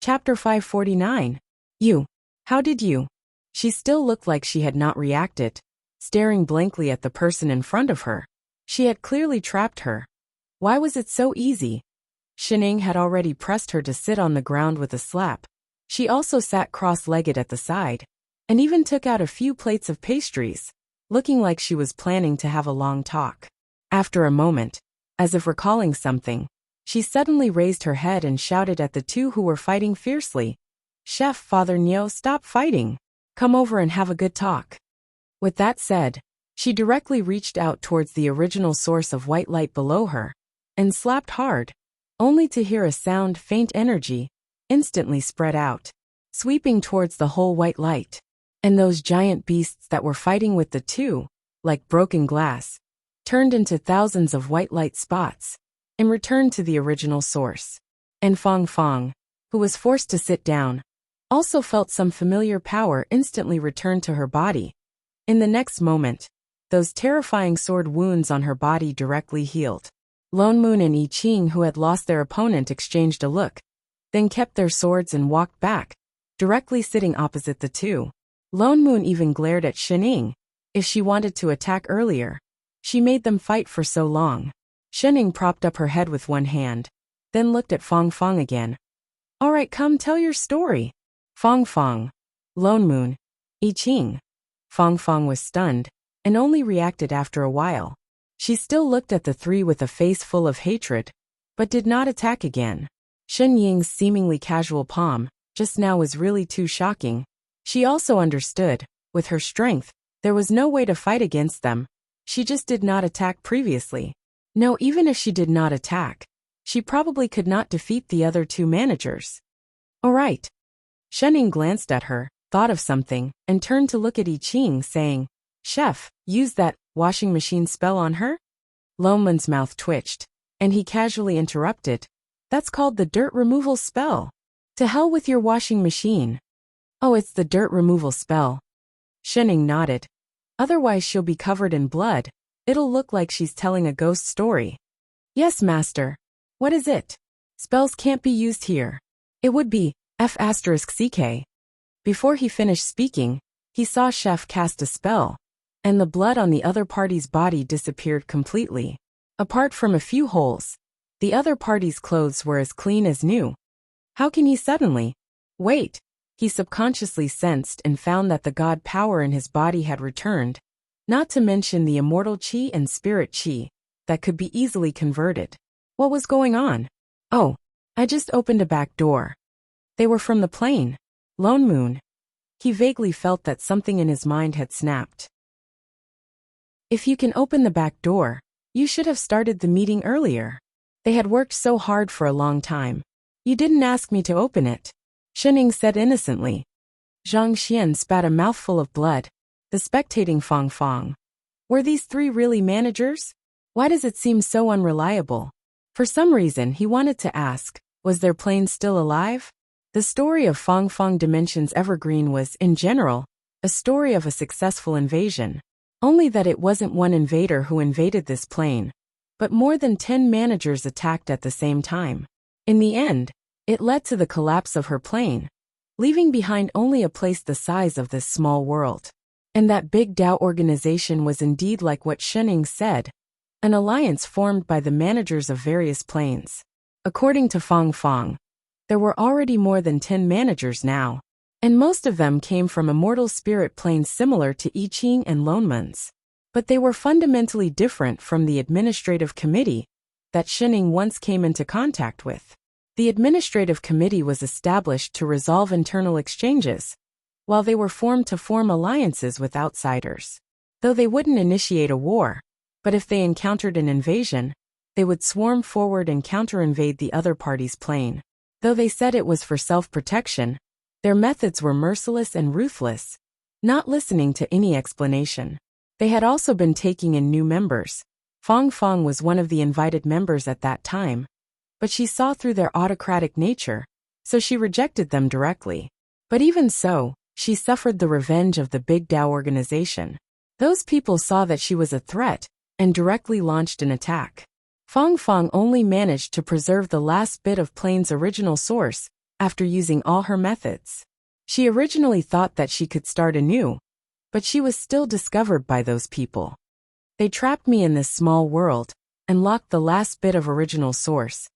Chapter 549. You. How did you? She still looked like she had not reacted, staring blankly at the person in front of her. She had clearly trapped her. Why was it so easy? Shining had already pressed her to sit on the ground with a slap. She also sat cross-legged at the side, and even took out a few plates of pastries, looking like she was planning to have a long talk. After a moment, as if recalling something, she suddenly raised her head and shouted at the two who were fighting fiercely. Chef, Father Neo, stop fighting. Come over and have a good talk. With that said, she directly reached out towards the original source of white light below her, and slapped hard, only to hear a sound, faint energy, instantly spread out, sweeping towards the whole white light. And those giant beasts that were fighting with the two, like broken glass, turned into thousands of white light spots, and returned to the original source. And Fong Fong, who was forced to sit down, also felt some familiar power instantly return to her body. In the next moment, those terrifying sword wounds on her body directly healed. Lone Moon and I Ching, who had lost their opponent, exchanged a look, then kept their swords and walked back, directly sitting opposite the two. Lone Moon even glared at Shining. If she wanted to attack earlier, she made them fight for so long. Shining propped up her head with one hand, then looked at Fong Fong again. All right, come tell your story. Fong Fong. Lone Moon. I Ching. Fong Fong was stunned, and only reacted after a while. She still looked at the three with a face full of hatred, but did not attack again. Shen Ying's seemingly casual palm, just now, was really too shocking. She also understood, with her strength, there was no way to fight against them. She just did not attack previously. No, even if she did not attack, she probably could not defeat the other two managers. All right. Shening glanced at her, thought of something, and turned to look at I Ching, saying, Chef, use that washing machine spell on her? Loman's mouth twitched, and he casually interrupted. That's called the dirt removal spell. To hell with your washing machine. Oh, it's the dirt removal spell. Shening nodded. Otherwise she'll be covered in blood. It'll look like she's telling a ghost story. Yes, master. What is it? Spells can't be used here. It would be F***CK. Before he finished speaking, he saw Chef cast a spell, and the blood on the other party's body disappeared completely. Apart from a few holes, the other party's clothes were as clean as new. How can he suddenly? Wait. He subconsciously sensed and found that the god power in his body had returned, not to mention the immortal chi and spirit chi that could be easily converted. What was going on? Oh, I just opened a back door. They were from the plane. Lone Moon. He vaguely felt that something in his mind had snapped. If you can open the back door, you should have started the meeting earlier. They had worked so hard for a long time. You didn't ask me to open it. Shening said innocently. Zhang Xian spat a mouthful of blood, the spectating Fong Fong. Were these three really managers? Why does it seem so unreliable? For some reason he wanted to ask, was their plane still alive? The story of Fong Fong Dimensions Evergreen was, in general, a story of a successful invasion. Only that it wasn't one invader who invaded this plane, but more than 10 managers attacked at the same time. In the end, it led to the collapse of her plane, leaving behind only a place the size of this small world. And that big Dao organization was indeed like what Shening said, an alliance formed by the managers of various planes. According to Fong Fong, there were already more than 10 managers now, and most of them came from immortal spirit planes similar to I Ching and Lone Moon's. But they were fundamentally different from the administrative committee that Shening once came into contact with. The administrative committee was established to resolve internal exchanges, while they were formed to form alliances with outsiders. Though they wouldn't initiate a war, but if they encountered an invasion, they would swarm forward and counter-invade the other party's plane. Though they said it was for self-protection, their methods were merciless and ruthless, not listening to any explanation. They had also been taking in new members. Fong Fong was one of the invited members at that time, but she saw through their autocratic nature, so she rejected them directly. But even so, she suffered the revenge of the Big Dao organization. Those people saw that she was a threat, and directly launched an attack. Fong Fong only managed to preserve the last bit of plane's original source, after using all her methods. She originally thought that she could start anew, but she was still discovered by those people. They trapped me in this small world and locked the last bit of original source,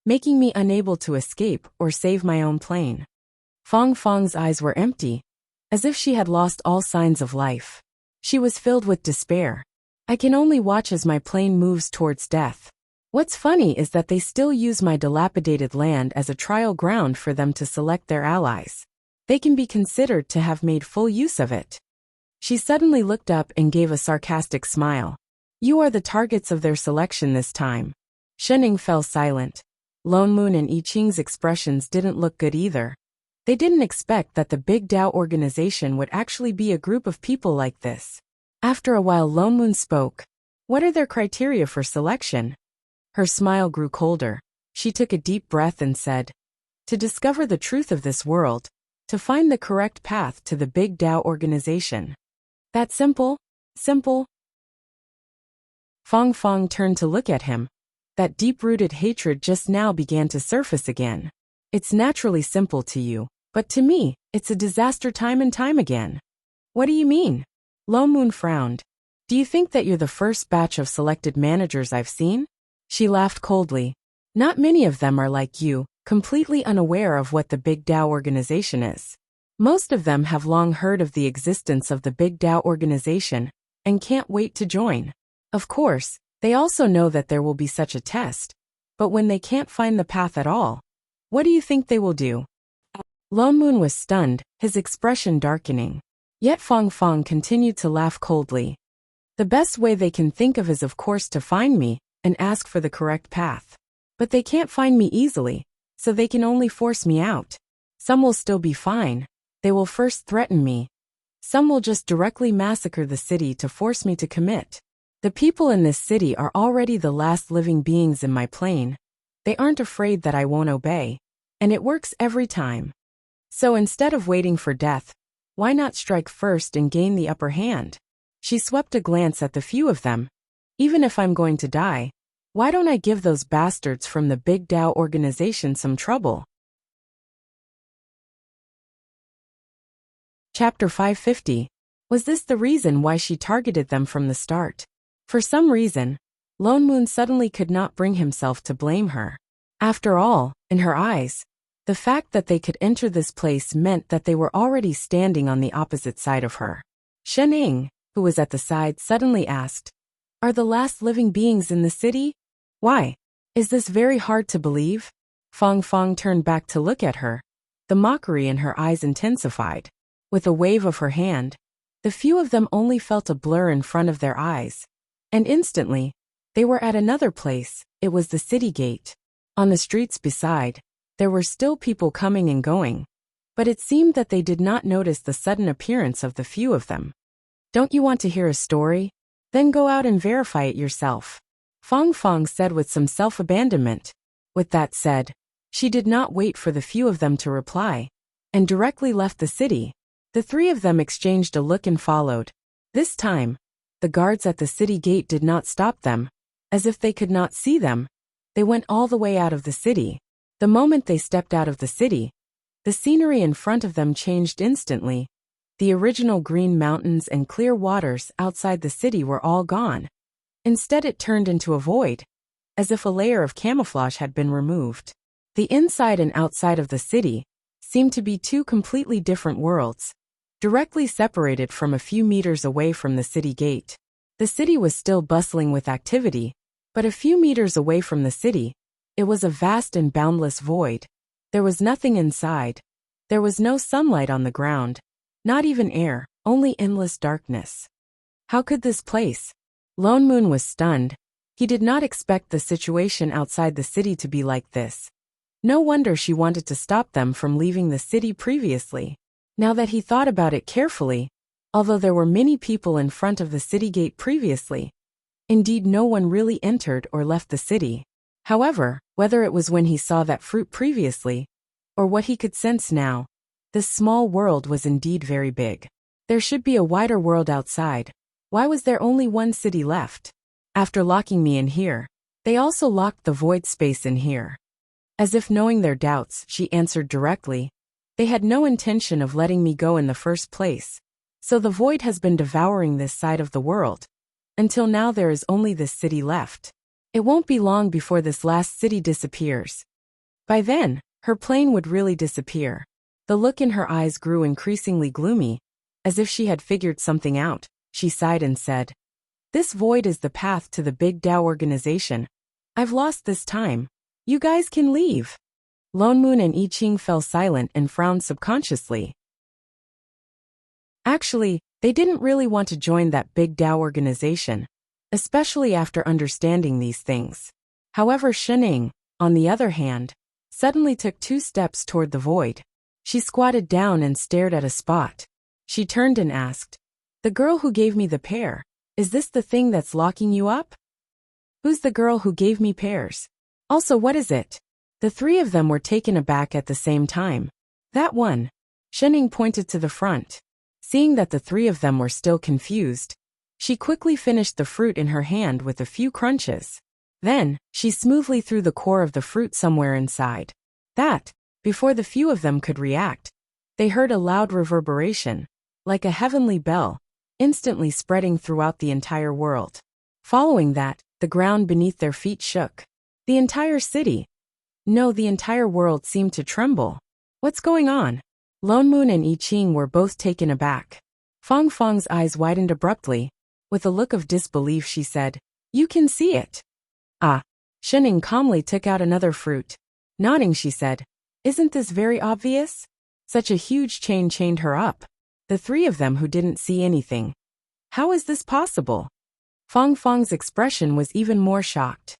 making me unable to escape or save my own plane. Fong Fong's eyes were empty, as if she had lost all signs of life. She was filled with despair. I can only watch as my plane moves towards death. What's funny is that they still use my dilapidated land as a trial ground for them to select their allies. They can be considered to have made full use of it. She suddenly looked up and gave a sarcastic smile. You are the targets of their selection this time. Shening fell silent. Lone Moon and I Ching's expressions didn't look good either. They didn't expect that the Big Tao organization would actually be a group of people like this. After a while Lone Moon spoke. What are their criteria for selection? Her smile grew colder. She took a deep breath and said, to discover the truth of this world, to find the correct path to the Big Tao organization. That simple? Simple? Fong Fong turned to look at him. That deep-rooted hatred just now began to surface again. It's naturally simple to you, but to me, it's a disaster time and time again. What do you mean? Lo Moon frowned. Do you think that you're the first batch of selected managers I've seen? She laughed coldly. Not many of them are like you, completely unaware of what the Big Tao organization is. Most of them have long heard of the existence of the Big Tao organization and can't wait to join. Of course, they also know that there will be such a test, but when they can't find the path at all, what do you think they will do? Lone Moon was stunned, his expression darkening. Yet Fong Fong continued to laugh coldly. The best way they can think of is of course to find me and ask for the correct path. But they can't find me easily, so they can only force me out. Some will still be fine. They will first threaten me. Some will just directly massacre the city to force me to commit. The people in this city are already the last living beings in my plane. They aren't afraid that I won't obey. And it works every time. So instead of waiting for death, why not strike first and gain the upper hand? She swept a glance at the few of them. Even if I'm going to die, why don't I give those bastards from the Big Tao organization some trouble? Chapter 550. Was this the reason why she targeted them from the start? For some reason, Lone Moon suddenly could not bring himself to blame her. After all, in her eyes, the fact that they could enter this place meant that they were already standing on the opposite side of her. Shen Ying, who was at the side, suddenly asked, Are the last living beings in the city? Why? Is this very hard to believe? Fong Fong turned back to look at her. The mockery in her eyes intensified. With a wave of her hand, the few of them only felt a blur in front of their eyes. And instantly, they were at another place. It was the city gate. On the streets beside, there were still people coming and going. But it seemed that they did not notice the sudden appearance of the few of them. Don't you want to hear a story? Then go out and verify it yourself. Fong Fong said with some self-abandonment. With that said, she did not wait for the few of them to reply, and directly left the city. The three of them exchanged a look and followed. This time, the guards at the city gate did not stop them. As if they could not see them, they went all the way out of the city. The moment they stepped out of the city, the scenery in front of them changed instantly. The original green mountains and clear waters outside the city were all gone. Instead it turned into a void, as if a layer of camouflage had been removed. The inside and outside of the city seemed to be two completely different worlds, directly separated from a few meters away from the city gate. The city was still bustling with activity, but a few meters away from the city, it was a vast and boundless void. There was nothing inside. There was no sunlight on the ground, not even air, only endless darkness. How could this place? Lone Moon was stunned. He did not expect the situation outside the city to be like this. No wonder she wanted to stop them from leaving the city previously. Now that he thought about it carefully, although there were many people in front of the city gate previously, indeed no one really entered or left the city. However, whether it was when he saw that fruit previously, or what he could sense now, this small world was indeed very big. There should be a wider world outside. Why was there only one city left? After locking me in here, they also locked the void space in here. As if knowing their doubts, she answered directly. They had no intention of letting me go in the first place. So the void has been devouring this side of the world. Until now there is only this city left. It won't be long before this last city disappears. By then, her plane would really disappear. The look in her eyes grew increasingly gloomy, as if she had figured something out. She sighed and said, "This void is the path to the Big Tao organization. I've lost this time. You guys can leave." Lone Moon and I Ching fell silent and frowned subconsciously. Actually, they didn't really want to join that Big Tao organization, especially after understanding these things. However, Shening, on the other hand, suddenly took 2 steps toward the void. She squatted down and stared at a spot. She turned and asked, "The girl who gave me the pear, is this the thing that's locking you up?" "Who's the girl who gave me pears? Also, what is it?" The 3 of them were taken aback at the same time. "That one." Shening pointed to the front. Seeing that the 3 of them were still confused, she quickly finished the fruit in her hand with a few crunches. Then, she smoothly threw the core of the fruit somewhere inside. Before the few of them could react, they heard a loud reverberation, like a heavenly bell, instantly spreading throughout the entire world. Following that, the ground beneath their feet shook. The entire city, no, the entire world seemed to tremble. "What's going on?" Lone Moon and I Ching were both taken aback. Fong Fong's eyes widened abruptly. With a look of disbelief she said, "You can see it." "Ah." Shening calmly took out another fruit. Nodding she said, "Isn't this very obvious?" Such a huge chain chained her up. The 3 of them who didn't see anything. How is this possible? Fong Fong's expression was even more shocked.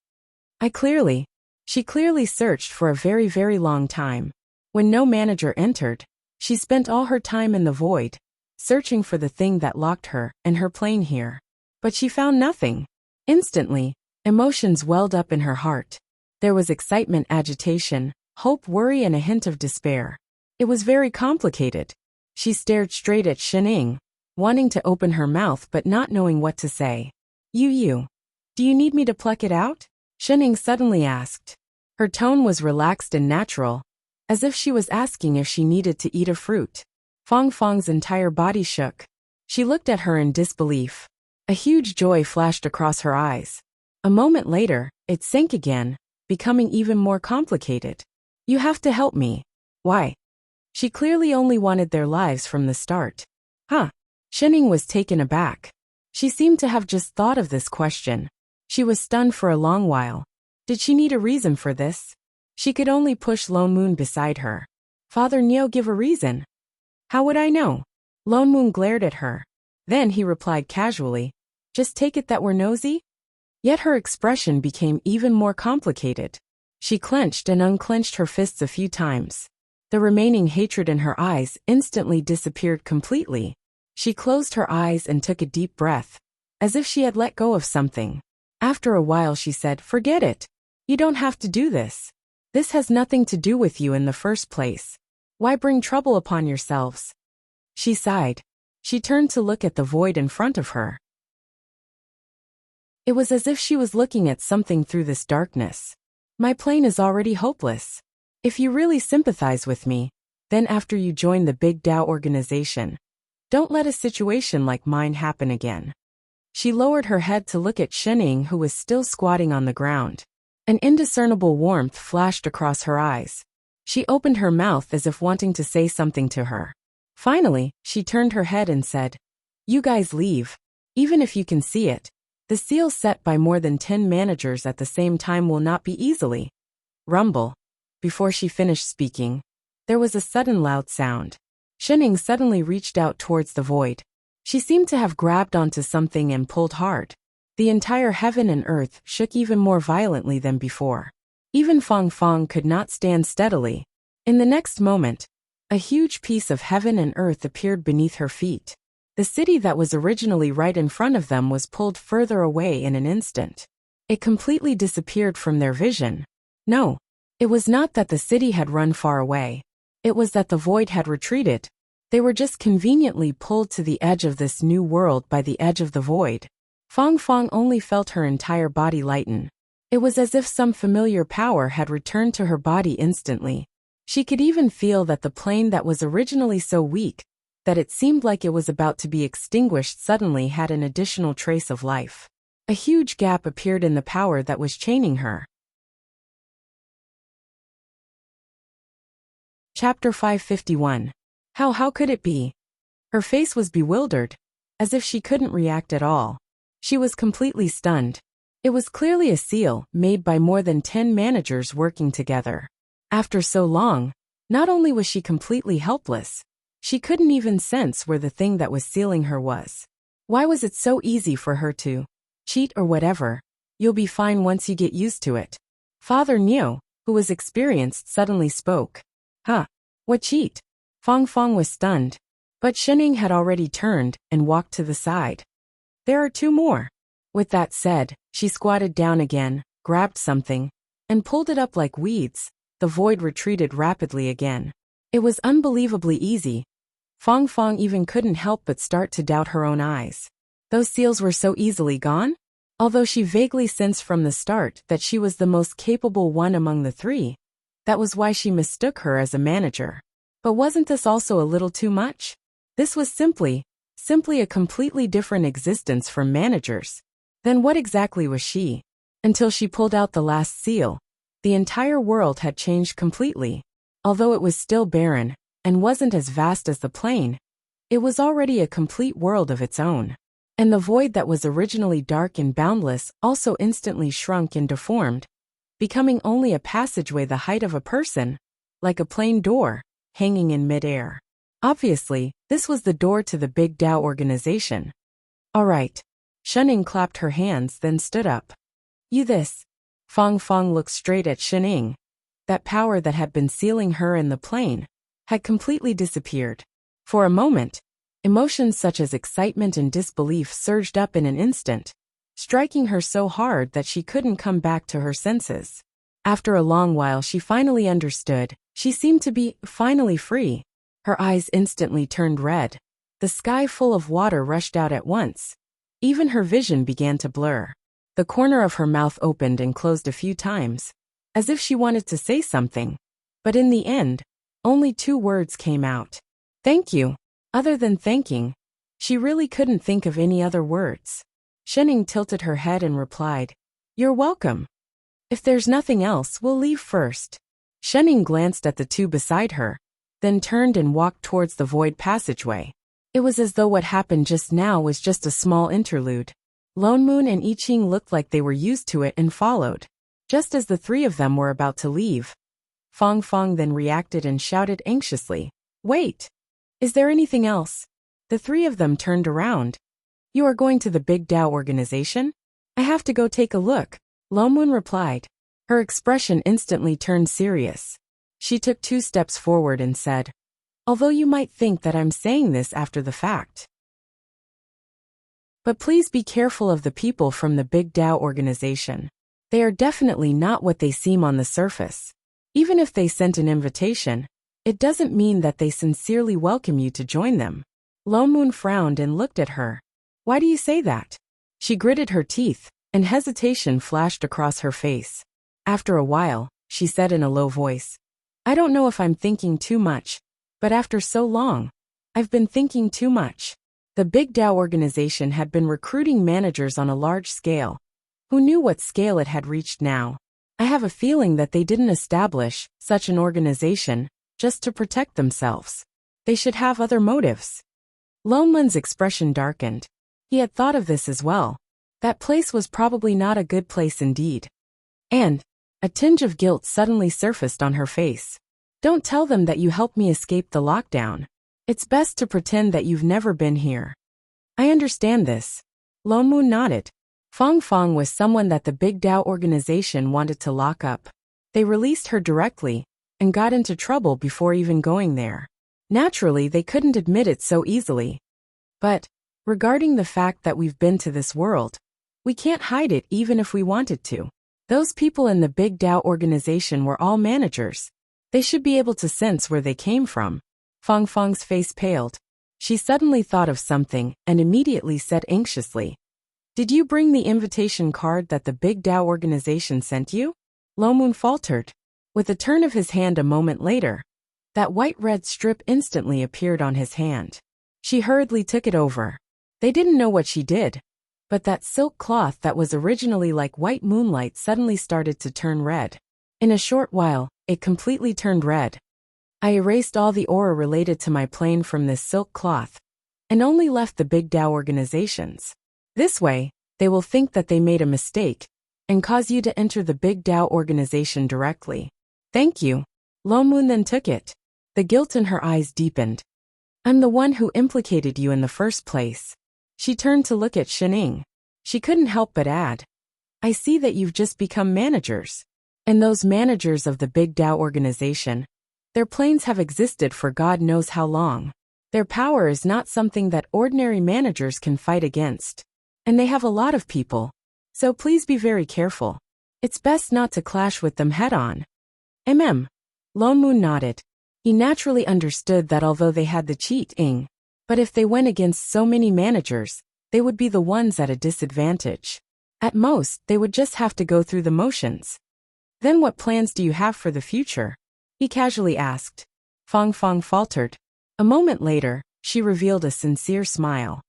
She clearly searched for a very, very long time. When no manager entered, she spent all her time in the void, searching for the thing that locked her and her plane here. But she found nothing. Instantly, emotions welled up in her heart. There was excitement, agitation, hope, worry, and a hint of despair. It was very complicated. She stared straight at Shening, wanting to open her mouth but not knowing what to say. You, do you need me to pluck it out?" Shening suddenly asked. Her tone was relaxed and natural, as if she was asking if she needed to eat a fruit. Fong Fong's entire body shook. She looked at her in disbelief. A huge joy flashed across her eyes. A moment later, it sank again, becoming even more complicated. "You have to help me." "Why?" She clearly only wanted their lives from the start. "Huh?" Shening was taken aback. She seemed to have just thought of this question. She was stunned for a long while. Did she need a reason for this? She could only push Lone Moon beside her. "Father Neo, give a reason." "How would I know?" Lone Moon glared at her. Then he replied casually, "Just take it that we're nosy?" Yet her expression became even more complicated. She clenched and unclenched her fists a few times. The remaining hatred in her eyes instantly disappeared completely. She closed her eyes and took a deep breath, as if she had let go of something. After a while she said, "Forget it. You don't have to do this. This has nothing to do with you in the first place. Why bring trouble upon yourselves?" She sighed. She turned to look at the void in front of her. It was as if she was looking at something through this darkness. "My plane is already hopeless. If you really sympathize with me, then after you join the Big Tao organization, don't let a situation like mine happen again." She lowered her head to look at Shening, who was still squatting on the ground. An indiscernible warmth flashed across her eyes. She opened her mouth as if wanting to say something to her. Finally, she turned her head and said, "You guys leave. Even if you can see it, the seal set by more than 10 managers at the same time will not be easily." Rumble. Before she finished speaking, there was a sudden loud sound. Shening suddenly reached out towards the void. She seemed to have grabbed onto something and pulled hard. The entire heaven and earth shook even more violently than before. Even Fong Fong could not stand steadily. In the next moment, a huge piece of heaven and earth appeared beneath her feet. The city that was originally right in front of them was pulled further away in an instant. It completely disappeared from their vision. No, it was not that the city had run far away. It was that the void had retreated. They were just conveniently pulled to the edge of this new world by the edge of the void. Fong Fong only felt her entire body lighten. It was as if some familiar power had returned to her body instantly. She could even feel that the plane that was originally so weak that it seemed like it was about to be extinguished suddenly had an additional trace of life. A huge gap appeared in the power that was chaining her. Chapter 551. How could it be? Her face was bewildered, as if she couldn't react at all. She was completely stunned. It was clearly a seal made by more than 10 managers working together. After so long, not only was she completely helpless, she couldn't even sense where the thing that was sealing her was. Why was it so easy for her to cheat or whatever? You'll be fine once you get used to it. Father Niu, who was experienced, suddenly spoke. Huh? What cheat? Fong Fong was stunned, but Shening had already turned and walked to the side. There are 2 more. With that said, she squatted down again, grabbed something, and pulled it up like weeds. The void retreated rapidly again. It was unbelievably easy. Fong Fong even couldn't help but start to doubt her own eyes. Those seals were so easily gone? Although she vaguely sensed from the start that she was the most capable one among the 3. That was why she mistook her as a manager. But wasn't this also a little too much? This was simply a completely different existence from managers. Then what exactly was she? Until she pulled out the last seal, the entire world had changed completely. Although it was still barren, and wasn't as vast as the plane, it was already a complete world of its own. And the void that was originally dark and boundless also instantly shrunk and deformed, becoming only a passageway the height of a person, like a plain door, hanging in mid-air. Obviously, this was the door to the Big Tao organization. All right. Shening clapped her hands, then stood up. You this. Fong Fong looked straight at Shening. That power that had been sealing her in the plane had completely disappeared. For a moment, emotions such as excitement and disbelief surged up in an instant, striking her so hard that she couldn't come back to her senses. After a long while she finally understood. She seemed to be finally free. Her eyes instantly turned red. The sky full of water rushed out at once. Even her vision began to blur. The corner of her mouth opened and closed a few times, as if she wanted to say something. But in the end, only 2 words came out. Thank you. Other than thanking, she really couldn't think of any other words. Shening tilted her head and replied, You're welcome. If there's nothing else, we'll leave first. Shening glanced at the 2 beside her, then turned and walked towards the void passageway. It was as though what happened just now was just a small interlude. Lone Moon and I Ching looked like they were used to it and followed. Just as the 3 of them were about to leave, Fong Fong then reacted and shouted anxiously, Wait! Is there anything else? The 3 of them turned around. You are going to the Big Tao organization? I have to go take a look, Lone Moon replied. Her expression instantly turned serious. She took 2 steps forward and said, Although you might think that I'm saying this after the fact, but please be careful of the people from the Big Tao organization. They are definitely not what they seem on the surface. Even if they sent an invitation, it doesn't mean that they sincerely welcome you to join them. Lone Moon frowned and looked at her. Why do you say that? She gritted her teeth, and hesitation flashed across her face. After a while, she said in a low voice, I don't know if I'm thinking too much, but after so long, I've been thinking too much. The Big Tao organization had been recruiting managers on a large scale. Who knew what scale it had reached now? I have a feeling that they didn't establish such an organization just to protect themselves. They should have other motives. Lone Moon's expression darkened. He had thought of this as well. That place was probably not a good place indeed. And a tinge of guilt suddenly surfaced on her face. Don't tell them that you helped me escape the lockdown. It's best to pretend that you've never been here. I understand this. Lone Moon nodded. Fong Fong was someone that the Big Tao organization wanted to lock up. They released her directly and got into trouble before even going there. Naturally, they couldn't admit it so easily. But regarding the fact that we've been to this world, we can't hide it even if we wanted to. Those people in the Big Tao organization were all managers. They should be able to sense where they came from. Fong Fong's face paled. She suddenly thought of something and immediately said anxiously, Did you bring the invitation card that the Big Tao organization sent you? Lomoon faltered. With a turn of his hand a moment later, that white-red strip instantly appeared on his hand. She hurriedly took it over. They didn't know what she did, but that silk cloth that was originally like white moonlight suddenly started to turn red. In a short while, it completely turned red. I erased all the aura related to my plane from this silk cloth, and only left the Big Tao organizations. This way, they will think that they made a mistake, and cause you to enter the Big Tao organization directly. Thank you. Lomoon then took it. The guilt in her eyes deepened. I'm the one who implicated you in the first place. She turned to look at Shining. She couldn't help but add, I see that you've just become managers. And those managers of the Big Tao organization, their planes have existed for God knows how long. Their power is not something that ordinary managers can fight against. And they have a lot of people. So please be very careful. It's best not to clash with them head-on. Lomoon nodded. He naturally understood that although they had the cheating, but if they went against so many managers, they would be the ones at a disadvantage. At most, they would just have to go through the motions. Then what plans do you have for the future? He casually asked. Fong faltered. A moment later, she revealed a sincere smile.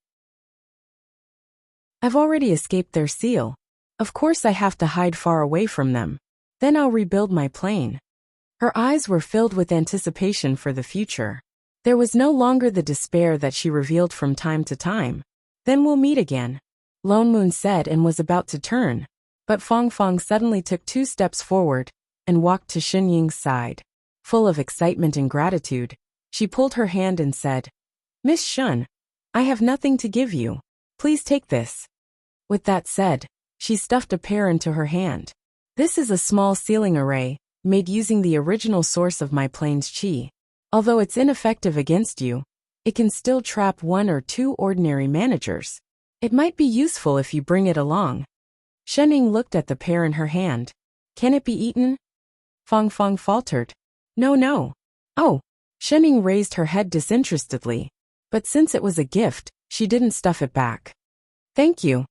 I've already escaped their seal. Of course I have to hide far away from them. Then I'll rebuild my plane. Her eyes were filled with anticipation for the future. There was no longer the despair that she revealed from time to time. Then we'll meet again, Lomoon said and was about to turn, but Fong suddenly took 2 steps forward and walked to Xinying's side. Full of excitement and gratitude, she pulled her hand and said, Miss Shun, I have nothing to give you. Please take this. With that said, she stuffed a pear into her hand. This is a small sealing array, made using the original source of my plane's chi. Although it's ineffective against you, it can still trap 1 or 2 ordinary managers. It might be useful if you bring it along. Xinying looked at the pear in her hand. Can it be eaten? Fong faltered. No. Oh. Xinying raised her head disinterestedly. But since it was a gift, she didn't stuff it back. Thank you.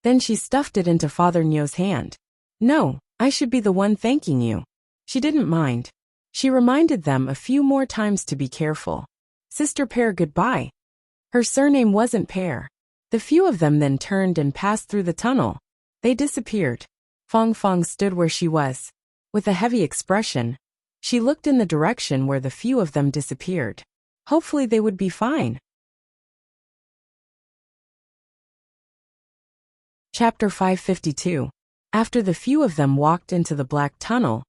Then she stuffed it into Father Nyo's hand. No, I should be the one thanking you. She didn't mind. She reminded them a few more times to be careful. Sister Pear, goodbye. Her surname wasn't Pear. The few of them then turned and passed through the tunnel. They disappeared. Fong stood where she was. With a heavy expression, she looked in the direction where the few of them disappeared. Hopefully they would be fine. Chapter 552. After the few of them walked into the black tunnel,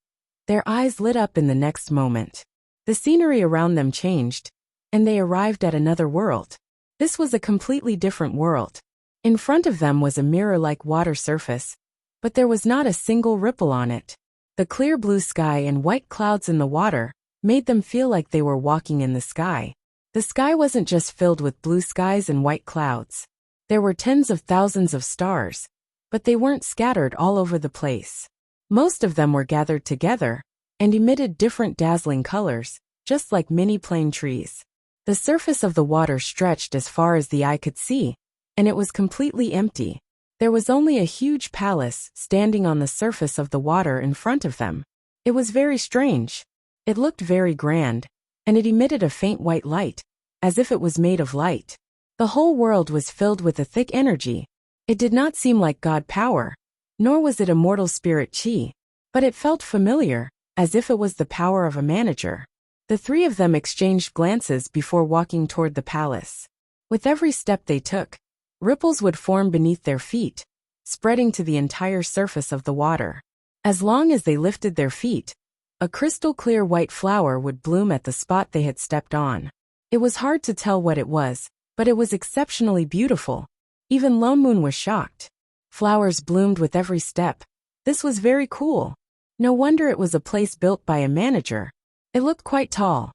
their eyes lit up in the next moment. The scenery around them changed, and they arrived at another world. This was a completely different world. In front of them was a mirror-like water surface, but there was not a single ripple on it. The clear blue sky and white clouds in the water made them feel like they were walking in the sky. The sky wasn't just filled with blue skies and white clouds. There were tens of thousands of stars, but they weren't scattered all over the place. Most of them were gathered together and emitted different dazzling colors, just like mini plane trees. The surface of the water stretched as far as the eye could see, and it was completely empty. There was only a huge palace standing on the surface of the water in front of them. It was very strange. It looked very grand, and it emitted a faint white light, as if it was made of light. The whole world was filled with a thick energy. It did not seem like God power, nor was it immortal spirit chi, but it felt familiar, as if it was the power of a manager. The 3 of them exchanged glances before walking toward the palace. With every step they took, ripples would form beneath their feet, spreading to the entire surface of the water. As long as they lifted their feet, a crystal-clear white flower would bloom at the spot they had stepped on. It was hard to tell what it was, but it was exceptionally beautiful. Even Lomoon was shocked. Flowers bloomed with every step. This was very cool. No wonder it was a place built by a manager. It looked quite tall.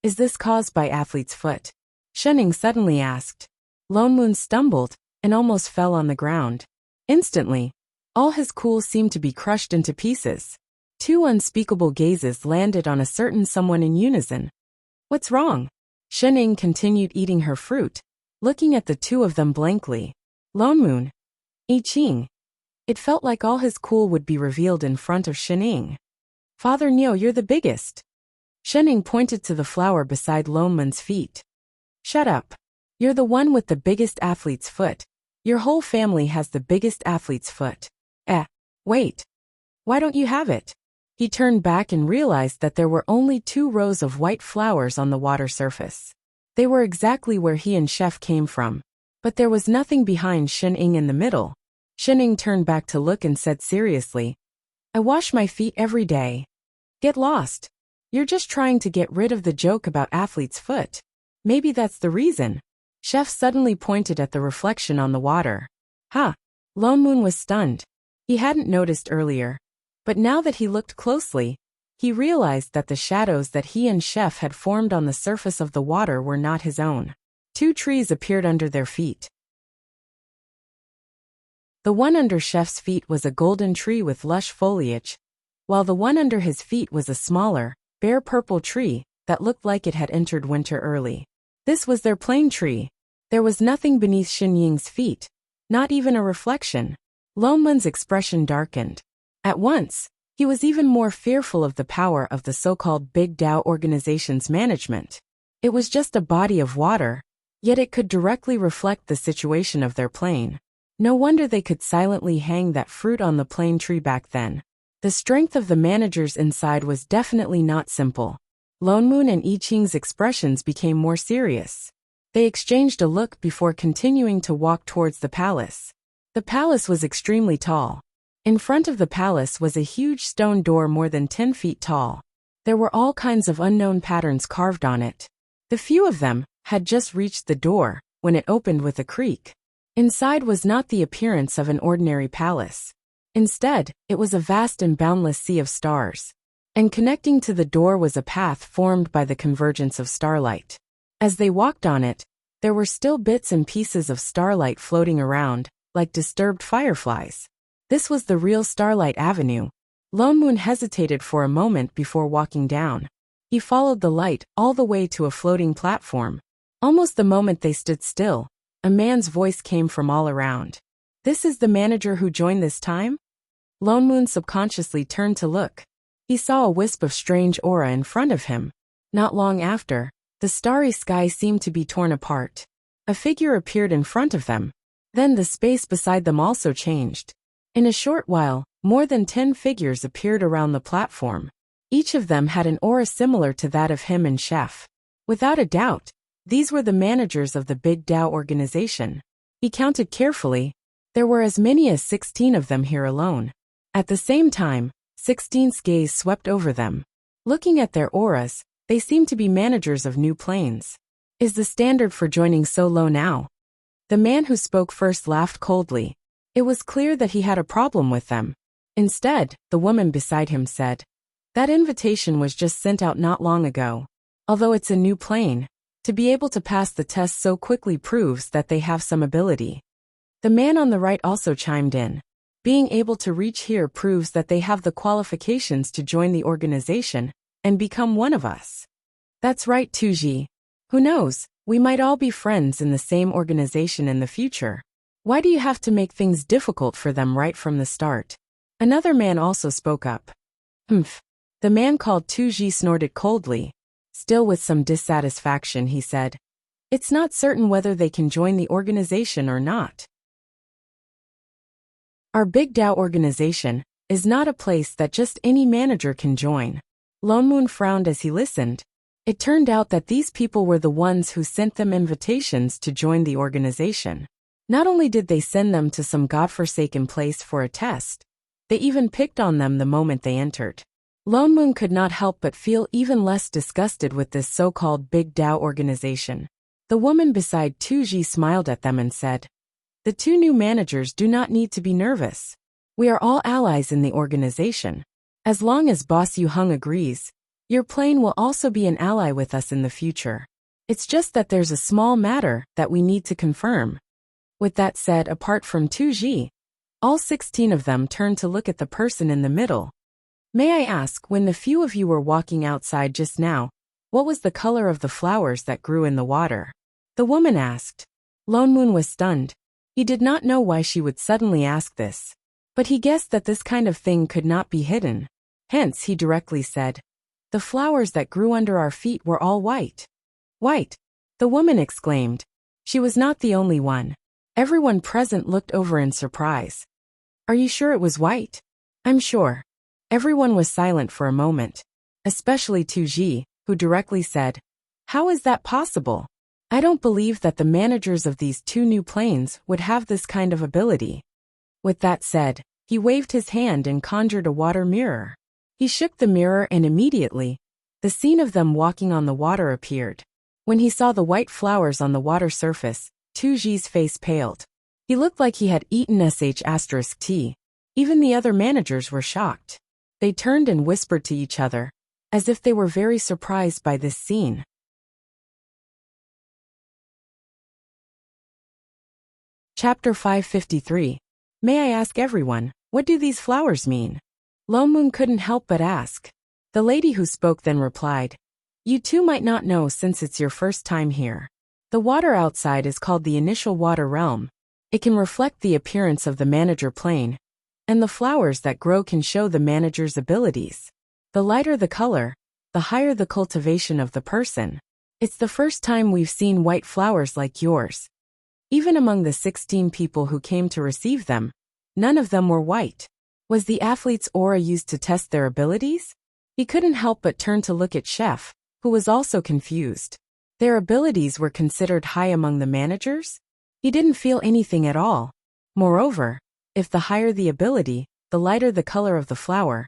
Is this caused by athlete's foot? Xinying suddenly asked. Lomoon stumbled and almost fell on the ground. Instantly, all his cool seemed to be crushed into pieces. 2 unspeakable gazes landed on a certain someone in unison. What's wrong? Xinying continued eating her fruit, looking at the 2 of them blankly. Lone Moon. I Ching. It felt like all his cool would be revealed in front of Shening. Father Nyo, you're the biggest. Shening pointed to the flower beside Lone Moon's feet. Shut up. You're the one with the biggest athlete's foot. Your whole family has the biggest athlete's foot. Wait. Why don't you have it? He turned back and realized that there were only 2 rows of white flowers on the water surface. They were exactly where he and Chef came from. But there was nothing behind Shening in the middle. Shening turned back to look and said seriously, I wash my feet every day. Get lost. You're just trying to get rid of the joke about athlete's foot. Maybe that's the reason. Chef suddenly pointed at the reflection on the water. Ha! Lone Moon was stunned. He hadn't noticed earlier. But now that he looked closely, he realized that the shadows that he and Chef had formed on the surface of the water were not his own. 2 trees appeared under their feet. The one under Chef's feet was a golden tree with lush foliage, while the one under his feet was a smaller, bare purple tree that looked like it had entered winter early. This was their plane tree. There was nothing beneath Shin Ying's feet, not even a reflection. Lone Moon's expression darkened. At once, he was even more fearful of the power of the so-called Big Tao organization's management. It was just a body of water, yet it could directly reflect the situation of their plane. No wonder they could silently hang that fruit on the plane tree back then. The strength of the managers inside was definitely not simple. Lone Moon and I Ching's expressions became more serious. They exchanged a look before continuing to walk towards the palace. The palace was extremely tall. In front of the palace was a huge stone door more than 10 feet tall. There were all kinds of unknown patterns carved on it. The few of them had just reached the door when it opened with a creak. Inside was not the appearance of an ordinary palace. Instead, it was a vast and boundless sea of stars. And connecting to the door was a path formed by the convergence of starlight. As they walked on it, there were still bits and pieces of starlight floating around, like disturbed fireflies. This was the real Starlight Avenue. Lone Moon hesitated for a moment before walking down. He followed the light all the way to a floating platform. Almost the moment they stood still, a man's voice came from all around. This is the manager who joined this time? Lone Moon subconsciously turned to look. He saw a wisp of strange aura in front of him. Not long after, the starry sky seemed to be torn apart. A figure appeared in front of them. Then the space beside them also changed. In a short while, more than 10 figures appeared around the platform. Each of them had an aura similar to that of him and Chef. Without a doubt, these were the managers of the Big Tao organization. He counted carefully. There were as many as 16 of them here alone. At the same time, 16's gaze swept over them. Looking at their auras, they seemed to be managers of new planes. Is the standard for joining so low now? The man who spoke first laughed coldly. It was clear that he had a problem with them. Instead, the woman beside him said, that invitation was just sent out not long ago. Although it's a new plane, to be able to pass the test so quickly proves that they have some ability. The man on the right also chimed in. Being able to reach here proves that they have the qualifications to join the organization and become one of us. That's right, Tuji. Who knows, we might all be friends in the same organization in the future. Why do you have to make things difficult for them right from the start? Another man also spoke up. Humph. The man called Tuji snorted coldly. Still with some dissatisfaction, he said, it's not certain whether they can join the organization or not. Our Big Tao organization is not a place that just any manager can join. Lone Moon frowned as he listened. It turned out that these people were the ones who sent them invitations to join the organization. Not only did they send them to some godforsaken place for a test, they even picked on them the moment they entered. Lone Moon could not help but feel even less disgusted with this so-called Big Tao organization. The woman beside Tuji smiled at them and said, the 2 new managers do not need to be nervous. We are all allies in the organization. As long as Boss Yu Hung agrees, your plane will also be an ally with us in the future. It's just that there's a small matter that we need to confirm. With that said, apart from Tuji, all 16 of them turned to look at the person in the middle. May I ask, when the few of you were walking outside just now, what was the color of the flowers that grew in the water? The woman asked. Lone Moon was stunned. He did not know why she would suddenly ask this, but he guessed that this kind of thing could not be hidden. Hence, he directly said, "The flowers that grew under our feet were all white." "White!" the woman exclaimed. She was not the only one. Everyone present looked over in surprise. "Are you sure it was white?" "I'm sure." Everyone was silent for a moment, especially Tuji, who directly said, "How is that possible? I don't believe that the managers of these two new planes would have this kind of ability." With that said, he waved his hand and conjured a water mirror. He shook the mirror and immediately, the scene of them walking on the water appeared. When he saw the white flowers on the water surface, Tuji's face paled. He looked like he had eaten **tea. Even the other managers were shocked. They turned and whispered to each other, as if they were very surprised by this scene. Chapter 553. May I ask everyone, what do these flowers mean? Lone Moon couldn't help but ask. The lady who spoke then replied, "You two might not know since it's your first time here. The water outside is called the initial water realm. It can reflect the appearance of the manager plane, and the flowers that grow can show the manager's abilities. The lighter the color, the higher the cultivation of the person. It's the first time we've seen white flowers like yours." Even among the 16 people who came to receive them, none of them were white. Was the athlete's aura used to test their abilities? He couldn't help but turn to look at Chef, who was also confused. Their abilities were considered high among the managers? He didn't feel anything at all. Moreover, if the higher the ability, the lighter the color of the flower,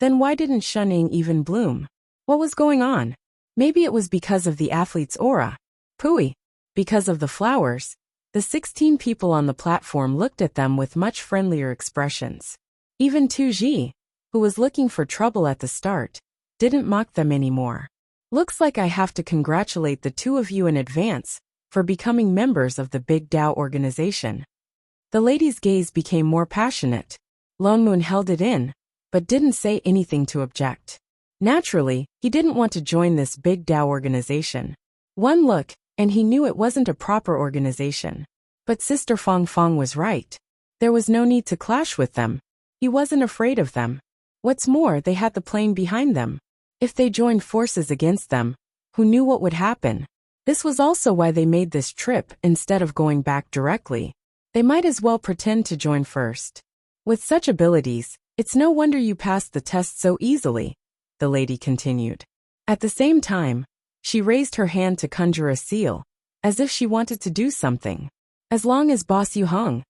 then why didn't Shuning even bloom? What was going on? Maybe it was because of the athlete's aura. Pooey. Because of the flowers. The 16 people on the platform looked at them with much friendlier expressions. Even Tuji, who was looking for trouble at the start, didn't mock them anymore. "Looks like I have to congratulate the two of you in advance for becoming members of the Big Tao organization." The lady's gaze became more passionate. Lone Moon held it in, but didn't say anything to object. Naturally, he didn't want to join this Big Tao organization. One look, and he knew it wasn't a proper organization. But Sister Fong Fong was right. There was no need to clash with them. He wasn't afraid of them. What's more, they had the plane behind them. If they joined forces against them, who knew what would happen? This was also why they made this trip instead of going back directly. They might as well pretend to join first. With such abilities, it's no wonder you passed the test so easily, the lady continued. At the same time, she raised her hand to conjure a seal, as if she wanted to do something. "As long as Boss Yu Hung."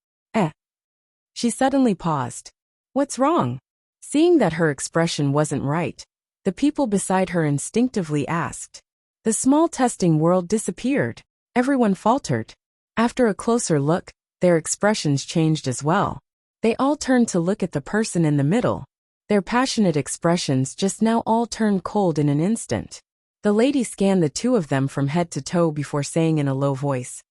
She suddenly paused. "What's wrong?" Seeing that her expression wasn't right, the people beside her instinctively asked. The small testing world disappeared. Everyone faltered. After a closer look, their expressions changed as well. They all turned to look at the person in the middle. Their passionate expressions just now all turned cold in an instant. The lady scanned the two of them from head to toe before saying in a low voice,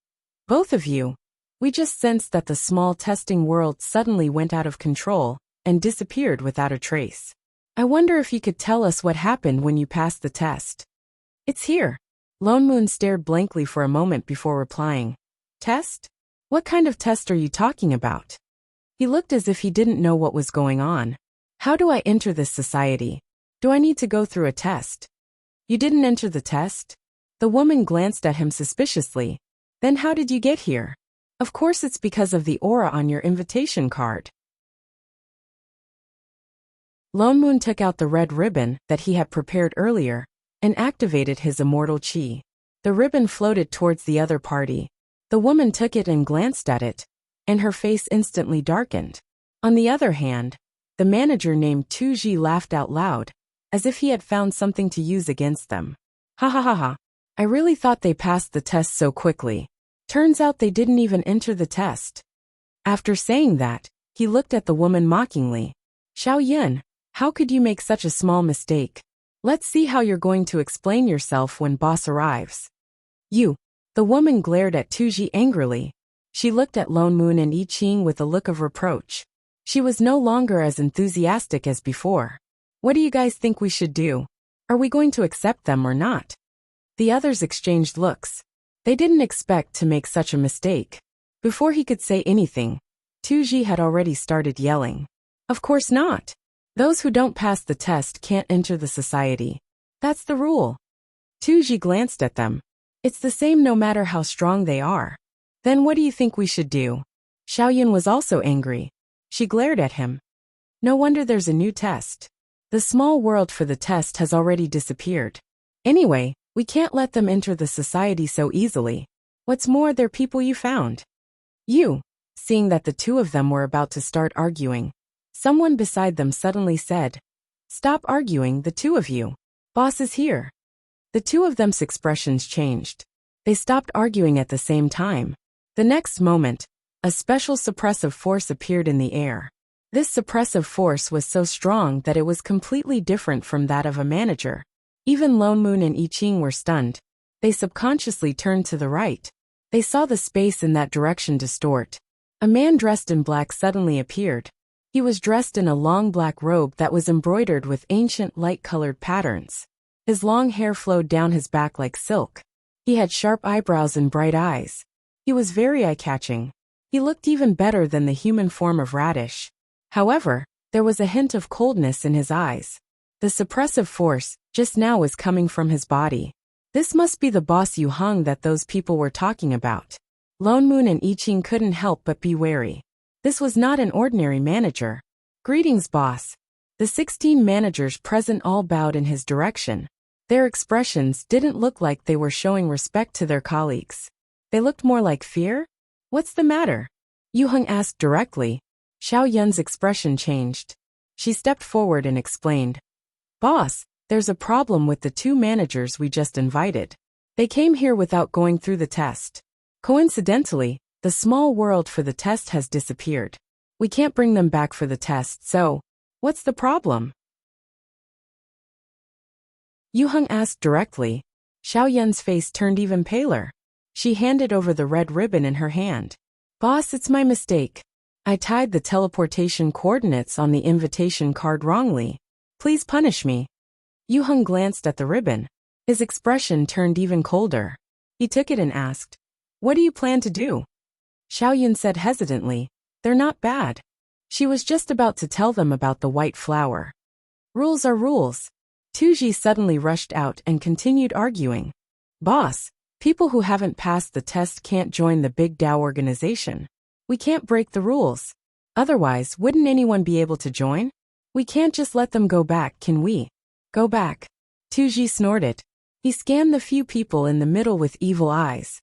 "Both of you, we just sensed that the small testing world suddenly went out of control and disappeared without a trace. I wonder if you could tell us what happened when you passed the test." "It's here." Lone Moon stared blankly for a moment before replying. "Test? What kind of test are you talking about?" He looked as if he didn't know what was going on. "How do I enter this society? Do I need to go through a test?" "You didn't enter the test?" The woman glanced at him suspiciously. "Then how did you get here?" "Of course it's because of the aura on your invitation card." Lone Moon took out the red ribbon that he had prepared earlier and activated his immortal chi. The ribbon floated towards the other party. The woman took it and glanced at it, and her face instantly darkened. On the other hand, the manager named Tuji laughed out loud, as if he had found something to use against them. "Ha ha ha ha. I really thought they passed the test so quickly. Turns out they didn't even enter the test." After saying that, he looked at the woman mockingly. "Xiao Yun, how could you make such a small mistake? Let's see how you're going to explain yourself when boss arrives." "You." The woman glared at Tuji angrily. She looked at Lone Moon and I Ching with a look of reproach. She was no longer as enthusiastic as before. "What do you guys think we should do? Are we going to accept them or not?" The others exchanged looks. They didn't expect to make such a mistake. Before he could say anything, Tuji had already started yelling. Of course not. Those who don't pass the test can't enter the society. That's the rule. Tuji glanced at them. It's the same no matter how strong they are. Then what do you think we should do? Xiaoyun was also angry. She glared at him. No wonder there's a new test. The small world for the test has already disappeared. Anyway, we can't let them enter the society so easily. What's more, they're people you found. You. Seeing that the two of them were about to start arguing, someone beside them suddenly said, Stop arguing, the two of you. Boss is here. The two of them's expressions changed. They stopped arguing at the same time. The next moment, a special suppressive force appeared in the air. This suppressive force was so strong that it was completely different from that of a manager. Even Lone Moon and I Ching were stunned. They subconsciously turned to the right. They saw the space in that direction distort. A man dressed in black suddenly appeared. He was dressed in a long black robe that was embroidered with ancient light-colored patterns. His long hair flowed down his back like silk. He had sharp eyebrows and bright eyes. He was very eye-catching. He looked even better than the human form of Radish. However, there was a hint of coldness in his eyes. The suppressive force, just now, was coming from his body. This must be the boss Yu Heng that those people were talking about. Lone Moon and I Ching couldn't help but be wary. This was not an ordinary manager. Greetings, boss. The 16 managers present all bowed in his direction. Their expressions didn't look like they were showing respect to their colleagues. They looked more like fear? What's the matter? Yu Heng asked directly. Xiao Yun's expression changed. She stepped forward and explained. Boss, there's a problem with the two managers we just invited. They came here without going through the test. Coincidentally, the small world for the test has disappeared. We can't bring them back for the test, so what's the problem? Yu Heng asked directly. Xiao Yun's face turned even paler. She handed over the red ribbon in her hand. Boss, it's my mistake. I tied the teleportation coordinates on the invitation card wrongly. Please punish me. Yu Heng glanced at the ribbon. His expression turned even colder. He took it and asked, What do you plan to do? Xiaoyun said hesitantly, They're not bad. She was just about to tell them about the white flower. Rules are rules. Tuji suddenly rushed out and continued arguing. Boss, people who haven't passed the test can't join the Big Dao organization. We can't break the rules. Otherwise, wouldn't anyone be able to join? We can't just let them go back, can we? Go back. Tuji snorted. He scanned the few people in the middle with evil eyes.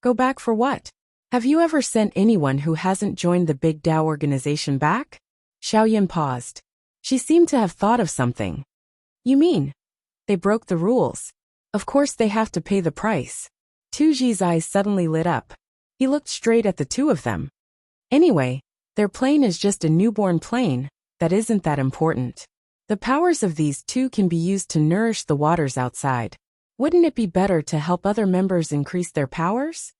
Go back for what? Have you ever sent anyone who hasn't joined the Big Dao organization back? Xiaoyun paused. She seemed to have thought of something. You mean? They broke the rules. Of course they have to pay the price. Tuji's eyes suddenly lit up. He looked straight at the two of them. Anyway, their plane is just a newborn plane. That isn't that important. The powers of these two can be used to nourish the waters outside. Wouldn't it be better to help other members increase their powers?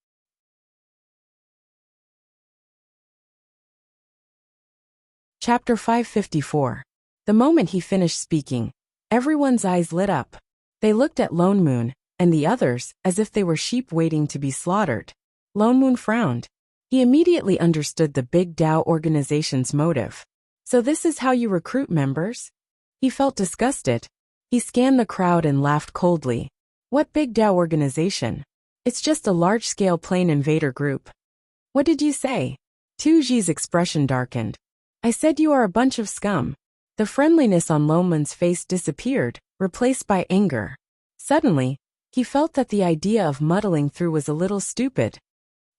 Chapter 554. The moment he finished speaking, everyone's eyes lit up. They looked at Lone Moon and the others as if they were sheep waiting to be slaughtered. Lone Moon frowned. He immediately understood the Big Dao organization's motive. So this is how you recruit members? He felt disgusted. He scanned the crowd and laughed coldly. What Big Dao organization? It's just a large-scale plane invader group. What did you say? Tuji's expression darkened. I said you are a bunch of scum. The friendliness on Lone Moon's face disappeared, replaced by anger. Suddenly, he felt that the idea of muddling through was a little stupid.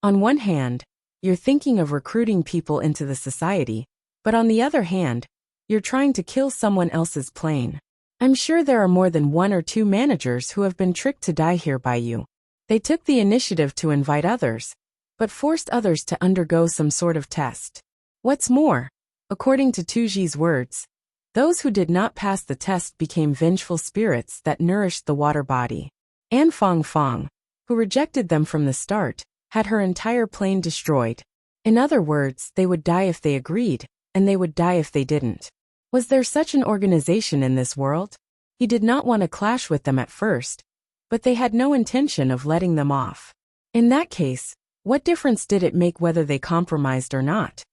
On one hand, you're thinking of recruiting people into the society, but on the other hand, you're trying to kill someone else's plane. I'm sure there are more than 1 or 2 managers who have been tricked to die here by you. They took the initiative to invite others, but forced others to undergo some sort of test. What's more, according to Tuji's words, those who did not pass the test became vengeful spirits that nourished the water body. An Fong Fong, who rejected them from the start, had her entire plane destroyed. In other words, they would die if they agreed, and they would die if they didn't. Was there such an organization in this world? He did not want to clash with them at first, but they had no intention of letting them off. In that case, What difference did it make whether they compromised or not?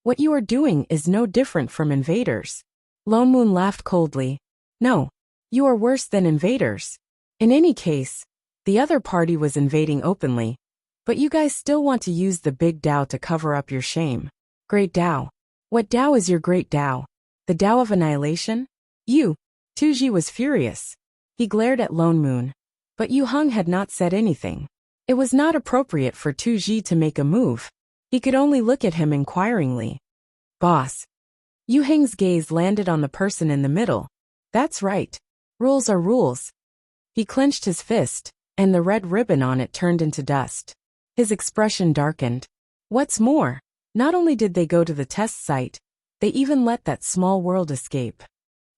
What you are doing is no different from invaders. Lone Moon laughed coldly. No, you are worse than invaders. In any case, the other party was invading openly, but you guys still want to use the big Tao to cover up your shame. Great Tao. What Tao is your great Tao? The Tao of annihilation? You. Tuji was furious. He glared at Lone Moon. But Yu Heng had not said anything. It was not appropriate for Tuji to make a move. He could only look at him inquiringly. Boss. Yu Heng's gaze landed on the person in the middle. That's right. Rules are rules. He clenched his fist, and the red ribbon on it turned into dust. His expression darkened. What's more, not only did they go to the test site, they even let that small world escape.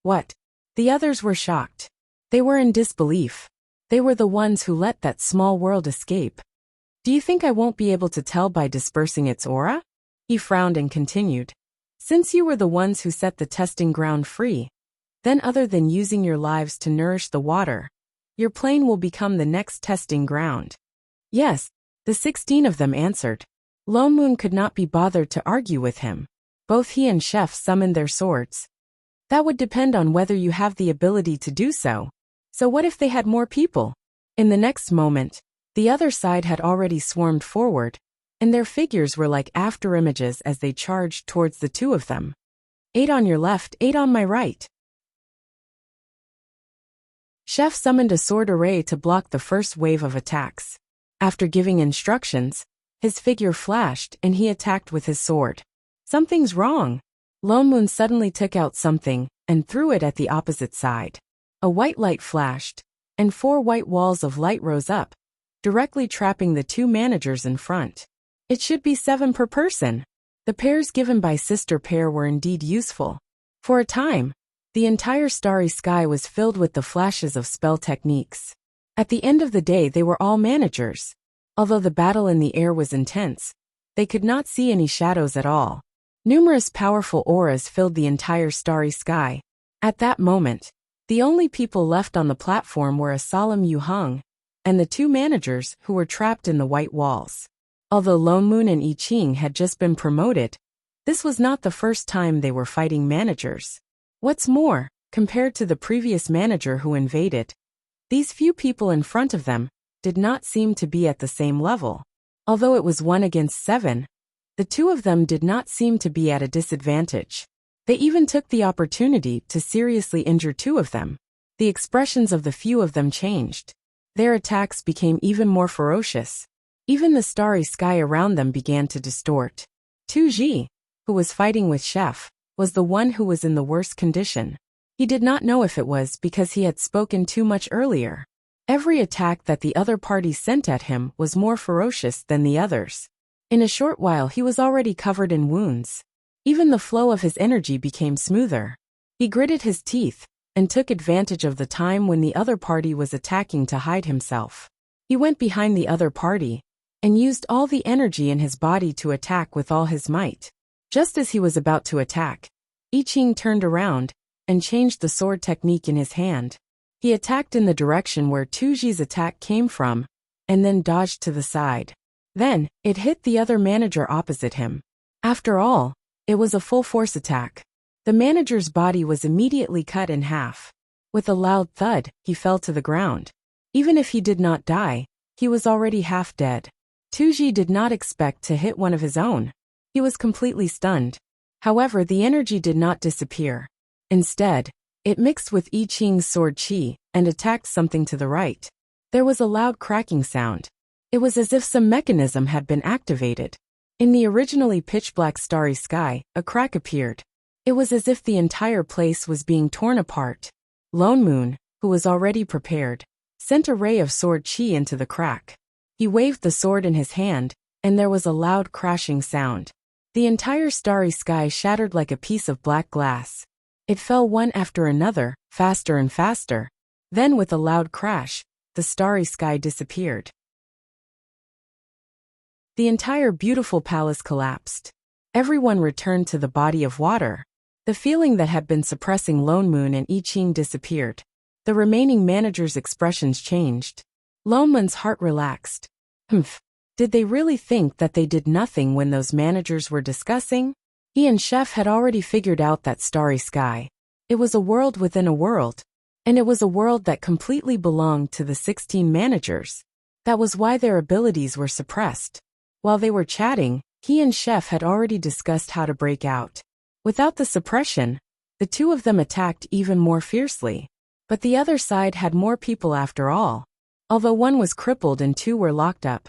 What? The others were shocked. They were in disbelief. They were the ones who let that small world escape. Do you think I won't be able to tell by dispersing its aura? He frowned and continued. Since you were the ones who set the testing ground free, then other than using your lives to nourish the water, your plane will become the next testing ground. Yes, the 16 of them answered. Lone Moon could not be bothered to argue with him. Both he and Chef summoned their swords. That would depend on whether you have the ability to do so. So what if they had more people? In the next moment, the other side had already swarmed forward, and their figures were like afterimages as they charged towards the two of them. 8 on your left, 8 on my right. Chef summoned a sword array to block the first wave of attacks. After giving instructions, his figure flashed and he attacked with his sword. Something's wrong. Lone Moon suddenly took out something and threw it at the opposite side. A white light flashed, and 4 white walls of light rose up, directly trapping the 2 managers in front. It should be 7 per person. The pairs given by Sister Pair were indeed useful. For a time, the entire starry sky was filled with the flashes of spell techniques. At the end of the day they were all managers. Although the battle in the air was intense, they could not see any shadows at all. Numerous powerful auras filled the entire starry sky. At that moment, the only people left on the platform were a solemn Yu Heng and the 2 managers who were trapped in the white walls. Although Lone Moon and I Ching had just been promoted, this was not the first time they were fighting managers. What's more, compared to the previous manager who invaded, these few people in front of them did not seem to be at the same level. Although it was 1 against 7, the 2 of them did not seem to be at a disadvantage. They even took the opportunity to seriously injure 2 of them. The expressions of the few of them changed. Their attacks became even more ferocious. Even the starry sky around them began to distort. Tu Ji, who was fighting with Chef, was the one who was in the worst condition. He did not know if it was because he had spoken too much earlier. Every attack that the other party sent at him was more ferocious than the others. In a short while he was already covered in wounds. Even the flow of his energy became smoother. He gritted his teeth and took advantage of the time when the other party was attacking to hide himself. He went behind the other party and used all the energy in his body to attack with all his might. Just as he was about to attack, I Ching turned around and changed the sword technique in his hand. He attacked in the direction where Tuji's attack came from, and then dodged to the side. Then, it hit the other manager opposite him. After all, it was a full-force attack. The manager's body was immediately cut in half. With a loud thud, he fell to the ground. Even if he did not die, he was already half dead. Tuji did not expect to hit one of his own. He was completely stunned. However, the energy did not disappear. Instead, it mixed with I Ching's sword chi and attacked something to the right. There was a loud cracking sound. It was as if some mechanism had been activated. In the originally pitch-black starry sky, a crack appeared. It was as if the entire place was being torn apart. Lone Moon, who was already prepared, sent a ray of sword chi into the crack. He waved the sword in his hand, and there was a loud crashing sound. The entire starry sky shattered like a piece of black glass. It fell one after another, faster and faster. Then with a loud crash, the starry sky disappeared. The entire beautiful palace collapsed. Everyone returned to the body of water. The feeling that had been suppressing Lone Moon and I Ching disappeared. The remaining managers' expressions changed. Lone Moon's heart relaxed. Did they really think that they did nothing when those managers were discussing? He and Chef had already figured out that starry sky. It was a world within a world. And it was a world that completely belonged to the 16 managers. That was why their abilities were suppressed. While they were chatting, he and Chef had already discussed how to break out. Without the suppression, the two of them attacked even more fiercely. But the other side had more people after all. Although one was crippled and two were locked up,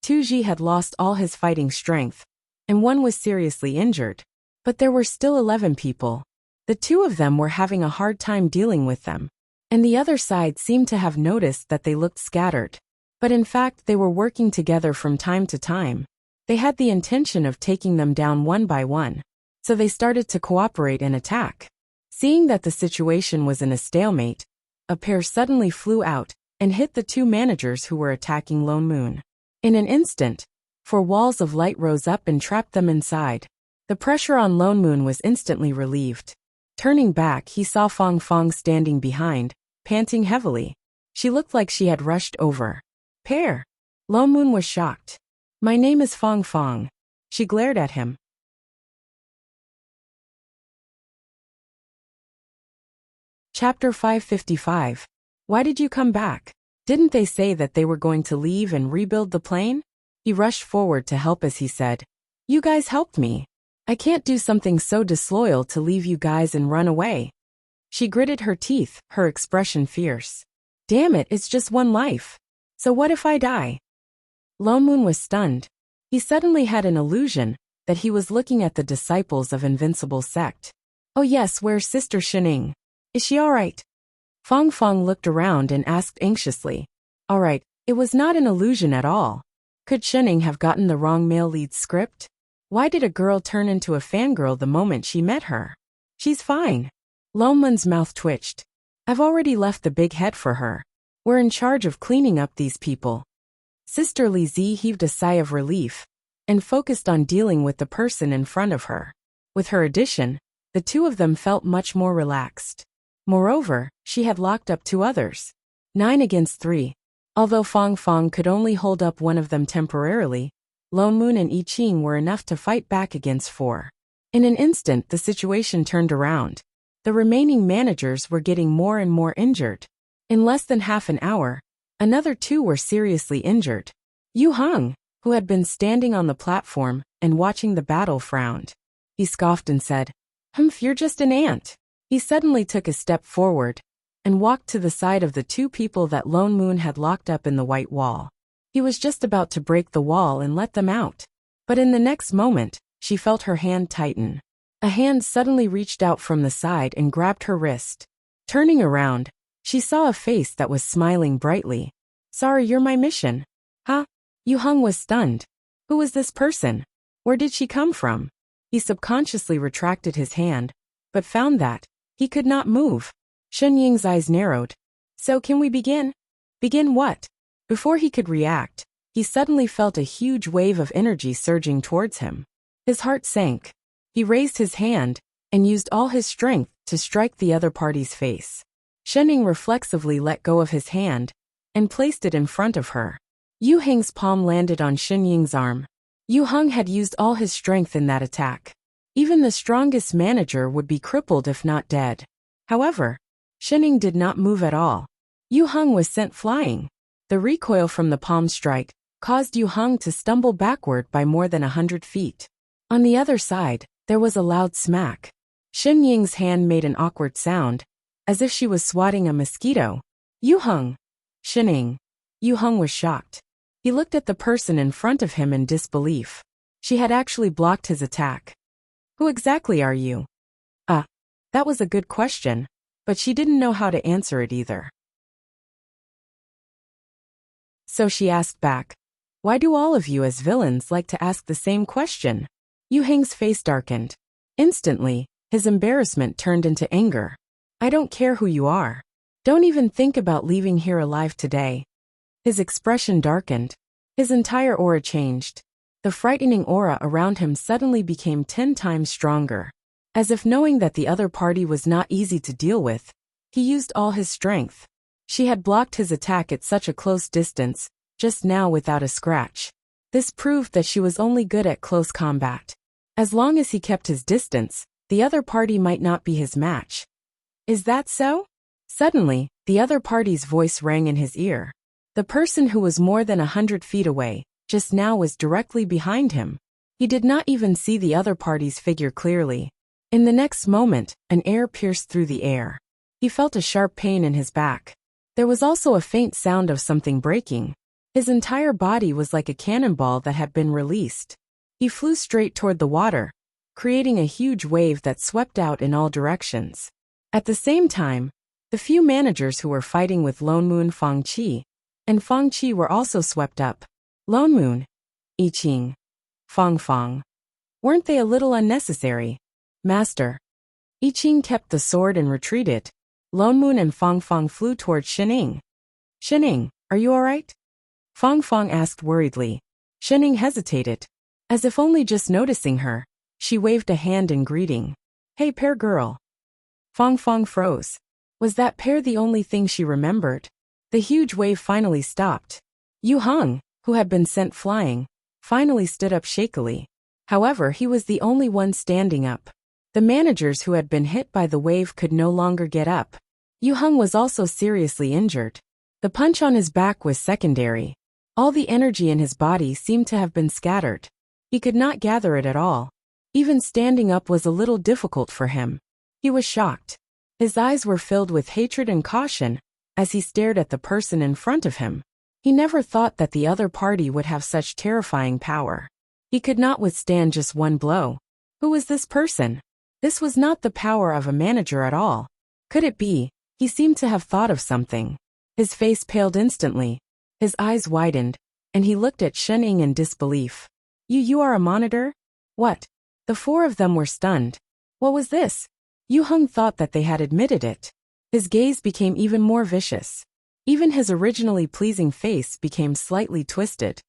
Tuji had lost all his fighting strength, and one was seriously injured. But there were still 11 people. The two of them were having a hard time dealing with them, and the other side seemed to have noticed that they looked scattered. But in fact they were working together from time to time. They had the intention of taking them down one by one, so they started to cooperate and attack. Seeing that the situation was in a stalemate, a pair suddenly flew out and hit the two managers who were attacking Lone Moon. In an instant, 4 walls of light rose up and trapped them inside. The pressure on Lone Moon was instantly relieved. Turning back, he saw Fong Fong standing behind, panting heavily. She looked like she had rushed over. Pair. Lone Moon was shocked. My name is Fong Fong. She glared at him. Chapter 555. Why did you come back? Didn't they say that they were going to leave and rebuild the plane? He rushed forward to help as he said, You guys helped me. I can't do something so disloyal to leave you guys and run away. She gritted her teeth, her expression fierce. Damn it, it's just one life. So what if I die? Lone Moon was stunned. He suddenly had an illusion that he was looking at the disciples of Invincible Sect. Oh yes, where's Sister Shining? Is she alright? Fong Fong looked around and asked anxiously. Alright, it was not an illusion at all. Could Shining have gotten the wrong male lead script? Why did a girl turn into a fangirl the moment she met her? She's fine. Lone Moon's mouth twitched. I've already left the big head for her. We're in charge of cleaning up these people. Sister Li Zi heaved a sigh of relief and focused on dealing with the person in front of her. With her addition, the two of them felt much more relaxed. Moreover, she had locked up 2 others. 9 against 3. Although Fong Fong could only hold up one of them temporarily, Lone Moon and I Ching were enough to fight back against 4. In an instant the situation turned around. The remaining managers were getting more and more injured. In less than half an hour, another 2 were seriously injured. Yu Hung, who had been standing on the platform and watching the battle, frowned. He scoffed and said, Humph, you're just an ant. He suddenly took a step forward and walked to the side of the 2 people that Lone Moon had locked up in the white wall. He was just about to break the wall and let them out. But in the next moment, she felt her hand tighten. A hand suddenly reached out from the side and grabbed her wrist. Turning around, she saw a face that was smiling brightly. Sorry, you're my mission. Huh? Yu Hung was stunned. Who was this person? Where did she come from? He subconsciously retracted his hand, but found that he could not move. Shen Ying's eyes narrowed. So can we begin? Begin what? Before he could react, he suddenly felt a huge wave of energy surging towards him. His heart sank. He raised his hand and used all his strength to strike the other party's face. Shen Ying reflexively let go of his hand and placed it in front of her. Yu Heng's palm landed on Shen Ying's arm. Yu Hung had used all his strength in that attack. Even the strongest manager would be crippled if not dead. However, Shen Ying did not move at all. Yu Hung was sent flying. The recoil from the palm strike caused Yu Hung to stumble backward by more than 100 feet. On the other side, there was a loud smack. Shen Ying's hand made an awkward sound, as if she was swatting a mosquito. Yu Hung. Shen Ying. Yu Hung was shocked. He looked at the person in front of him in disbelief. She had actually blocked his attack. Who exactly are you? That was a good question, but she didn't know how to answer it either. So she asked back, why do all of you as villains like to ask the same question? Yu Heng's face darkened. Instantly, his embarrassment turned into anger. I don't care who you are. Don't even think about leaving here alive today. His expression darkened. His entire aura changed. The frightening aura around him suddenly became 10 times stronger. As if knowing that the other party was not easy to deal with, he used all his strength. She had blocked his attack at such a close distance, just now without a scratch. This proved that she was only good at close combat. As long as he kept his distance, the other party might not be his match. Is that so? Suddenly, the other party's voice rang in his ear. The person who was more than 100 feet away, just now was directly behind him. He did not even see the other party's figure clearly. In the next moment, an air pierced through the air. He felt a sharp pain in his back. There was also a faint sound of something breaking. His entire body was like a cannonball that had been released. He flew straight toward the water, creating a huge wave that swept out in all directions. At the same time, the few managers who were fighting with Lone Moon Fangqi and Fangqi were also swept up. Lone Moon, I Ching, Fang. Weren't they a little unnecessary? Master. I Ching kept the sword and retreated. Lone Moon and Fang flew toward Shining. Shining, are you alright? Fang asked worriedly. Shining hesitated. As if only just noticing her, she waved a hand in greeting. Hey pear girl. Fang froze. Was that pear the only thing she remembered? The huge wave finally stopped. Yu Heng, who had been sent flying, finally stood up shakily. However, he was the only one standing up. The managers who had been hit by the wave could no longer get up. Yu Heng was also seriously injured. The punch on his back was secondary. All the energy in his body seemed to have been scattered. He could not gather it at all. Even standing up was a little difficult for him. He was shocked. His eyes were filled with hatred and caution as he stared at the person in front of him. He never thought that the other party would have such terrifying power. He could not withstand just one blow. Who was this person? This was not the power of a manager at all. Could it be? He seemed to have thought of something. His face paled instantly. His eyes widened, and he looked at Shening in disbelief. You are a monitor? What? The four of them were stunned. What was this? Yu Heng thought that they had admitted it. His gaze became even more vicious. Even his originally pleasing face became slightly twisted.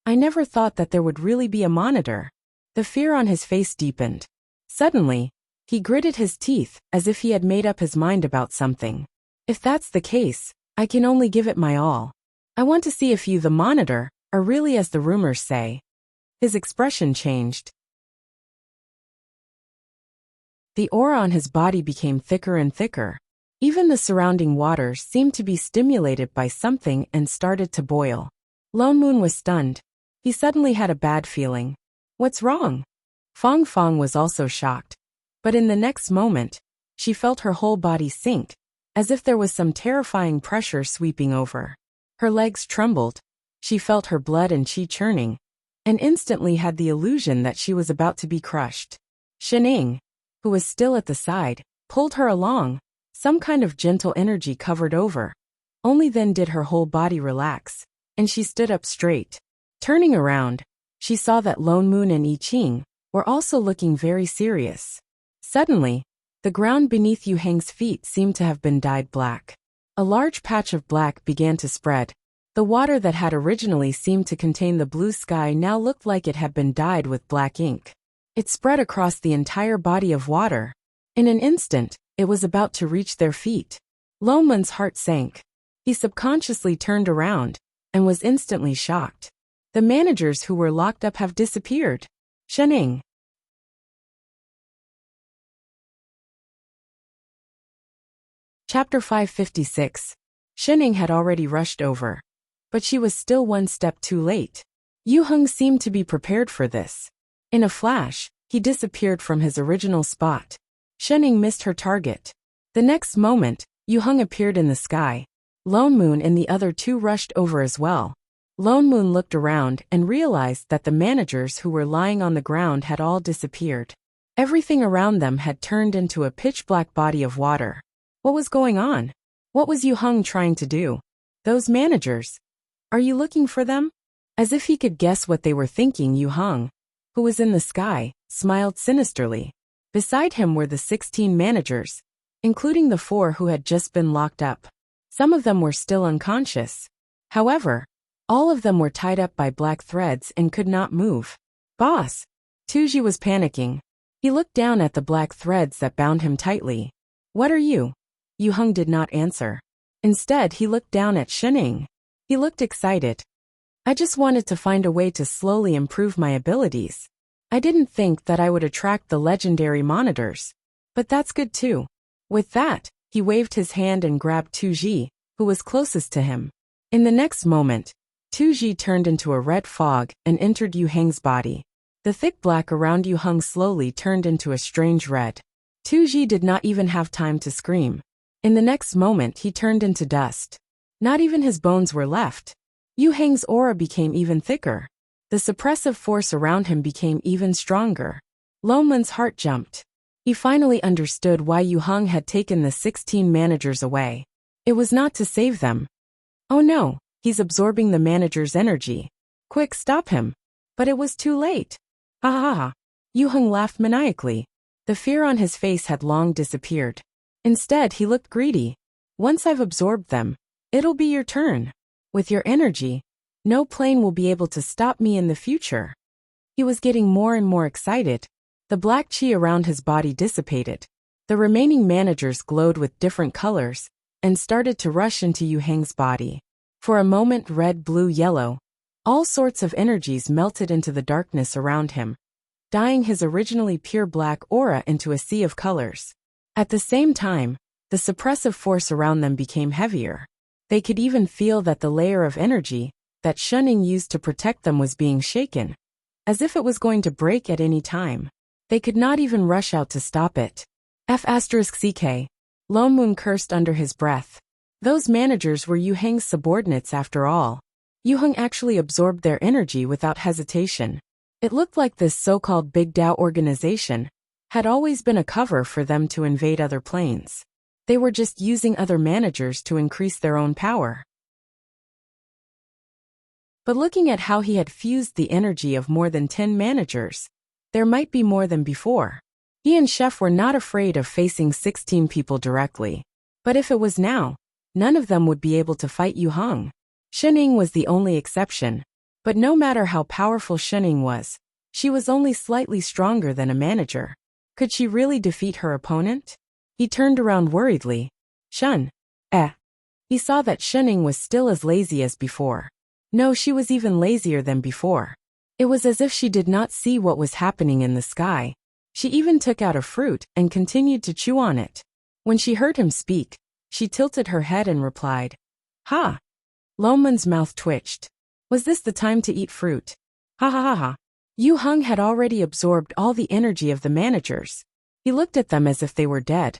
I never thought that there would really be a monitor. The fear on his face deepened. Suddenly, he gritted his teeth as if he had made up his mind about something. If that's the case, I can only give it my all. I want to see if you, the monitor, are really as the rumors say. His expression changed. The aura on his body became thicker and thicker. Even the surrounding water seemed to be stimulated by something and started to boil. Lone Moon was stunned. He suddenly had a bad feeling. What's wrong? Fang was also shocked. But in the next moment, she felt her whole body sink, as if there was some terrifying pressure sweeping over. Her legs trembled. She felt her blood and chi churning, and instantly had the illusion that she was about to be crushed. Shining, who was still at the side, pulled her along. Some kind of gentle energy covered over. Only then did her whole body relax, and she stood up straight. Turning around, she saw that Lone Moon and I Ching were also looking very serious. Suddenly, the ground beneath Yu Heng's feet seemed to have been dyed black. A large patch of black began to spread. The water that had originally seemed to contain the blue sky now looked like it had been dyed with black ink. It spread across the entire body of water. In an instant, it was about to reach their feet. Lone Moon's heart sank. He subconsciously turned around and was instantly shocked. The managers who were locked up have disappeared. Shening. Chapter 556. Shening had already rushed over. But she was still one step too late. Yu Heng seemed to be prepared for this. In a flash, he disappeared from his original spot. Shening missed her target. The next moment, Yu Heng appeared in the sky. Lone Moon and the other two rushed over as well. Lone Moon looked around and realized that the managers who were lying on the ground had all disappeared. Everything around them had turned into a pitch-black body of water. What was going on? What was Yu Heng trying to do? Those managers. Are you looking for them? As if he could guess what they were thinking, Yu Heng, who was in the sky, smiled sinisterly. Beside him were the 16 managers, including the 4 who had just been locked up. Some of them were still unconscious. However, all of them were tied up by black threads and could not move. Boss! Tuji was panicking. He looked down at the black threads that bound him tightly. What are you? Yu Heng did not answer. Instead, he looked down at Shening. He looked excited. I just wanted to find a way to slowly improve my abilities. I didn't think that I would attract the legendary monitors. But that's good too. With that, he waved his hand and grabbed Tuji, who was closest to him. In the next moment, Tuji turned into a red fog and entered Yu Heng's body. The thick black around Yu Heng slowly turned into a strange red. Tuji did not even have time to scream. In the next moment he turned into dust. Not even his bones were left. Yu Heng's aura became even thicker. The suppressive force around him became even stronger. Loman's heart jumped. He finally understood why Yu Heng had taken the 16 managers away. It was not to save them. Oh no, he's absorbing the manager's energy. Quick, stop him. But it was too late. Ha ha ha. Yu Heng laughed maniacally. The fear on his face had long disappeared. Instead, he looked greedy. Once I've absorbed them, it'll be your turn. With your energy, no plane will be able to stop me in the future. He was getting more and more excited. The black chi around his body dissipated. The remaining managers glowed with different colors and started to rush into Yu Heng's body. For a moment, red, blue, yellow, all sorts of energies melted into the darkness around him, dyeing his originally pure black aura into a sea of colors. At the same time, the suppressive force around them became heavier. They could even feel that the layer of energy that Shunning used to protect them was being shaken, as if it was going to break at any time. They could not even rush out to stop it. F***ck. Lone Moon cursed under his breath. Those managers were Yu Heng's subordinates after all. Yu Heng actually absorbed their energy without hesitation. It looked like this so-called Big Dao organization had always been a cover for them to invade other planes. They were just using other managers to increase their own power. But looking at how he had fused the energy of more than 10 managers, there might be more than before. He and Chef were not afraid of facing 16 people directly. But if it was now, none of them would be able to fight Yu Heng. Shunning was the only exception. But no matter how powerful Shunning was, she was only slightly stronger than a manager. Could she really defeat her opponent? He turned around worriedly. Shun. He saw that Shunning was still as lazy as before. No, she was even lazier than before. It was as if she did not see what was happening in the sky. She even took out a fruit and continued to chew on it. When she heard him speak, she tilted her head and replied, "Ha!" Loman's mouth twitched. Was this the time to eat fruit? Ha ha ha ha. Yu Heng had already absorbed all the energy of the managers. He looked at them as if they were dead.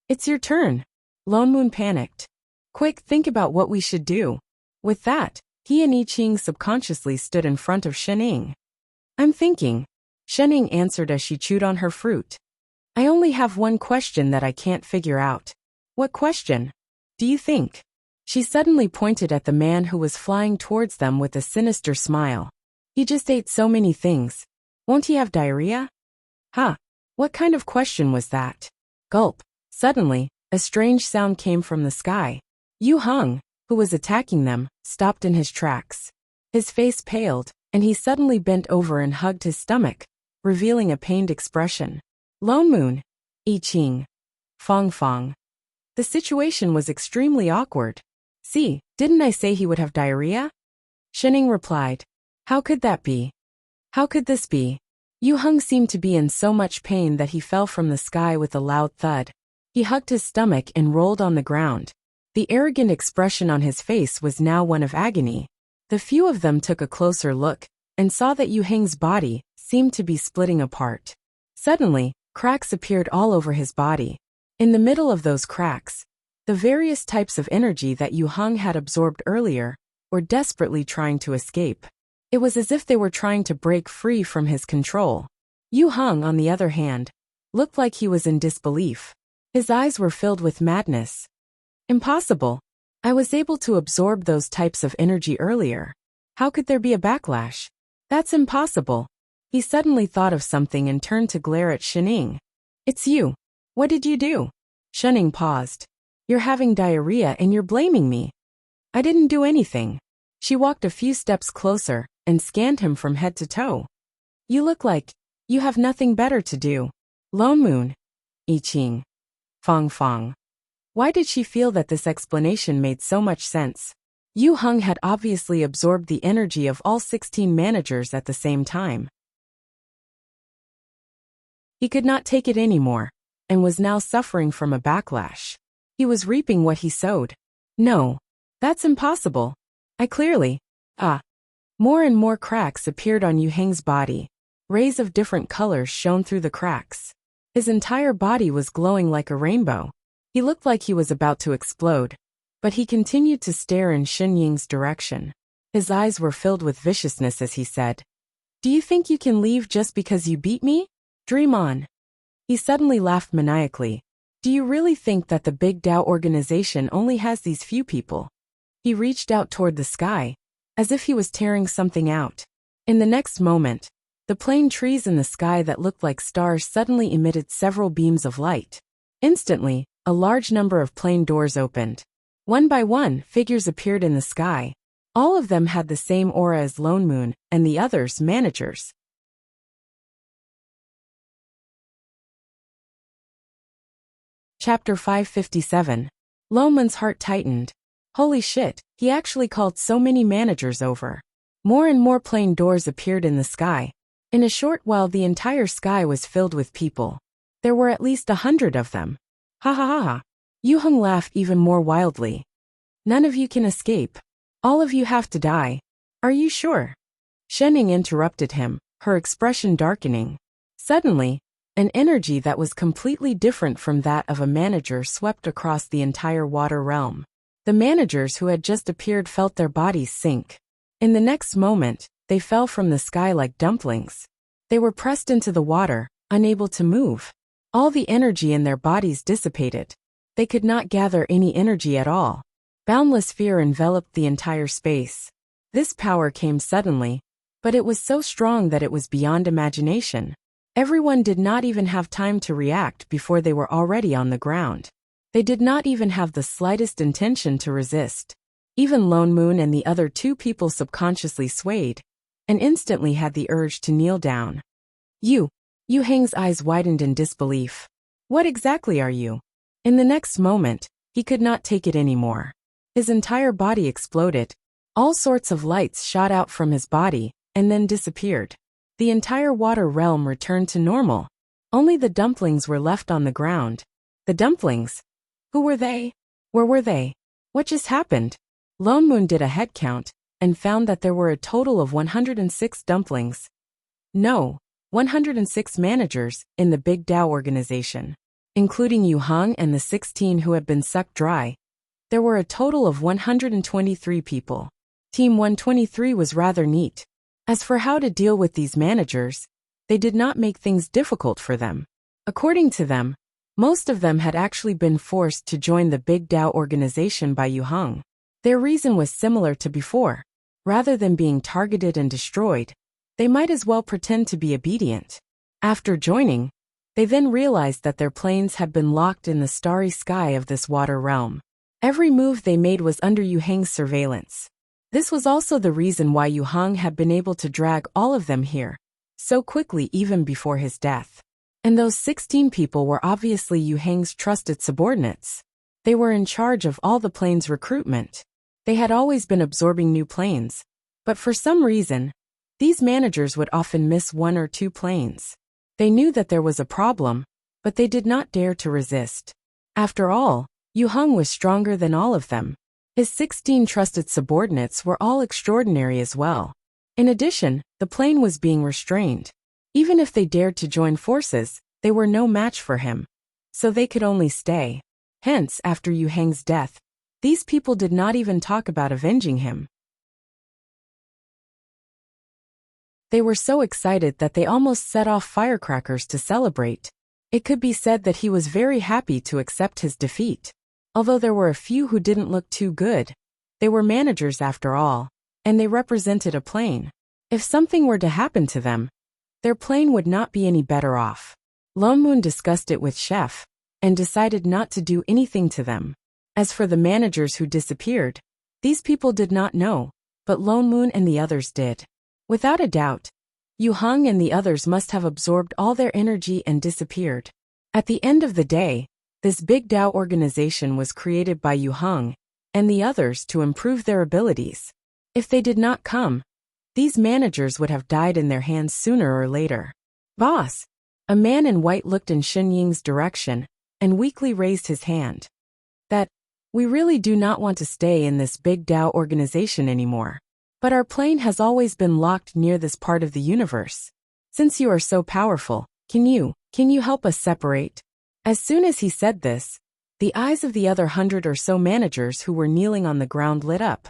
It's your turn. Lone Moon panicked. Quick, think about what we should do. With that, he and I Ching subconsciously stood in front of Shening. I'm thinking. Shening answered as she chewed on her fruit. I only have one question that I can't figure out. What question? Do you think? She suddenly pointed at the man who was flying towards them with a sinister smile. He just ate so many things. Won't he have diarrhea? Huh. What kind of question was that? Gulp. Suddenly, a strange sound came from the sky. Yu Heng, who was attacking them, stopped in his tracks. His face paled, and he suddenly bent over and hugged his stomach, revealing a pained expression. Lone Moon. I Ching. Fong Fong. The situation was extremely awkward. See, didn't I say he would have diarrhea? Shening replied. How could that be? How could this be? Yu Heng seemed to be in so much pain that he fell from the sky with a loud thud. He hugged his stomach and rolled on the ground. The arrogant expression on his face was now one of agony. The few of them took a closer look and saw that Yu Heng's body seemed to be splitting apart. Suddenly, cracks appeared all over his body. In the middle of those cracks, the various types of energy that Yu Heng had absorbed earlier were desperately trying to escape. It was as if they were trying to break free from his control. Yu Heng, on the other hand, looked like he was in disbelief. His eyes were filled with madness. Impossible. I was able to absorb those types of energy earlier. How could there be a backlash? That's impossible. He suddenly thought of something and turned to glare at Shening. It's you. What did you do? Shening paused. You're having diarrhea and you're blaming me. I didn't do anything. She walked a few steps closer and scanned him from head to toe. You look like you have nothing better to do. Lone Moon. I Ching. Fong Fong. Why did she feel that this explanation made so much sense? Yu Heng had obviously absorbed the energy of all 16 managers at the same time. He could not take it anymore, and was now suffering from a backlash. He was reaping what he sowed. No, that's impossible. I clearly. More and more cracks appeared on Yu Heng's body. Rays of different colors shone through the cracks. His entire body was glowing like a rainbow. He looked like he was about to explode. But he continued to stare in Shen Ying's direction. His eyes were filled with viciousness as he said, "Do you think you can leave just because you beat me? Dream on." He suddenly laughed maniacally. "Do you really think that the Big Dao organization only has these few people?" He reached out toward the sky, as if he was tearing something out. In the next moment, the plane trees in the sky that looked like stars suddenly emitted several beams of light. Instantly, a large number of plane doors opened. One by one, figures appeared in the sky. All of them had the same aura as Lone Moon, and the others managers. Chapter 557. Lone Moon's heart tightened. Holy shit, he actually called so many managers over. More and more plane doors appeared in the sky. In a short while the entire sky was filled with people. There were at least 100 of them. Ha ha ha ha. Yu Heng laughed even more wildly. "None of you can escape. All of you have to die. Are you sure?" Shen Ying interrupted him, her expression darkening. Suddenly, an energy that was completely different from that of a manager swept across the entire water realm. The managers who had just appeared felt their bodies sink. In the next moment, they fell from the sky like dumplings. They were pressed into the water, unable to move. All the energy in their bodies dissipated. They could not gather any energy at all. Boundless fear enveloped the entire space. This power came suddenly, but it was so strong that it was beyond imagination. Everyone did not even have time to react before they were already on the ground. They did not even have the slightest intention to resist. Even Lone Moon and the other two people subconsciously swayed, and instantly had the urge to kneel down. Yu Heng's eyes widened in disbelief. What exactly are you? In the next moment, he could not take it anymore. His entire body exploded. All sorts of lights shot out from his body, and then disappeared. The entire water realm returned to normal. Only the dumplings were left on the ground. The dumplings? Who were they? Where were they? What just happened? Lone Moon did a head count, and found that there were a total of 106 dumplings. No, 106 managers in the Big Dao organization. Including Yu Heng and the 16 who had been sucked dry. There were a total of 123 people. Team 123 was rather neat. As for how to deal with these managers, they did not make things difficult for them. According to them, most of them had actually been forced to join the Big Dao organization by Yu Heng. Their reason was similar to before. Rather than being targeted and destroyed, they might as well pretend to be obedient. After joining, they then realized that their planes had been locked in the starry sky of this water realm. Every move they made was under Yu Heng's surveillance. This was also the reason why Yu Heng had been able to drag all of them here so quickly even before his death. And those 16 people were obviously Yu Heng's trusted subordinates. They were in charge of all the planes' recruitment. They had always been absorbing new planes, but for some reason, these managers would often miss one or two planes. They knew that there was a problem, but they did not dare to resist. After all, Yu Heng was stronger than all of them. His 16 trusted subordinates were all extraordinary as well. In addition, the plane was being restrained. Even if they dared to join forces, they were no match for him. So they could only stay. Hence, after Yu Heng's death, these people did not even talk about avenging him. They were so excited that they almost set off firecrackers to celebrate. It could be said that he was very happy to accept his defeat. Although there were a few who didn't look too good. They were managers after all, and they represented a plane. If something were to happen to them, their plane would not be any better off. Lone Moon discussed it with Chef, and decided not to do anything to them. As for the managers who disappeared, these people did not know, but Lone Moon and the others did. Without a doubt, Yu Heng and the others must have absorbed all their energy and disappeared. At the end of the day, this Big Dao organization was created by Yu Heng, and the others to improve their abilities. If they did not come, these managers would have died in their hands sooner or later. Boss! A man in white looked in Shen Ying's direction and weakly raised his hand. We really do not want to stay in this big Tao organization anymore. But our plane has always been locked near this part of the universe. Since you are so powerful, can you help us separate? As soon as he said this, the eyes of the other 100 or so managers who were kneeling on the ground lit up,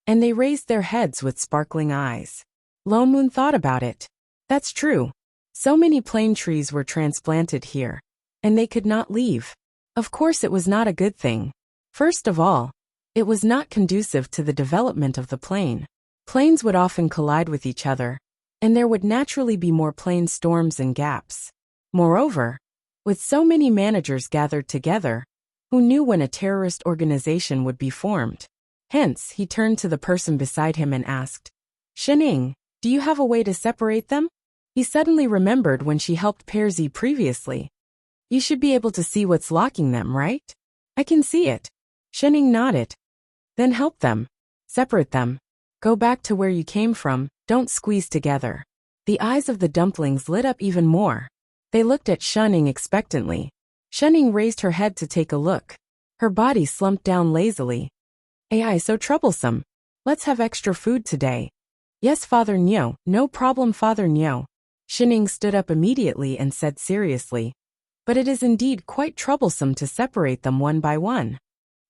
and they raised their heads with sparkling eyes. Lone Moon thought about it. That's true. So many plane trees were transplanted here, and they could not leave. Of course it was not a good thing. First of all, it was not conducive to the development of the plane. Planes would often collide with each other, and there would naturally be more plane storms and gaps. Moreover, with so many managers gathered together, who knew when a terrorist organization would be formed? Hence, he turned to the person beside him and asked, Shening, do you have a way to separate them? He suddenly remembered when she helped Perzi previously. You should be able to see what's locking them, right? I can see it. Shening nodded. Then help them. Separate them. Go back to where you came from, don't squeeze together. The eyes of the dumplings lit up even more. They looked at Shening expectantly. Shening raised her head to take a look. Her body slumped down lazily. AI so troublesome. Let's have extra food today. Yes, Father Nyo, no problem, Father Nyo. Shening stood up immediately and said seriously. But it is indeed quite troublesome to separate them one by one.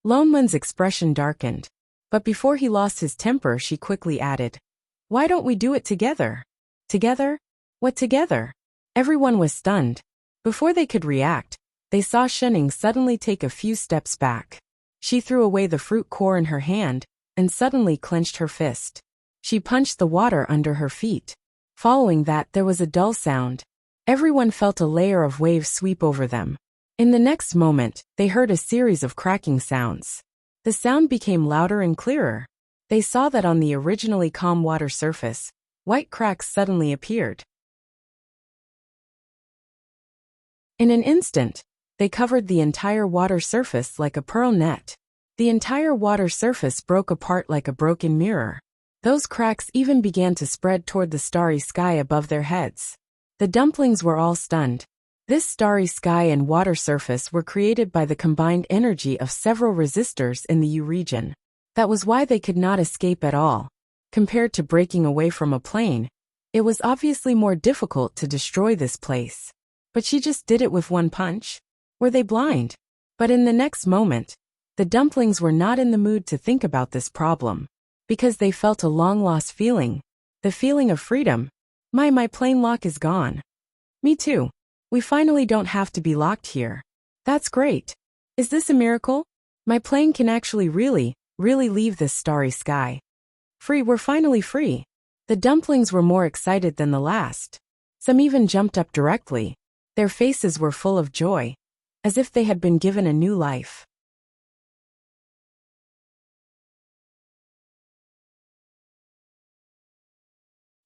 Lone Moon's expression darkened. But before he lost his temper, she quickly added, Why don't we do it together? Together? What together? Everyone was stunned. Before they could react, they saw Shening suddenly take a few steps back. She threw away the fruit core in her hand and suddenly clenched her fist. She punched the water under her feet. Following that, there was a dull sound. Everyone felt a layer of waves sweep over them. In the next moment, they heard a series of cracking sounds. The sound became louder and clearer. They saw that on the originally calm water surface, white cracks suddenly appeared. In an instant, they covered the entire water surface like a pearl net. The entire water surface broke apart like a broken mirror. Those cracks even began to spread toward the starry sky above their heads. The dumplings were all stunned. This starry sky and water surface were created by the combined energy of several resistors in the U region. That was why they could not escape at all. Compared to breaking away from a plane, it was obviously more difficult to destroy this place. But she just did it with one punch. Were they blind? But in the next moment, the dumplings were not in the mood to think about this problem, because they felt a long-lost feeling. The feeling of freedom. My plane lock is gone. Me too. We finally don't have to be locked here. That's great. Is this a miracle? My plane can actually really leave this starry sky. Free, we're finally free. The dumplings were more excited than the last. Some even jumped up directly. Their faces were full of joy, as if they had been given a new life.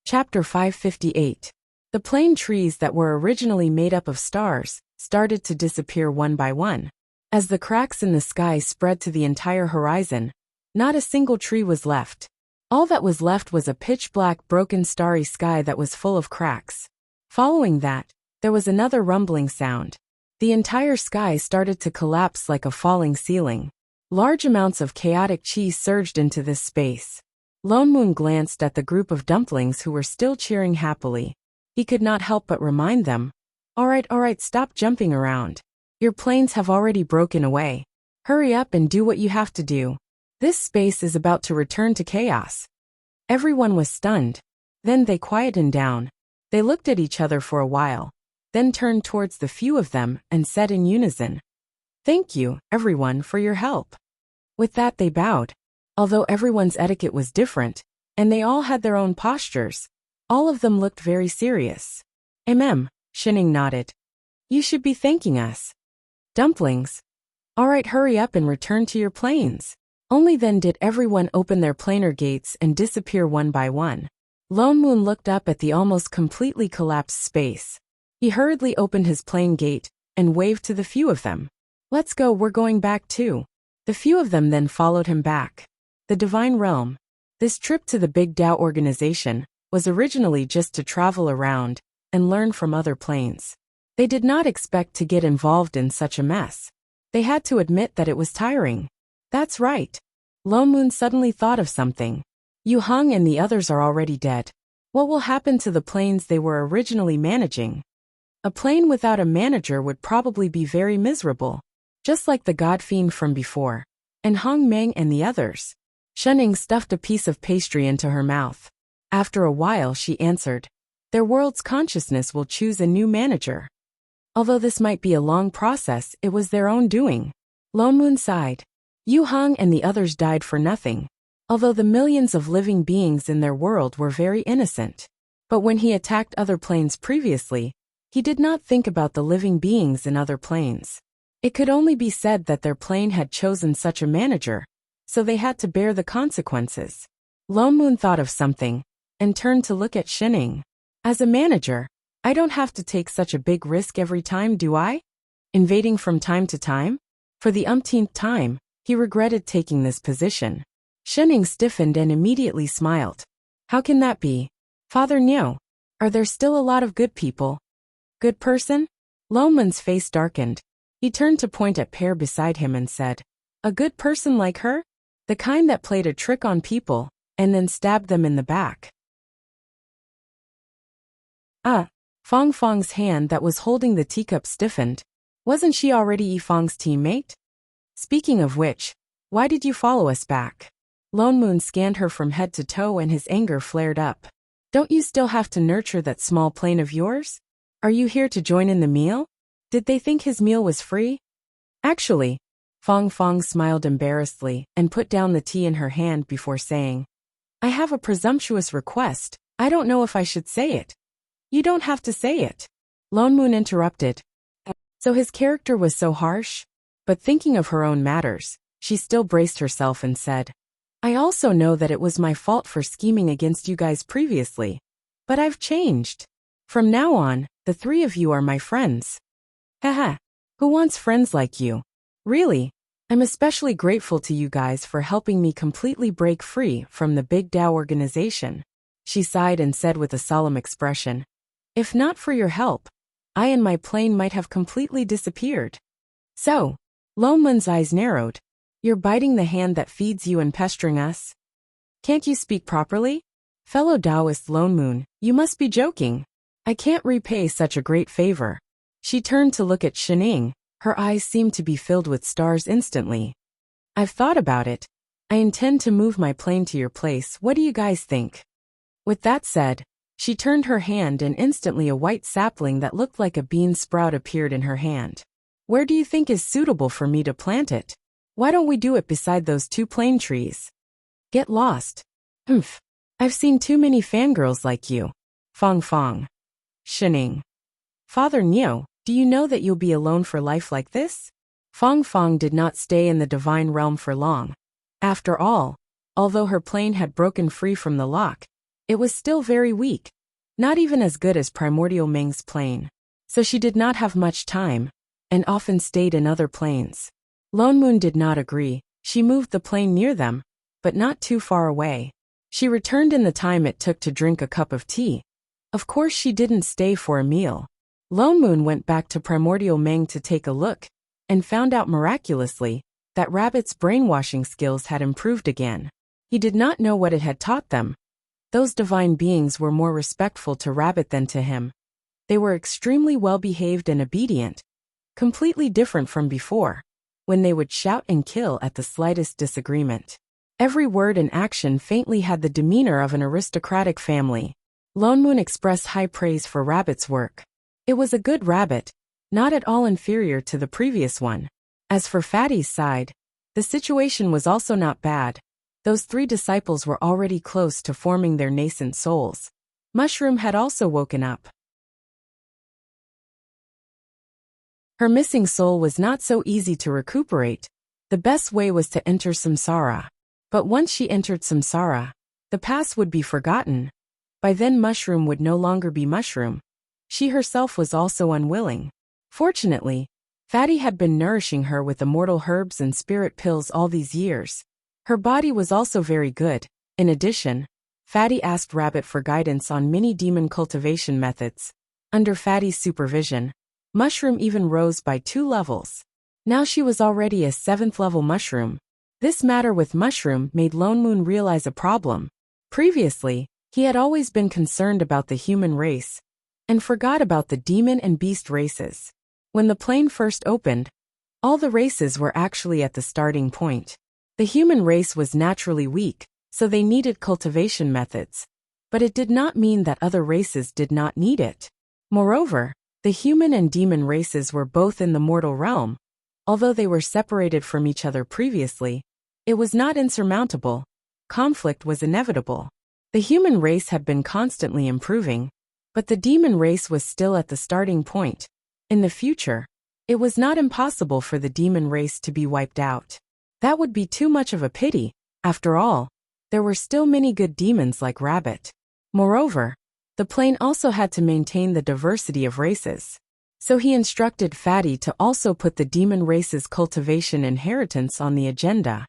Chapter 558. The plane trees that were originally made up of stars started to disappear one by one. As the cracks in the sky spread to the entire horizon, not a single tree was left. All that was left was a pitch-black broken starry sky that was full of cracks. Following that, there was another rumbling sound. The entire sky started to collapse like a falling ceiling. Large amounts of chaotic chi surged into this space. Lone Moon glanced at the group of dumplings who were still cheering happily. He could not help but remind them, All right, stop jumping around. Your planes have already broken away. Hurry up and do what you have to do. This space is about to return to chaos. Everyone was stunned. Then they quietened down. They looked at each other for a while, then turned towards the few of them and said in unison, Thank you, everyone, for your help. With that they bowed. Although everyone's etiquette was different, and they all had their own postures, all of them looked very serious. Shening nodded. You should be thanking us. Dumplings. All right, hurry up and return to your planes. Only then did everyone open their planar gates and disappear one by one. Lone Moon looked up at the almost completely collapsed space. He hurriedly opened his plane gate and waved to the few of them. Let's go, we're going back too. The few of them then followed him back. The Divine Realm. This trip to the Big Tao organization was originally just to travel around and learn from other planes. They did not expect to get involved in such a mess. They had to admit that it was tiring. That's right. Lone Moon suddenly thought of something. Yu Hong and the others are already dead. What will happen to the planes they were originally managing? A plane without a manager would probably be very miserable, just like the God Fiend from before. And Hong Meng and the others. Shenning stuffed a piece of pastry into her mouth. After a while she answered, their world's consciousness will choose a new manager. Although this might be a long process, it was their own doing. Lone Moon sighed. Yu Hong and the others died for nothing, although the millions of living beings in their world were very innocent. But when he attacked other planes previously, he did not think about the living beings in other planes. It could only be said that their plane had chosen such a manager, so they had to bear the consequences. Lone Moon thought of something and turned to look at Shenning. As a manager, I don't have to take such a big risk every time, do I? Invading from time to time? For the umpteenth time, he regretted taking this position. Shenning stiffened and immediately smiled. How can that be? Father Niu, are there still a lot of good people? Good person? Lone Moon's face darkened. He turned to point at Pear beside him and said, a good person like her? The kind that played a trick on people and then stabbed them in the back. Fong Fong's hand that was holding the teacup stiffened. Wasn't she already Yi Fong's teammate? Speaking of which, why did you follow us back? Lone Moon scanned her from head to toe and his anger flared up. Don't you still have to nurture that small plane of yours? Are you here to join in the meal? Did they think his meal was free? Actually, Fong Fong smiled embarrassedly and put down the tea in her hand before saying, I have a presumptuous request. I don't know if I should say it. You don't have to say it. Lone Moon interrupted. So his character was so harsh? But thinking of her own matters, she still braced herself and said, I also know that it was my fault for scheming against you guys previously. But I've changed. From now on, the three of you are my friends. Haha. Who wants friends like you? Really, I'm especially grateful to you guys for helping me completely break free from the Big Tao organization. She sighed and said with a solemn expression, if not for your help, I and my plane might have completely disappeared. So, Lone Moon's eyes narrowed. You're biting the hand that feeds you and pestering us? Can't you speak properly? Fellow Taoist Lone Moon, you must be joking. I can't repay such a great favor. She turned to look at Shenning. Her eyes seemed to be filled with stars instantly. I've thought about it. I intend to move my plane to your place. What do you guys think? With that said, she turned her hand and instantly a white sapling that looked like a bean sprout appeared in her hand. Where do you think is suitable for me to plant it? Why don't we do it beside those two plane trees? Get lost. Humph. I've seen too many fangirls like you. Fong Fong. Shenning. Father Niu, do you know that you'll be alone for life like this? Fong Fong did not stay in the Divine Realm for long. After all, although her plane had broken free from the lock, it was still very weak, not even as good as Primordial Ming's plane. So she did not have much time, and often stayed in other planes. Lone Moon did not agree. She moved the plane near them, but not too far away. She returned in the time it took to drink a cup of tea. Of course she didn't stay for a meal. Lone Moon went back to Primordial Ming to take a look, and found out miraculously that Rabbit's brainwashing skills had improved again. He did not know what it had taught them. Those divine beings were more respectful to Rabbit than to him. They were extremely well-behaved and obedient, completely different from before, when they would shout and kill at the slightest disagreement. Every word and action faintly had the demeanor of an aristocratic family. Lone Moon expressed high praise for Rabbit's work. It was a good rabbit, not at all inferior to the previous one. As for Fatty's side, the situation was also not bad. Those three disciples were already close to forming their nascent souls. Mushroom had also woken up. Her missing soul was not so easy to recuperate. The best way was to enter samsara. But once she entered samsara, the past would be forgotten. By then Mushroom would no longer be Mushroom. She herself was also unwilling. Fortunately, Fatty had been nourishing her with immortal herbs and spirit pills all these years. Her body was also very good. In addition, Fatty asked Rabbit for guidance on many demon cultivation methods. Under Fatty's supervision, Mushroom even rose by 2 levels. Now she was already a 7th level mushroom. This matter with Mushroom made Lone Moon realize a problem. Previously, he had always been concerned about the human race and forgot about the demon and beast races. When the plane first opened, all the races were actually at the starting point. The human race was naturally weak, so they needed cultivation methods. But it did not mean that other races did not need it. Moreover, the human and demon races were both in the mortal realm. Although they were separated from each other previously, it was not insurmountable. Conflict was inevitable. The human race had been constantly improving, but the demon race was still at the starting point. In the future, it was not impossible for the demon race to be wiped out. That would be too much of a pity. After all, there were still many good demons like Rabbit. Moreover, the plane also had to maintain the diversity of races. So he instructed Fatty to also put the demon race's cultivation inheritance on the agenda.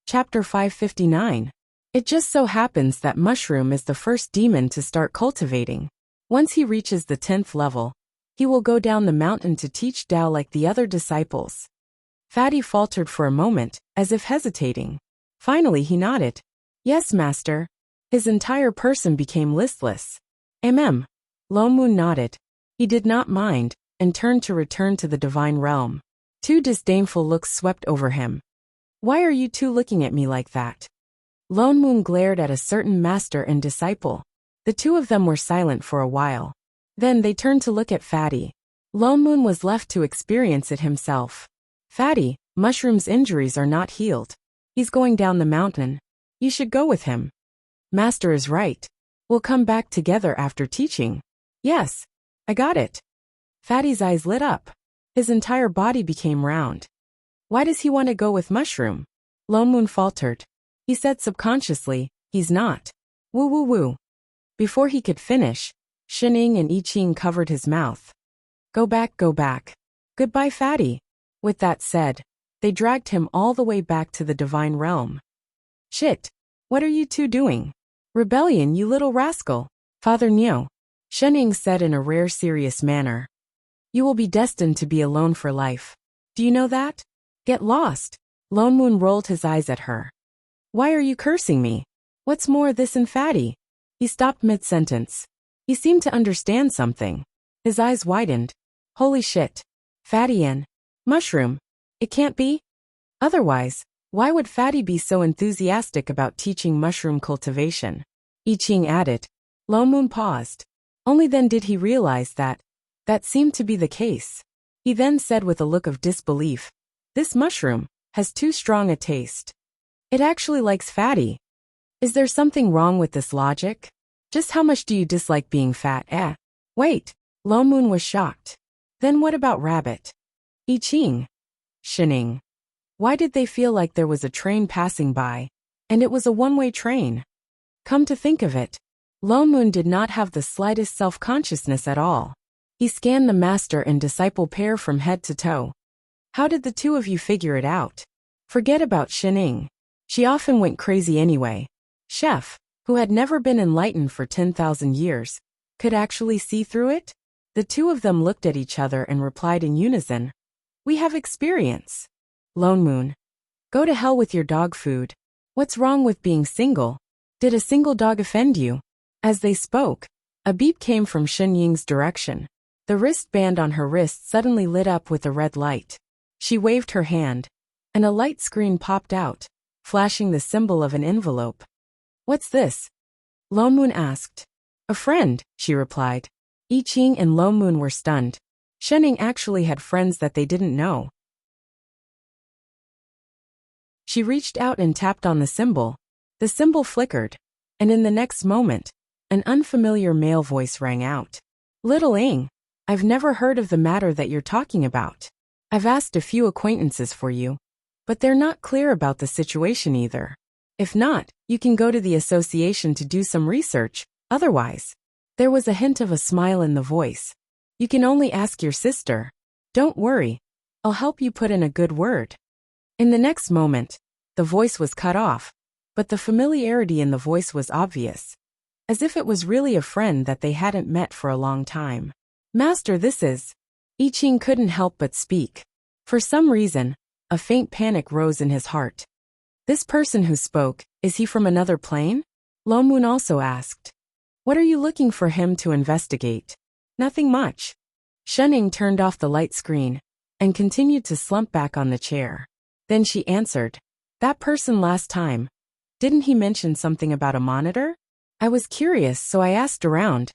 Chapter 559. It just so happens that Mushroom is the first demon to start cultivating. Once he reaches the 10th level, he will go down the mountain to teach Tao like the other disciples. Fatty faltered for a moment, as if hesitating. Finally he nodded. Yes, master. His entire person became listless. Lone Moon nodded. He did not mind, and turned to return to the divine realm. 2 disdainful looks swept over him. Why are you 2 looking at me like that? Lone Moon glared at a certain master and disciple. The 2 of them were silent for a while. Then they turned to look at Fatty. Lone Moon was left to experience it himself. Fatty, Mushroom's injuries are not healed. He's going down the mountain. You should go with him. Master is right. We'll come back together after teaching. Yes, I got it. Fatty's eyes lit up. His entire body became round. Why does he want to go with Mushroom? Lone Moon faltered. He said subconsciously, he's not. Woo woo woo. Before he could finish, Shining and I Ching covered his mouth. Go back, go back. Goodbye, Fatty. With that said, they dragged him all the way back to the divine realm. Shit. What are you 2 doing? Rebellion, you little rascal. Father Neo. Shining said in a rare serious manner. You will be destined to be alone for life. Do you know that? Get lost. Lone Moon rolled his eyes at her. Why are you cursing me? What's more, this and Fatty? He stopped mid-sentence. He seemed to understand something. His eyes widened. Holy shit. Fatty and Mushroom. It can't be? Otherwise, why would Fatty be so enthusiastic about teaching mushroom cultivation? I Ching added. Lone Moon paused. Only then did he realize that seemed to be the case. He then said with a look of disbelief, this mushroom has too strong a taste. It actually likes Fatty. Is there something wrong with this logic? Just how much do you dislike being fat? Wait. Lone Moon was shocked. Then what about Rabbit? I Ching. Shining. Why did they feel like there was a train passing by, and it was a one-way train? Come to think of it, Lone Moon did not have the slightest self-consciousness at all. He scanned the master and disciple pair from head to toe. How did the 2 of you figure it out? Forget about Shining. She often went crazy anyway. Chef, who had never been enlightened for 10,000 years, could actually see through it? The 2 of them looked at each other and replied in unison. We have experience. Lone Moon. Go to hell with your dog food. What's wrong with being single? Did a single dog offend you? As they spoke, a beep came from Shen Ying's direction. The wristband on her wrist suddenly lit up with a red light. She waved her hand, and a light screen popped out, flashing the symbol of an envelope. What's this? Lone Moon asked. A friend, she replied. I Ching and Lone Moon were stunned. Shen actually had friends that they didn't know. She reached out and tapped on the symbol. The symbol flickered, and in the next moment, an unfamiliar male voice rang out. Little Ing, I've never heard of the matter that you're talking about. I've asked a few acquaintances for you, but they're not clear about the situation either. If not, you can go to the association to do some research, Otherwise, there was a hint of a smile in the voice. You can only ask your sister. Don't worry. I'll help you put in a good word. In the next moment, the voice was cut off, but the familiarity in the voice was obvious, as if it was really a friend that they hadn't met for a long time. Master, this is... I Ching couldn't help but speak. For some reason, a faint panic rose in his heart. This person who spoke, is he from another plane? Lo Moon also asked. What are you looking for him to investigate? Nothing much. Shenning turned off the light screen and continued to slump back on the chair. Then she answered. That person last time. Didn't he mention something about a monitor? I was curious, so I asked around.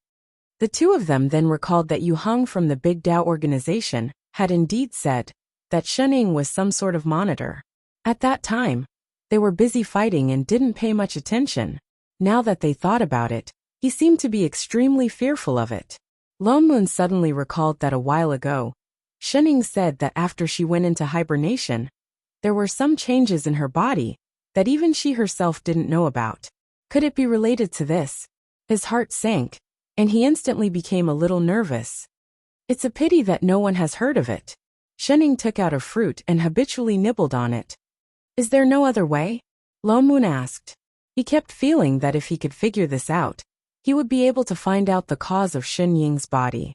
The two of them then recalled that Yu Hung from the Big Dao organization had indeed said that Shenning was some sort of monitor. At that time, they were busy fighting and didn't pay much attention. Now that they thought about it, he seemed to be extremely fearful of it. Lo Moon suddenly recalled that a while ago, Shenning said that after she went into hibernation, there were some changes in her body that even she herself didn't know about. Could it be related to this? His heart sank, and he instantly became a little nervous. It's a pity that no one has heard of it. Shenning took out a fruit and habitually nibbled on it. Is there no other way? Lo Moon asked. He kept feeling that if he could figure this out, he would be able to find out the cause of Shen Ying's body.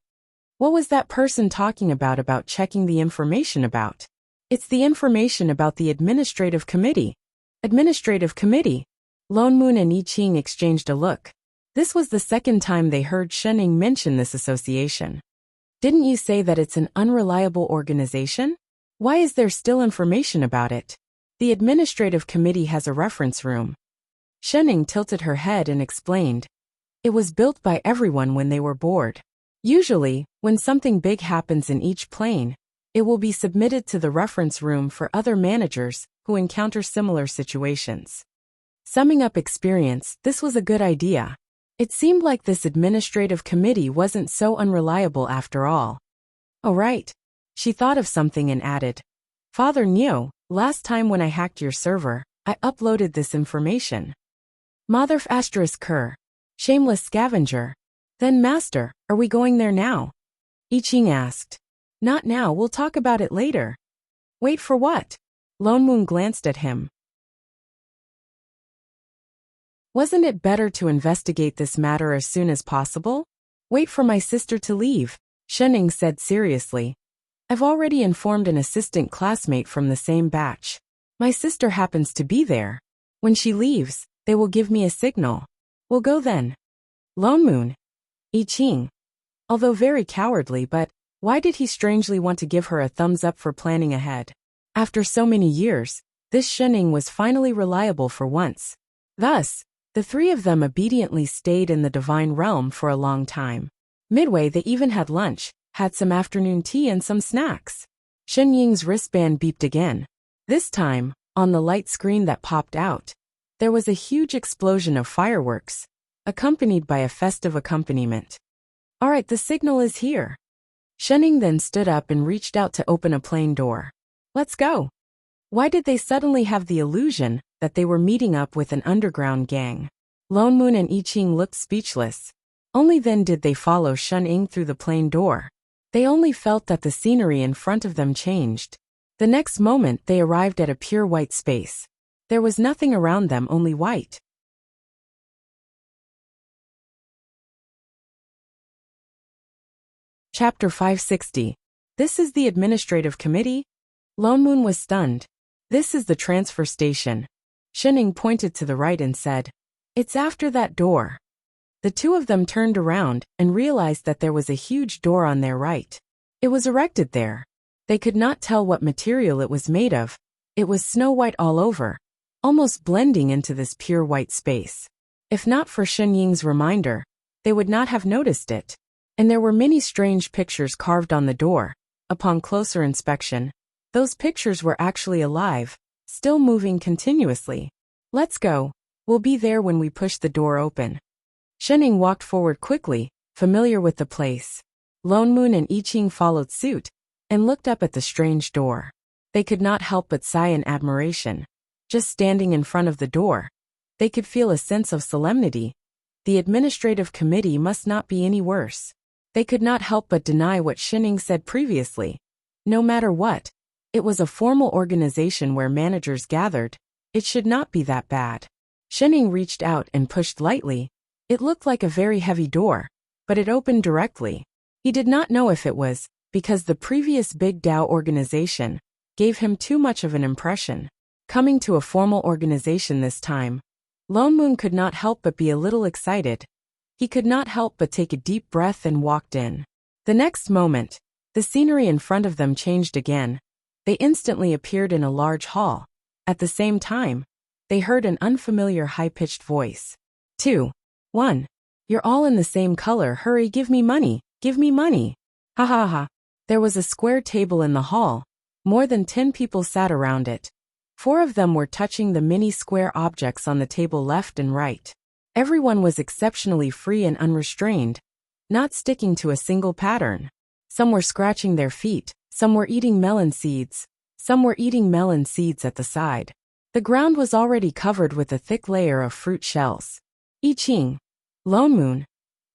What was that person talking about checking the information about? It's the information about the administrative committee. Administrative committee? Lo Moon and I Ching exchanged a look. This was the second time they heard Shenning mention this association. Didn't you say that it's an unreliable organization? Why is there still information about it? The administrative committee has a reference room. Shenning tilted her head and explained. It was built by everyone when they were bored. Usually, when something big happens in each plane, it will be submitted to the reference room for other managers who encounter similar situations. Summing up experience, this was a good idea. It seemed like this administrative committee wasn't so unreliable after all. Oh right. She thought of something and added. Father Neo, last time when I hacked your server, I uploaded this information. Mother **Ker. Shameless scavenger. Then Master, are we going there now? I Ching asked. Not now, we'll talk about it later. Wait for what? Lo Moon glanced at him. Wasn't it better to investigate this matter as soon as possible? Wait for my sister to leave, Shenning said seriously. I've already informed an assistant classmate from the same batch. My sister happens to be there. When she leaves, they will give me a signal. We'll go then. Lo Moon. I Ching. Although very cowardly, but why did he strangely want to give her a thumbs up for planning ahead? After so many years, this Shenning was finally reliable for once. Thus, the three of them obediently stayed in the divine realm for a long time. Midway they even had lunch, had some afternoon tea and some snacks. Shen Ying's wristband beeped again. This time, on the light screen that popped out, there was a huge explosion of fireworks, accompanied by a festive accompaniment. Alright, the signal is here. Shenning then stood up and reached out to open a plane door. Let's go. Why did they suddenly have the illusion that they were meeting up with an underground gang? Lo Moon and I Ching looked speechless. Only then did they follow Shen Ying through the plane door. They only felt that the scenery in front of them changed. The next moment they arrived at a pure white space. There was nothing around them, only white. Chapter 560. This is the administrative committee? Lo Moon was stunned. This is the transfer station. Shen Ying pointed to the right and said, It's after that door. The two of them turned around and realized that there was a huge door on their right. It was erected there. They could not tell what material it was made of. It was snow white all over, almost blending into this pure white space. If not for Shen Ying's reminder, they would not have noticed it. And there were many strange pictures carved on the door. Upon closer inspection, those pictures were actually alive, still moving continuously. Let's go. We'll be there when we push the door open. Shen Ying walked forward quickly, familiar with the place. Lo Moon and I Ching followed suit and looked up at the strange door. They could not help but sigh in admiration. Just standing in front of the door, they could feel a sense of solemnity. The administrative committee must not be any worse. They could not help but deny what Shining said previously. No matter what, it was a formal organization where managers gathered. It should not be that bad. Shining reached out and pushed lightly. It looked like a very heavy door, but it opened directly. He did not know if it was because the previous Big Dao organization gave him too much of an impression. Coming to a formal organization this time, Lone Moon could not help but be a little excited. He could not help but take a deep breath and walked in. The next moment, the scenery in front of them changed again. They instantly appeared in a large hall. At the same time, they heard an unfamiliar high-pitched voice. 2, 1. You're all in the same color. Hurry, give me money. Give me money. Ha ha ha. There was a square table in the hall. More than 10 people sat around it. 4 of them were touching the mini square objects on the table left and right. Everyone was exceptionally free and unrestrained, not sticking to a single pattern. Some were scratching their feet, some were eating melon seeds, some were eating melon seeds at the side. The ground was already covered with a thick layer of fruit shells. I Ching. Lone Moon.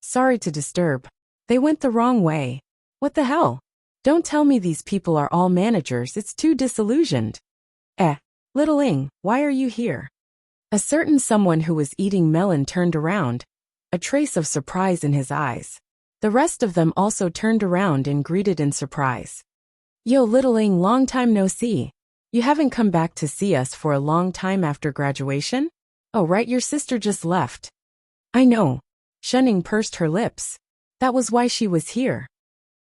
Sorry to disturb. They went the wrong way. What the hell? Don't tell me these people are all managers, it's too disillusioned. Little Ing, why are you here? A certain someone who was eating melon turned around, a trace of surprise in his eyes. The rest of them also turned around and greeted in surprise. Yo, Little Ing, long time no see. You haven't come back to see us for a long time after graduation? Oh right, your sister just left. I know. Shining pursed her lips. That was why she was here.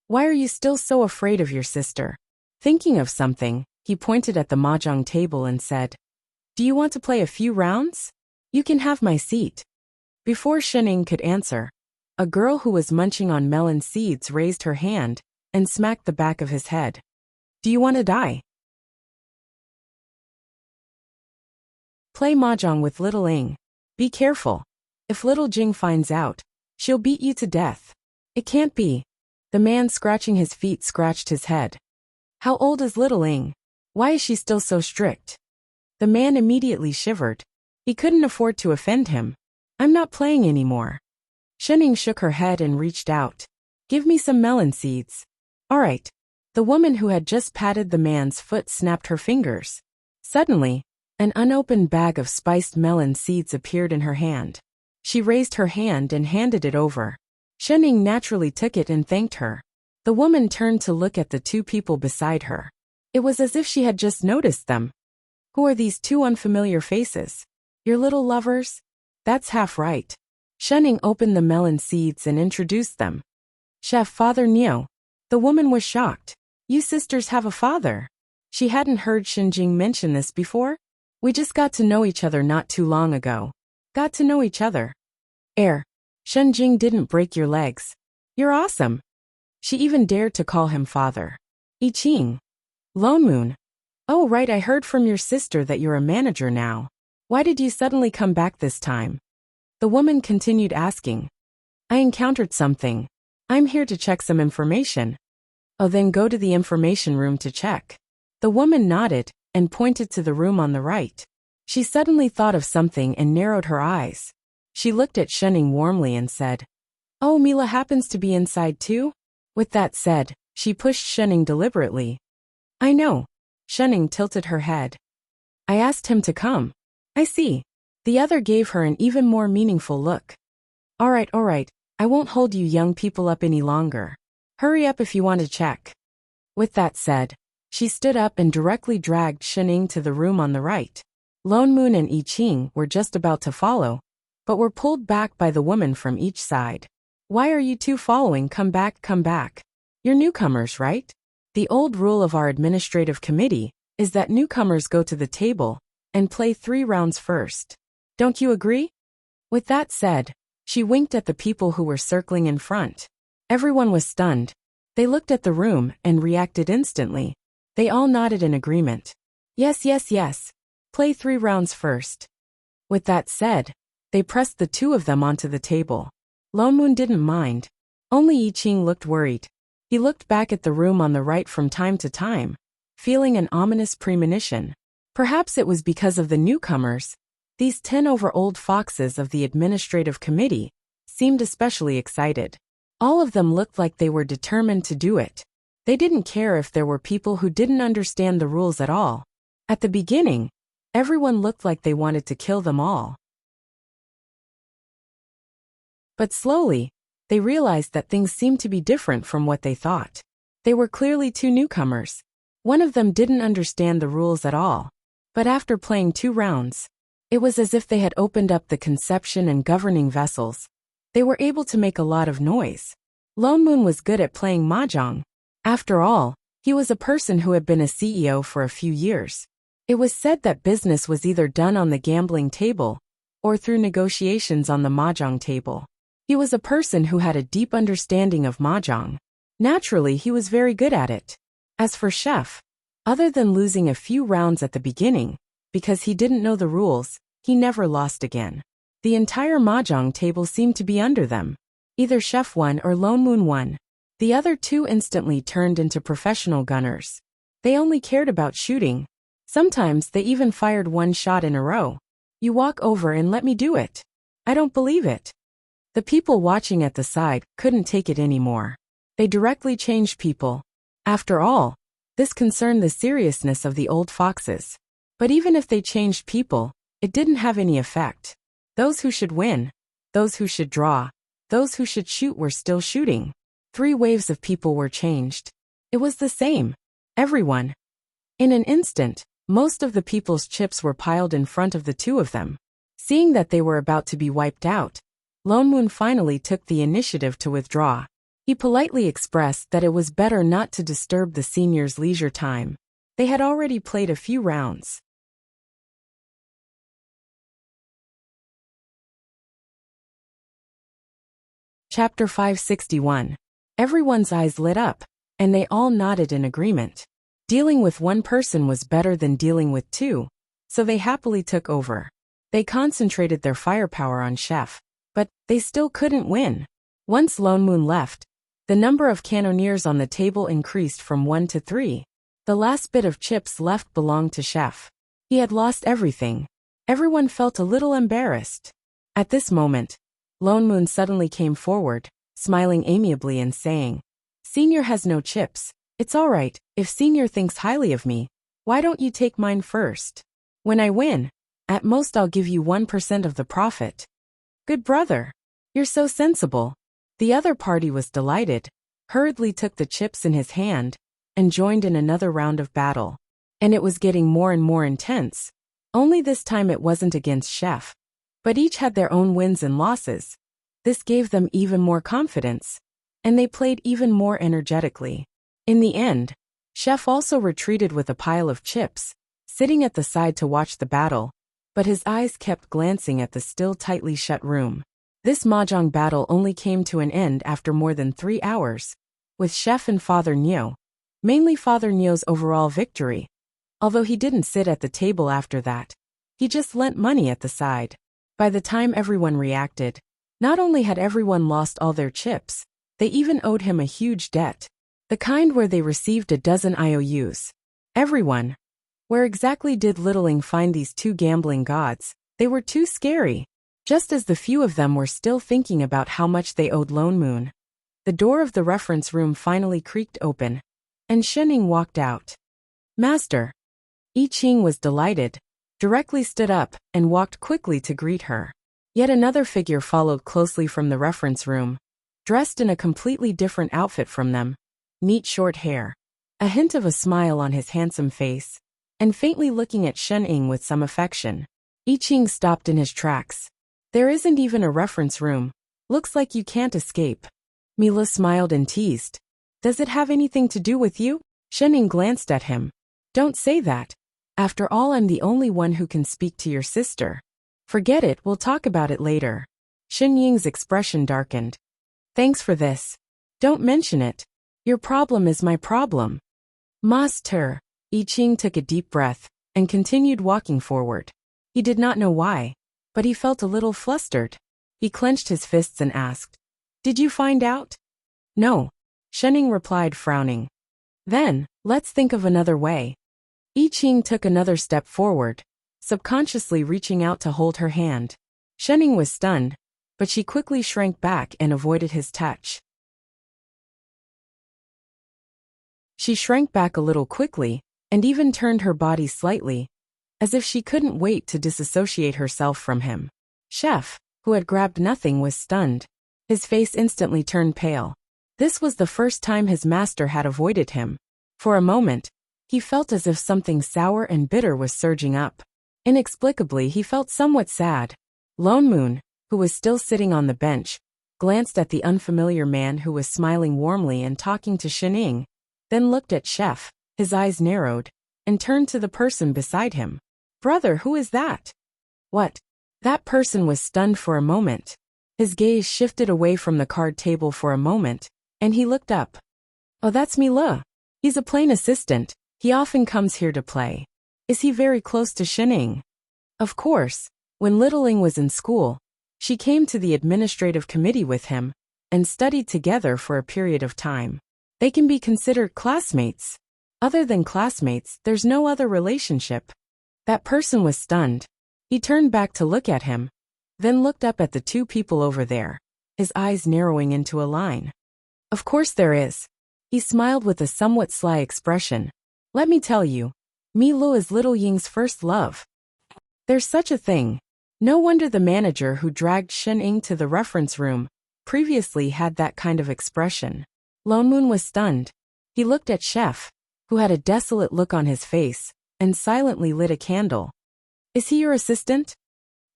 Why are you still so afraid of your sister? Thinking of something, he pointed at the mahjong table and said, Do you want to play a few rounds? You can have my seat. Before Shining could answer, a girl who was munching on melon seeds raised her hand and smacked the back of his head. Do you want to die? Play mahjong with Little Ing. Be careful. If Little Jing finds out, she'll beat you to death. It can't be. The man scratching his feet scratched his head. How old is Little Ing? Why is she still so strict? The man immediately shivered. He couldn't afford to offend him. I'm not playing anymore. Shining shook her head and reached out. Give me some melon seeds. All right. The woman who had just patted the man's foot snapped her fingers. Suddenly, an unopened bag of spiced melon seeds appeared in her hand. She raised her hand and handed it over. Shining naturally took it and thanked her. The woman turned to look at the 2 people beside her. It was as if she had just noticed them. Who are these 2 unfamiliar faces? Your little lovers? That's half right. Shining opened the melon seeds and introduced them. Chef Father Neo. The woman was shocked. You sisters have a father. She hadn't heard Shinjing mention this before. We just got to know each other not too long ago. Got to know each other. Shinjing didn't break your legs. You're awesome. She even dared to call him father. I Ching. Lone Moon. Oh right, I heard from your sister that you're a manager now. Why did you suddenly come back this time? The woman continued asking. I encountered something. I'm here to check some information. Oh, then go to the information room to check. The woman nodded and pointed to the room on the right. She suddenly thought of something and narrowed her eyes. She looked at Shining warmly and said, Oh, Mila happens to be inside too? With that said, she pushed Shining deliberately. I know. Shining tilted her head. I asked him to come. I see. The other gave her an even more meaningful look. All right, I won't hold you young people up any longer. Hurry up if you want to check. With that said, she stood up and directly dragged Shining to the room on the right. Lone Moon and I Ching were just about to follow, but were pulled back by the woman from each side. Why are you 2 following? Come back, come back. You're newcomers, right? The old rule of our administrative committee is that newcomers go to the table and play 3 rounds first. Don't you agree? With that said, she winked at the people who were circling in front. Everyone was stunned. They looked at the room and reacted instantly. They all nodded in agreement. Yes. Play 3 rounds first. With that said, they pressed the 2 of them onto the table. Lone Moon didn't mind. Only I Ching looked worried. He looked back at the room on the right from time to time, feeling an ominous premonition. Perhaps it was because of the newcomers. These 10 over old foxes of the administrative committee seemed especially excited. All of them looked like they were determined to do it. They didn't care if there were people who didn't understand the rules at all. At the beginning, everyone looked like they wanted to kill them all. But slowly, they realized that things seemed to be different from what they thought. They were clearly two newcomers. One of them didn't understand the rules at all. But after playing 2 rounds, it was as if they had opened up the conception and governing vessels. They were able to make a lot of noise. Lone Moon was good at playing mahjong. After all, he was a person who had been a CEO for a few years. It was said that business was either done on the gambling table or through negotiations on the mahjong table. He was a person who had a deep understanding of mahjong. Naturally, he was very good at it. As for Chef, other than losing a few rounds at the beginning, because he didn't know the rules, he never lost again. The entire mahjong table seemed to be under them. Either Chef won or Lone Moon won. The other 2 instantly turned into professional gunners. They only cared about shooting. Sometimes they even fired 1 shot in a row. You walk over and let me do it. I don't believe it. The people watching at the side couldn't take it anymore. They directly changed people. After all, this concerned the seriousness of the old foxes. But even if they changed people, it didn't have any effect. Those who should win, those who should draw, those who should shoot were still shooting. 3 waves of people were changed. It was the same. Everyone. In an instant, most of the people's chips were piled in front of the 2 of them. Seeing that they were about to be wiped out, Lone Moon finally took the initiative to withdraw. He politely expressed that it was better not to disturb the seniors' leisure time. They had already played a few rounds. Chapter 561. Everyone's eyes lit up, and they all nodded in agreement. Dealing with 1 person was better than dealing with 2, so they happily took over. They concentrated their firepower on Chef, but they still couldn't win. Once Lone Moon left, the number of cannoneers on the table increased from 1 to 3. The last bit of chips left belonged to Chef. He had lost everything. Everyone felt a little embarrassed. At this moment, Lone Moon suddenly came forward, smiling amiably and saying, "Senior has no chips. It's all right, if Senior thinks highly of me, why don't you take mine first? When I win, at most I'll give you 1% of the profit." "Good brother. You're so sensible." The other party was delighted, hurriedly took the chips in his hand, and joined in another round of battle. And it was getting more and more intense. Only this time it wasn't against Chef. But each had their own wins and losses. This gave them even more confidence, and they played even more energetically. In the end, Chef also retreated with a pile of chips, sitting at the side to watch the battle, but his eyes kept glancing at the still tightly shut room. This mahjong battle only came to an end after more than 3 hours, with Chef and Father Neo, mainly Father Neo's overall victory. Although he didn't sit at the table after that, he just lent money at the side. By the time everyone reacted, not only had everyone lost all their chips, they even owed him a huge debt. The kind where they received a dozen IOUs. Everyone. Where exactly did Littling find these 2 gambling gods? They were too scary. Just as the few of them were still thinking about how much they owed Lone Moon, the door of the reference room finally creaked open, and Shening walked out. "Master." I Ching was delighted, directly stood up, and walked quickly to greet her. Yet another figure followed closely from the reference room, dressed in a completely different outfit from them. Neat short hair, a hint of a smile on his handsome face, and faintly looking at Shening with some affection. I Ching stopped in his tracks. "There isn't even a reference room. Looks like you can't escape." Mila smiled and teased. "Does it have anything to do with you?" Shening glanced at him. "Don't say that. After all, I'm the only one who can speak to your sister." "Forget it, we'll talk about it later." Shen Ying's expression darkened. "Thanks for this. Don't mention it. Your problem is my problem." "Master." I Ching took a deep breath and continued walking forward. He did not know why, but he felt a little flustered. He clenched his fists and asked, "Did you find out?" "No," Shening replied, frowning. "Then, let's think of another way." I Ching took another step forward, subconsciously reaching out to hold her hand. Shening was stunned. but she quickly shrank back and avoided his touch. She shrank back a little quickly, and even turned her body slightly, as if she couldn't wait to disassociate herself from him. Chef, who had grabbed nothing, was stunned. His face instantly turned pale. This was the first time his master had avoided him. For a moment, he felt as if something sour and bitter was surging up. Inexplicably, he felt somewhat sad. Lone Moon, who was still sitting on the bench, glanced at the unfamiliar man who was smiling warmly and talking to Shining, then looked at Chef, his eyes narrowed, and turned to the person beside him. "Brother, who is that?" "What?" That person was stunned for a moment. His gaze shifted away from the card table for a moment, and he looked up. "Oh, that's Mila. He's a plain assistant. He often comes here to play." "Is he very close to Shining?" Of course, when Littling was in school, she came to the administrative committee with him, and studied together for a period of time. They can be considered classmates. Other than classmates, there's no other relationship. That person was stunned. He turned back to look at him, then looked up at the two people over there, his eyes narrowing into a line. "Of course there is." He smiled with a somewhat sly expression. "Let me tell you, Mi Lu is Little Ying's first love. There's such a thing. No wonder the manager who dragged Shen Ying to the reference room previously had that kind of expression." Lone Moon was stunned. He looked at Chef, who had a desolate look on his face, and silently lit a candle. "Is he your assistant?"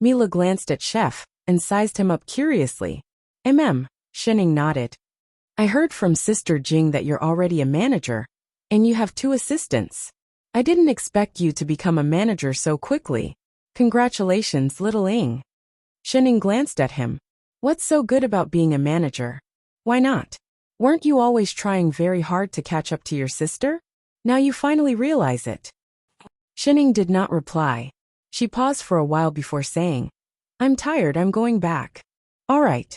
Mila glanced at Chef, and sized him up curiously. Shining nodded. "I heard from Sister Jing that you're already a manager, and you have 2 assistants. I didn't expect you to become a manager so quickly. Congratulations, Little Ying." Shining glanced at him. "What's so good about being a manager? Why not? Weren't you always trying very hard to catch up to your sister? Now you finally realize it." Shining did not reply. She paused for a while before saying, "I'm tired, I'm going back." "All right."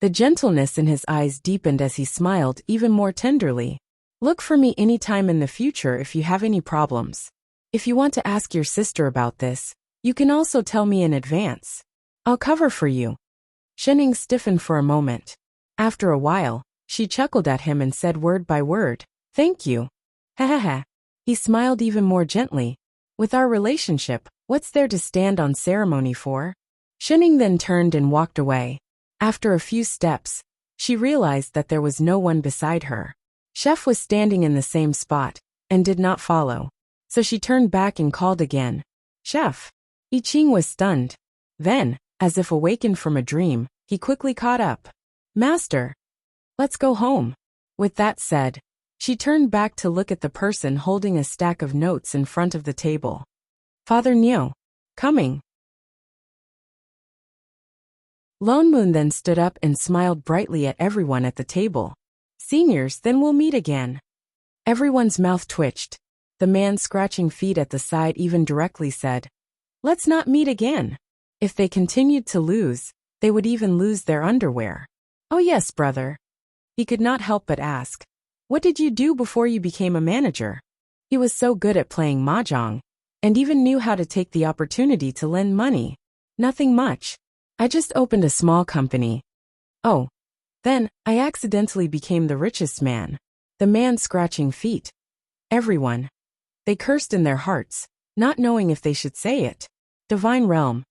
The gentleness in his eyes deepened as he smiled even more tenderly. "Look for me anytime in the future if you have any problems. If you want to ask your sister about this, you can also tell me in advance. I'll cover for you." Shining stiffened for a moment. After a while, she chuckled at him and said word by word, "Thank you." "Ha ha ha." He smiled even more gently. "With our relationship, what's there to stand on ceremony for?" Shining then turned and walked away. After a few steps, she realized that there was no one beside her. Chef was standing in the same spot, and did not follow. So she turned back and called again. "Chef." I Ching was stunned. Then, as if awakened from a dream, he quickly caught up. "Master. Let's go home." With that said, she turned back to look at the person holding a stack of notes in front of the table. "Father Nio. Coming." Lone Moon then stood up and smiled brightly at everyone at the table. "Seniors, then we'll meet again." Everyone's mouth twitched. The man scratching feet at the side even directly said, "Let's not meet again." If they continued to lose, they would even lose their underwear. "Oh yes, brother." He could not help but ask, "What did you do before you became a manager?" He was so good at playing mahjong, and even knew how to take the opportunity to lend money. "Nothing much. I just opened a small company." "Oh. Then, I accidentally became the richest man." The man scratching feet. Everyone. They cursed in their hearts, not knowing if they should say it. Divine Realm.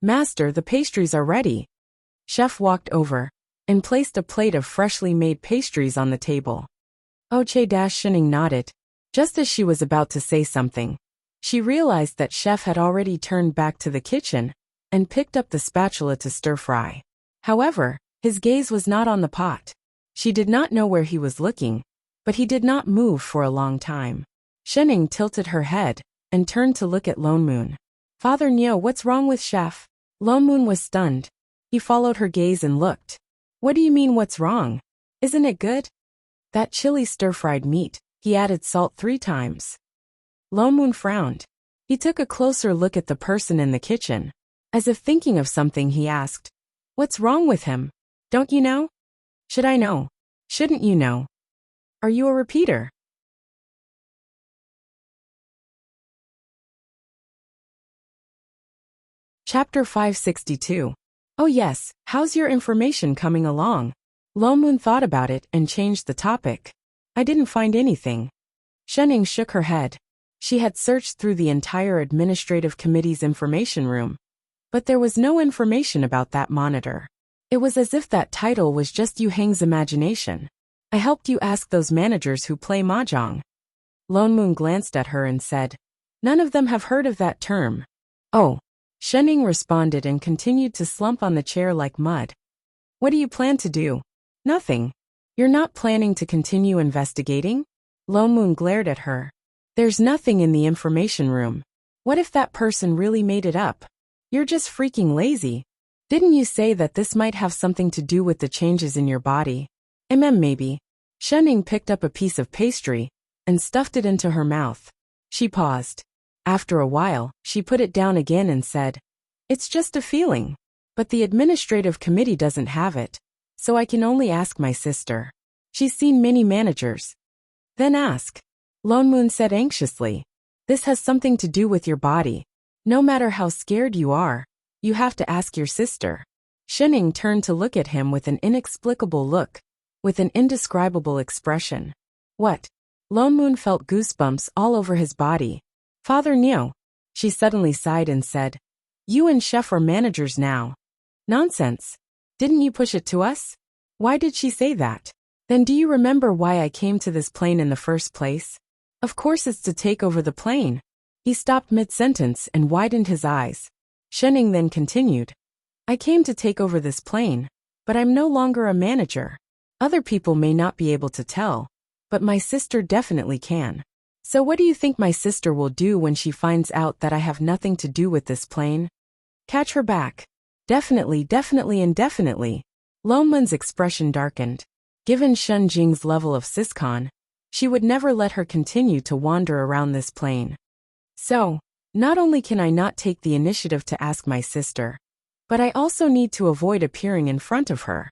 "Master, the pastries are ready." Chef walked over, and placed a plate of freshly made pastries on the table. Shining nodded. Just as she was about to say something, she realized that Chef had already turned back to the kitchen, and picked up the spatula to stir-fry. However, his gaze was not on the pot. She did not know where he was looking, but he did not move for a long time. Shining tilted her head, and turned to look at Lone Moon. "Father Nio, what's wrong with Chef?" Lone Moon was stunned. He followed her gaze and looked. "What do you mean what's wrong? Isn't it good?" "That chili stir-fried meat," he added salt 3 times. Lone Moon frowned. He took a closer look at the person in the kitchen. As if thinking of something, he asked, "What's wrong with him? Don't you know?" "Should I know? Shouldn't you know? Are you a repeater?" Chapter 562. Oh yes, how's your information coming along? Moon thought about it and changed the topic. I didn't find anything. Shenning shook her head. She had searched through the entire administrative committee's information room, but there was no information about that monitor. It was as if that title was just Yu Heng's imagination. I helped you ask those managers who play mahjong. Moon glanced at her and said, none of them have heard of that term. Oh. Shenning responded and continued to slump on the chair like mud. What do you plan to do? Nothing. You're not planning to continue investigating? Moon glared at her. There's nothing in the information room. What if that person really made it up? You're just freaking lazy. Didn't you say that this might have something to do with the changes in your body? Maybe. Shenning picked up a piece of pastry and stuffed it into her mouth. She paused. After a while, she put it down again and said, it's just a feeling. But the administrative committee doesn't have it, so I can only ask my sister. She's seen many managers. Then ask. Moon said anxiously. This has something to do with your body. No matter how scared you are, you have to ask your sister. Shenning turned to look at him with an inexplicable look, with an indescribable expression. What? Moon felt goosebumps all over his body. Father Niu. She suddenly sighed and said, you and Chef are managers now. Nonsense. Didn't you push it to us? Why did she say that? Then do you remember why I came to this plane in the first place? Of course it's to take over the plane. He stopped mid-sentence and widened his eyes. Shenning then continued. I came to take over this plane, but I'm no longer a manager. Other people may not be able to tell, but my sister definitely can. So what do you think my sister will do when she finds out that I have nothing to do with this plane? Catch her back. Definitely, and definitely. Moon's expression darkened. Given Shen Jing's level of siscon, she would never let her continue to wander around this plane. So, not only can I not take the initiative to ask my sister, but I also need to avoid appearing in front of her.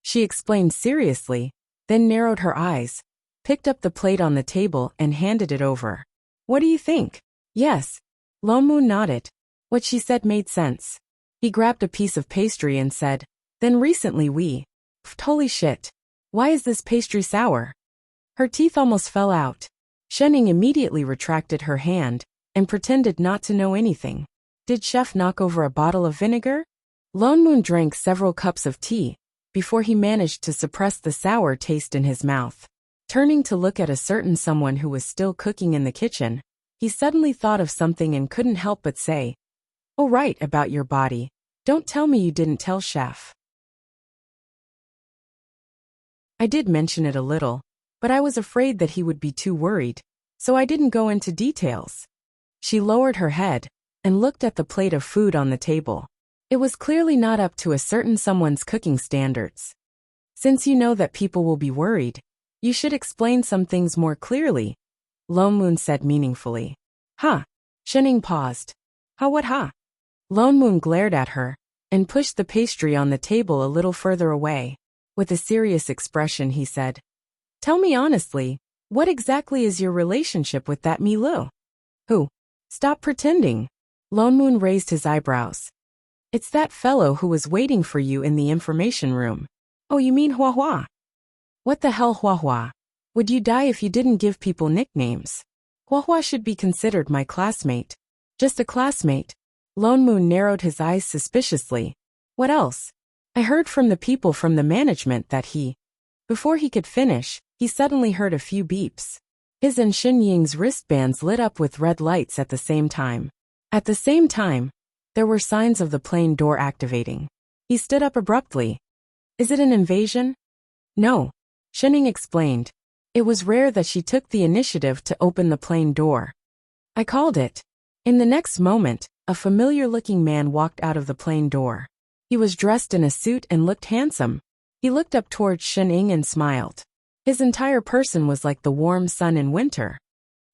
She explained seriously, then narrowed her eyes, picked up the plate on the table and handed it over. What do you think? Yes. Moon nodded. What she said made sense. He grabbed a piece of pastry and said, then recently holy shit. Why is this pastry sour? Her teeth almost fell out. Shenning immediately retracted her hand and pretended not to know anything. Did Chef knock over a bottle of vinegar? Moon drank several cups of tea before he managed to suppress the sour taste in his mouth. Turning to look at a certain someone who was still cooking in the kitchen, he suddenly thought of something and couldn't help but say, oh right, about your body. Don't tell me you didn't tell Chef. I did mention it a little, but I was afraid that he would be too worried, so I didn't go into details. She lowered her head and looked at the plate of food on the table. It was clearly not up to a certain someone's cooking standards. Since you know that people will be worried, you should explain some things more clearly, Moon said meaningfully. Huh? Shenning paused. What? Moon glared at her and pushed the pastry on the table a little further away. With a serious expression he said, tell me honestly, what exactly is your relationship with that Mi Lu? Who? Stop pretending. Moon raised his eyebrows. It's that fellow who was waiting for you in the information room. Oh, you mean Hua Hua? What the hell, Hua Hua? Would you die if you didn't give people nicknames? Hua Hua should be considered my classmate. Just a classmate. Moon narrowed his eyes suspiciously. What else? I heard from the people from the management that he... Before he could finish, he suddenly heard a few beeps. His and Xin Ying's wristbands lit up with red lights at the same time. At the same time, there were signs of the plane door activating. He stood up abruptly. Is it an invasion? No. Shenning explained. It was rare that she took the initiative to open the plane door. I called it. In the next moment, a familiar-looking man walked out of the plane door. He was dressed in a suit and looked handsome. He looked up towards Shen Ying and smiled. His entire person was like the warm sun in winter.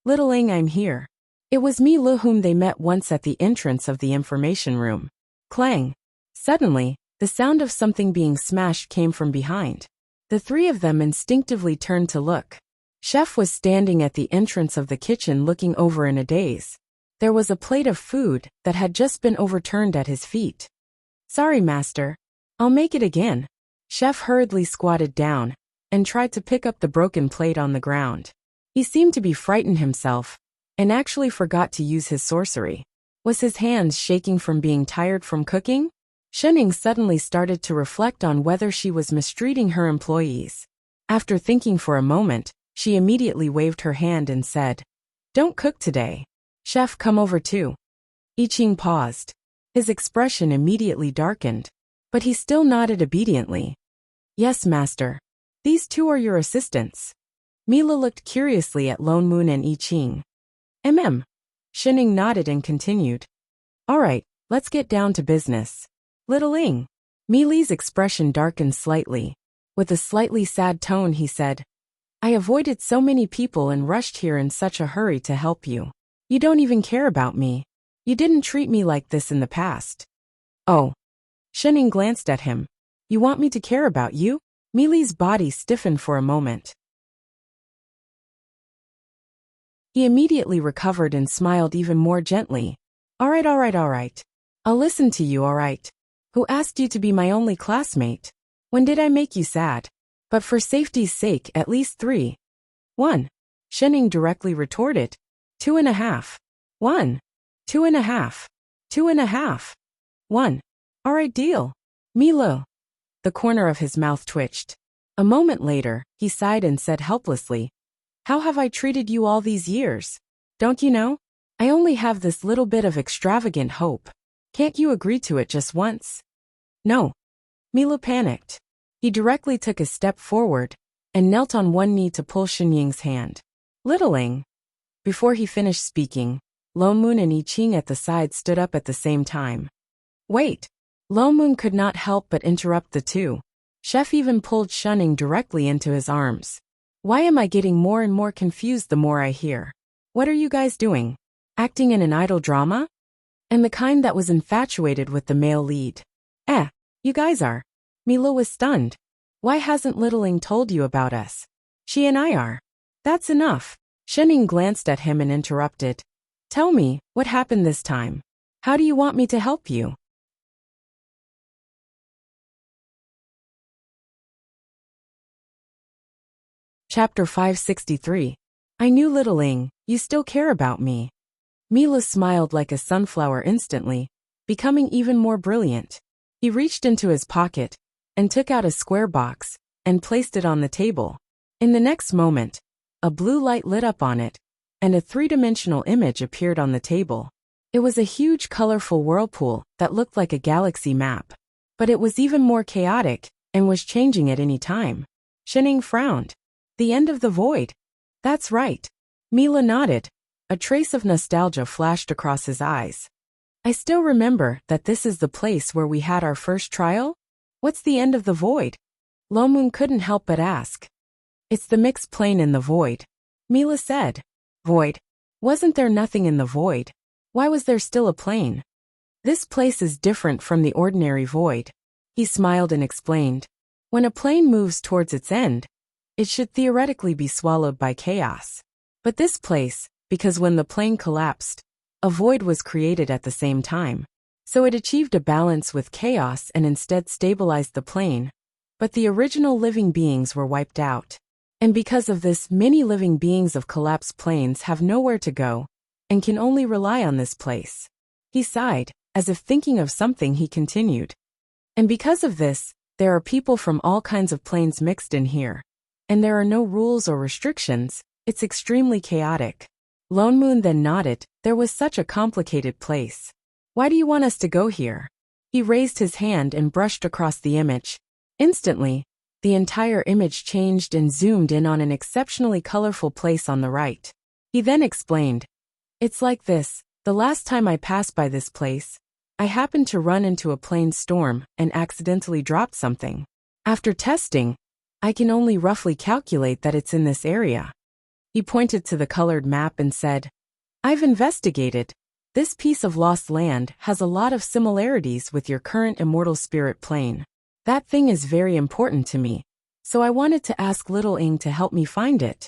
Little Ying, I'm here. It was Mi Lu whom they met once at the entrance of the information room. Clang. Suddenly, the sound of something being smashed came from behind. The three of them instinctively turned to look. Chef was standing at the entrance of the kitchen looking over in a daze. There was a plate of food that had just been overturned at his feet. Sorry, master. I'll make it again. Chef hurriedly squatted down and tried to pick up the broken plate on the ground. He seemed to be frightened himself and actually forgot to use his sorcery. Was his hands shaking from being tired from cooking? Shenning suddenly started to reflect on whether she was mistreating her employees. After thinking for a moment, she immediately waved her hand and said, "Don't cook today. Chef, come over too." I Ching paused. His expression immediately darkened, but he still nodded obediently. "Yes, master. These two are your assistants." Mila looked curiously at Lone Moon and I Ching. Shenning nodded and continued. "All right, let's get down to business. Little Ing." Mili's expression darkened slightly. With a slightly sad tone he said, "I avoided so many people and rushed here in such a hurry to help you. You don't even care about me. You didn't treat me like this in the past." "Oh." Shenning glanced at him. "You want me to care about you?" Mili's body stiffened for a moment. He immediately recovered and smiled even more gently. All right. I'll listen to you, all right. Who asked you to be my only classmate? When did I make you sad? But for safety's sake, at least 3. 1. Shenning directly retorted. 2.5. 1. 2.5. 2.5. 1. All right, deal. Milo. The corner of his mouth twitched. A moment later, he sighed and said helplessly, "How have I treated you all these years? Don't you know? I only have this little bit of extravagant hope. Can't you agree to it just once?" "No." Milo panicked. He directly took a step forward and knelt on one knee to pull Shenying's hand. "Littling." Before he finished speaking, Lone Moon and I Ching at the side stood up at the same time. "Wait." Lone Moon could not help but interrupt the two. Chef even pulled Shenying directly into his arms. "Why am I getting more and more confused the more I hear? What are you guys doing? Acting in an idol drama? And the kind that was infatuated with the male lead? You guys are." Milo was stunned. "Why hasn't Littling told you about us? She and I are." "That's enough." Shenying glanced at him and interrupted. "Tell me, what happened this time? How do you want me to help you?" Chapter 563. I knew, Littling, you still care about me. Mila smiled like a sunflower instantly, becoming even more brilliant. He reached into his pocket and took out a square box and placed it on the table. In the next moment, a blue light lit up on it, and a 3-dimensional image appeared on the table. It was a huge colorful whirlpool that looked like a galaxy map. But it was even more chaotic and was changing at any time. Shenying frowned. "The end of the void." "That's right." Mila nodded. A trace of nostalgia flashed across his eyes. "I still remember that this is the place where we had our first trial? What's the end of the void?" Lone Moon couldn't help but ask. "It's the mixed plane in the void," Mila said. "Void? Wasn't there nothing in the void? Why was there still a plane?" "This place is different from the ordinary void." He smiled and explained. "When a plane moves towards its end, it should theoretically be swallowed by chaos. But this place, because when the plane collapsed, a void was created at the same time. So it achieved a balance with chaos and instead stabilized the plane. But the original living beings were wiped out. And because of this, many living beings of collapsed planes have nowhere to go and can only rely on this place." He sighed, as if thinking of something. He continued. "And because of this, there are people from all kinds of planes mixed in here. And there are no rules or restrictions. It's extremely chaotic." Lone Moon then nodded. "There was such a complicated place. Why do you want us to go here?" He raised his hand and brushed across the image. Instantly, the entire image changed and zoomed in on an exceptionally colorful place on the right. He then explained. "It's like this. The last time I passed by this place, I happened to run into a plane storm and accidentally dropped something. After testing, I can only roughly calculate that it's in this area." He pointed to the colored map and said, "I've investigated. This piece of lost land has a lot of similarities with your current immortal spirit plane. That thing is very important to me, so I wanted to ask Little Ing to help me find it."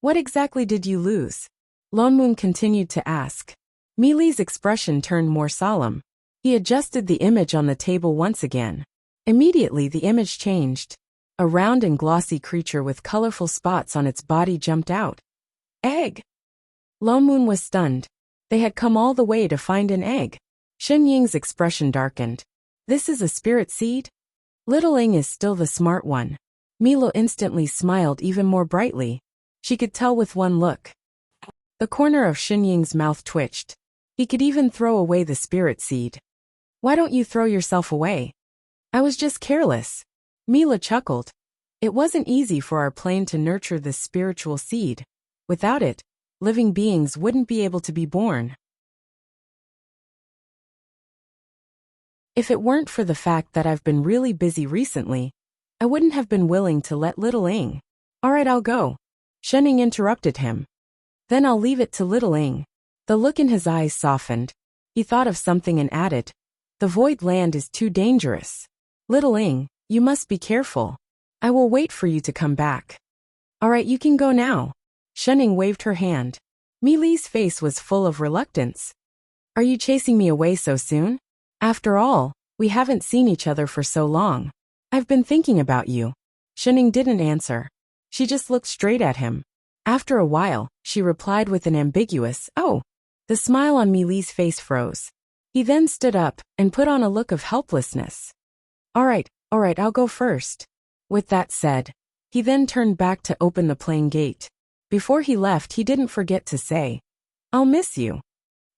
"What exactly did you lose?" Lone Moon continued to ask. Mili's expression turned more solemn. He adjusted the image on the table once again. Immediately the image changed. A round and glossy creature with colorful spots on its body jumped out. Egg! Lone Moon was stunned. They had come all the way to find an egg. Shen Ying's expression darkened. This is a spirit seed? Little Ing is still the smart one. Milo instantly smiled even more brightly. She could tell with one look. The corner of Shen Ying's mouth twitched. He could even throw away the spirit seed. Why don't you throw yourself away? I was just careless. Mila chuckled. It wasn't easy for our plane to nurture this spiritual seed. Without it, living beings wouldn't be able to be born. If it weren't for the fact that I've been really busy recently, I wouldn't have been willing to let Little Ing. Alright, I'll go. Shen Ying interrupted him. Then I'll leave it to Little Ing. The look in his eyes softened. He thought of something and added, the void land is too dangerous. Little Ing, you must be careful. I will wait for you to come back. Alright, you can go now. Shen Ying waved her hand. Mi Li's face was full of reluctance. Are you chasing me away so soon? After all, we haven't seen each other for so long. I've been thinking about you. Shen Ying didn't answer. She just looked straight at him. After a while, she replied with an ambiguous, oh. The smile on Mi Li's face froze. He then stood up and put on a look of helplessness. Alright, I'll go first. With that said, he then turned back to open the plane gate. Before he left, he didn't forget to say, I'll miss you.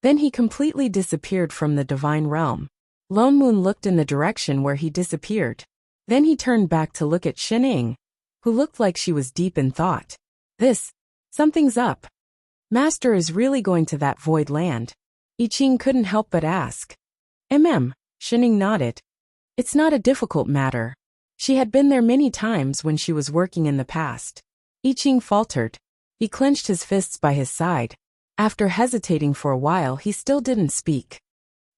Then he completely disappeared from the divine realm. Lone Moon looked in the direction where he disappeared. Then he turned back to look at Shen Ying, who looked like she was deep in thought. Something's up. Master is really going to that void land. I Ching couldn't help but ask. Shen Ying nodded. It's not a difficult matter. She had been there many times when she was working in the past. I Ching faltered. He clenched his fists by his side. After hesitating for a while, he still didn't speak.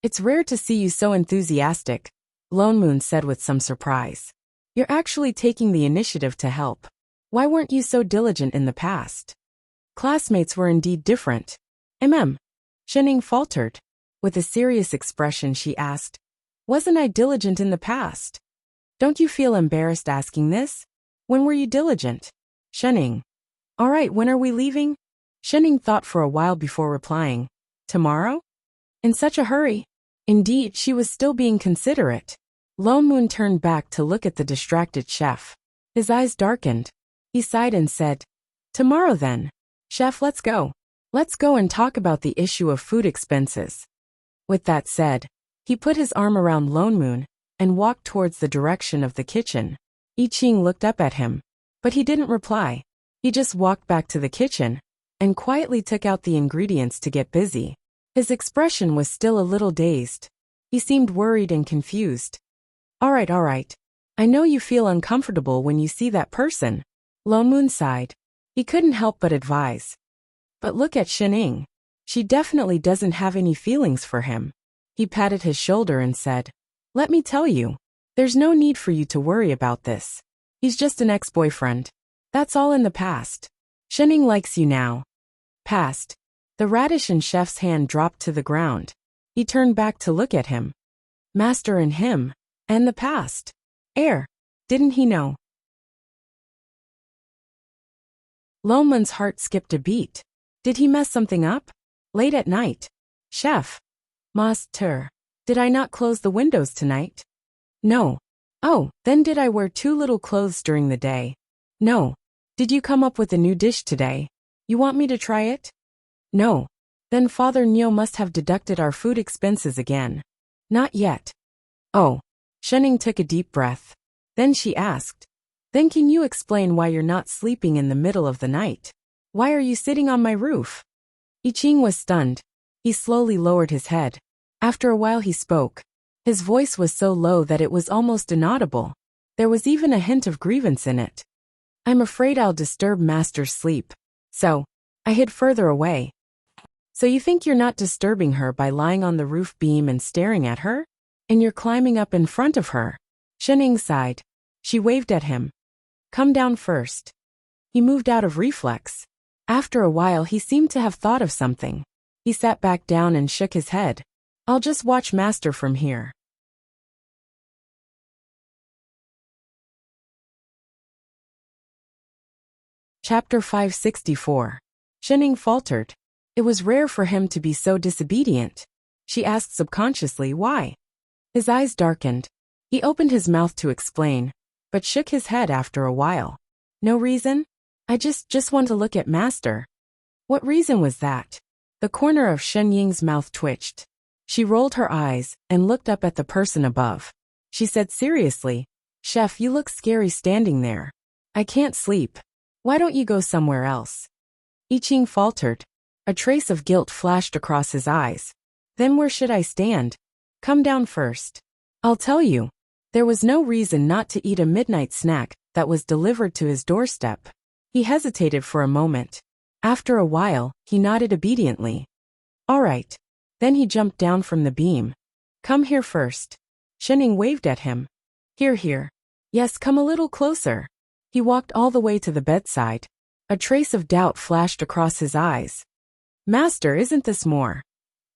It's rare to see you so enthusiastic, Lone Moon said with some surprise. You're actually taking the initiative to help. Why weren't you so diligent in the past? Classmates were indeed different. Shen Ying faltered. With a serious expression she asked, wasn't I diligent in the past? Don't you feel embarrassed asking this? When were you diligent? Shen Ying. Alright, when are we leaving? Shen Ying thought for a while before replying. Tomorrow? In such a hurry? Indeed, she was still being considerate. Lone Moon turned back to look at the distracted chef. His eyes darkened. He sighed and said, tomorrow then. Chef, let's go. Let's go and talk about the issue of food expenses. With that said, he put his arm around Lone Moon and walked towards the direction of the kitchen. I Ching looked up at him, but he didn't reply. He just walked back to the kitchen and quietly took out the ingredients to get busy. His expression was still a little dazed. He seemed worried and confused. Alright. I know you feel uncomfortable when you see that person. Lone Moon sighed. He couldn't help but advise. But look at Shen Ying. She definitely doesn't have any feelings for him. He patted his shoulder and said, let me tell you, there's no need for you to worry about this. He's just an ex-boyfriend. That's all in the past. Shen Ying likes you now. Past. The radish in Chef's hand dropped to the ground. He turned back to look at him. Master and him. And the past. Didn't he know? Lone Moon's heart skipped a beat. Did he mess something up? Late at night. Chef. Master. Did I not close the windows tonight? No. Oh, then did I wear too little clothes during the day? No. Did you come up with a new dish today? You want me to try it? No. Then Father Neo must have deducted our food expenses again. Not yet. Oh. Shen Ying took a deep breath. Then she asked, then can you explain why you're not sleeping in the middle of the night? Why are you sitting on my roof? I Ching was stunned. He slowly lowered his head. After a while he spoke. His voice was so low that it was almost inaudible. There was even a hint of grievance in it. I'm afraid I'll disturb Master's sleep. So, I hid further away. So you think you're not disturbing her by lying on the roof beam and staring at her? And you're climbing up in front of her? Shen Ying sighed. She waved at him. Come down first. He moved out of reflex. After a while he seemed to have thought of something. He sat back down and shook his head. I'll just watch Master from here. Chapter 564. Shenning faltered. It was rare for him to be so disobedient. She asked subconsciously why. His eyes darkened. He opened his mouth to explain, but shook his head after a while. No reason? I just want to look at Master. What reason was that? The corner of Shen Ying's mouth twitched. She rolled her eyes and looked up at the person above. She said seriously, Chef, you look scary standing there. I can't sleep. Why don't you go somewhere else? I Ching faltered. A trace of guilt flashed across his eyes. Then where should I stand? Come down first. I'll tell you. There was no reason not to eat a midnight snack that was delivered to his doorstep. He hesitated for a moment. After a while, he nodded obediently. All right. Then he jumped down from the beam. Come here first. Shenning waved at him. Here. Yes, come a little closer. He walked all the way to the bedside. A trace of doubt flashed across his eyes. Master, isn't this more?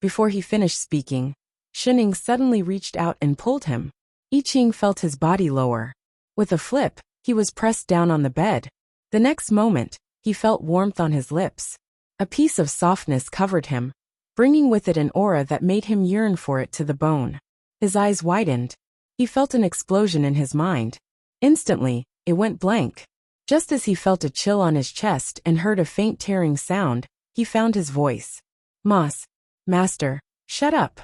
Before he finished speaking, Shenning suddenly reached out and pulled him. I Ching felt his body lower. With a flip, he was pressed down on the bed. The next moment, he felt warmth on his lips. A piece of softness covered him, bringing with it an aura that made him yearn for it to the bone. His eyes widened. He felt an explosion in his mind. Instantly, it went blank. Just as he felt a chill on his chest and heard a faint tearing sound, he found his voice. Master, shut up.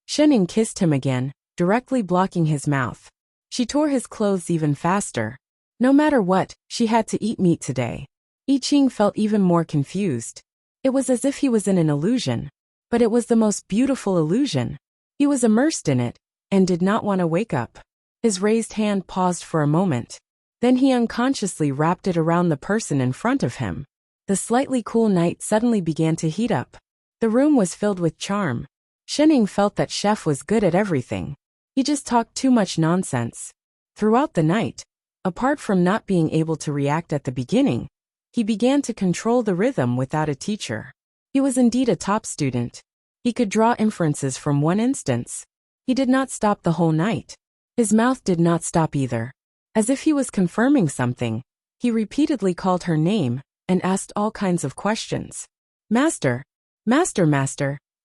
Shenning kissed him again, directly blocking his mouth. She tore his clothes even faster. No matter what, she had to eat meat today. I Ching felt even more confused. It was as if he was in an illusion. But it was the most beautiful illusion. He was immersed in it, and did not want to wake up. His raised hand paused for a moment. Then he unconsciously wrapped it around the person in front of him. The slightly cool night suddenly began to heat up. The room was filled with charm. Shenning felt that Chef was good at everything. He just talked too much nonsense. Throughout the night, apart from not being able to react at the beginning, he began to control the rhythm without a teacher. He was indeed a top student. He could draw inferences from one instance. He did not stop the whole night. His mouth did not stop either. As if he was confirming something, he repeatedly called her name and asked all kinds of questions. Master.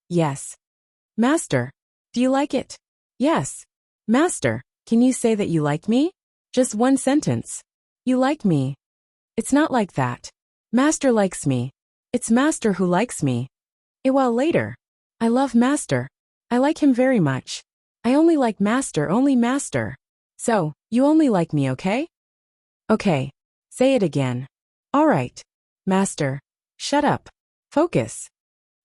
Yes. Master. Do you like it? Yes. Master, can you say that you like me? Just one sentence. You like me. It's not like that. Master likes me. It's Master who likes me. A while later. I love Master. I like him very much. I only like Master, only Master. So, you only like me, okay? Okay. Say it again. All right. Master. Shut up. Focus.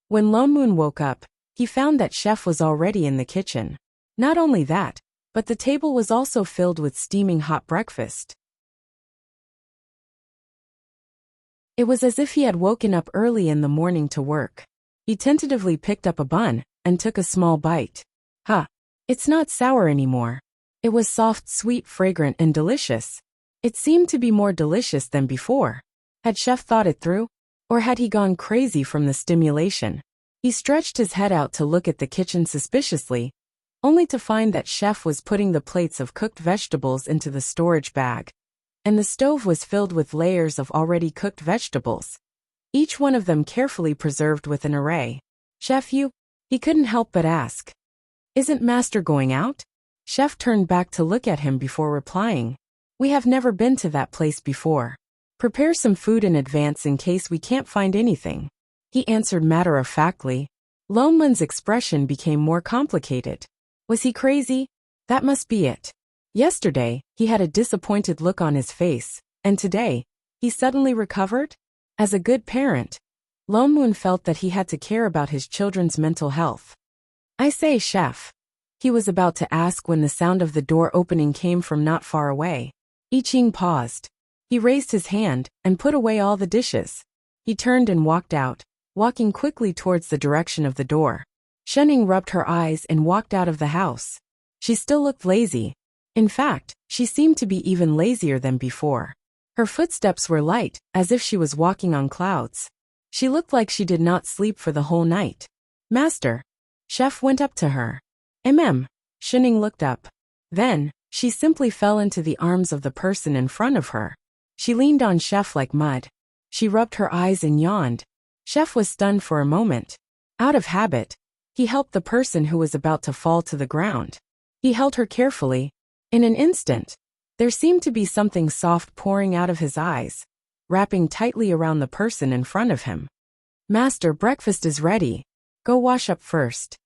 When Lone Moon woke up, he found that Chef was already in the kitchen. Not only that, but the table was also filled with steaming hot breakfast. It was as if he had woken up early in the morning to work. He tentatively picked up a bun and took a small bite. It's not sour anymore. It was soft, sweet, fragrant, and delicious. It seemed to be more delicious than before. Had Chef thought it through? Or had he gone crazy from the stimulation? He stretched his head out to look at the kitchen suspiciously, only to find that Chef was putting the plates of cooked vegetables into the storage bag. And the stove was filled with layers of already cooked vegetables, each one of them carefully preserved with an array. Chef, he couldn't help but ask. Isn't Master going out? Chef turned back to look at him before replying. We have never been to that place before. Prepare some food in advance in case we can't find anything. He answered matter-of-factly. Lone Moon's expression became more complicated. Was he crazy? That must be it. Yesterday, he had a disappointed look on his face, and today, he suddenly recovered? As a good parent, Lone Moon felt that he had to care about his children's mental health. I say, Chef. He was about to ask when the sound of the door opening came from not far away. I Ching paused. He raised his hand and put away all the dishes. He turned and walked out, walking quickly towards the direction of the door. Shenning rubbed her eyes and walked out of the house. She still looked lazy. In fact, she seemed to be even lazier than before. Her footsteps were light, as if she was walking on clouds. She looked like she did not sleep for the whole night. Master. Chef went up to her. Shining looked up. Then, she simply fell into the arms of the person in front of her. She leaned on Chef like mud. She rubbed her eyes and yawned. Chef was stunned for a moment. Out of habit, he helped the person who was about to fall to the ground. He held her carefully. In an instant, there seemed to be something soft pouring out of his eyes, wrapping tightly around the person in front of him. Master, breakfast is ready. Go wash up first.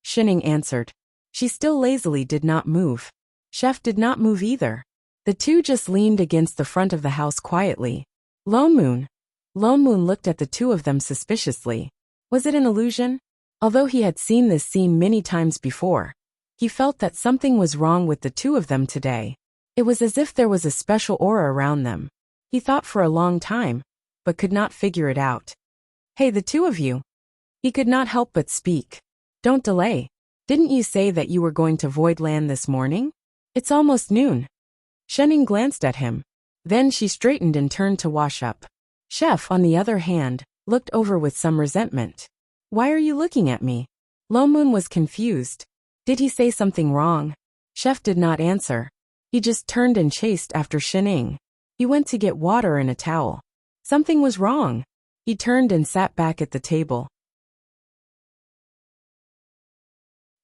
Shining answered. She still lazily did not move. Chef did not move either. The two just leaned against the front of the house quietly. Lone Moon looked at the two of them suspiciously. Was it an illusion? Although he had seen this scene many times before, he felt that something was wrong with the two of them today. It was as if there was a special aura around them. He thought for a long time, but could not figure it out. Hey, the two of you. He could not help but speak. Don't delay. Didn't you say that you were going to void land this morning? It's almost noon. Shining glanced at him. Then she straightened and turned to wash up. Chef, on the other hand, looked over with some resentment. Why are you looking at me? Lone Moon was confused. Did he say something wrong? Chef did not answer. He just turned and chased after Shining. He went to get water and a towel. Something was wrong. He turned and sat back at the table.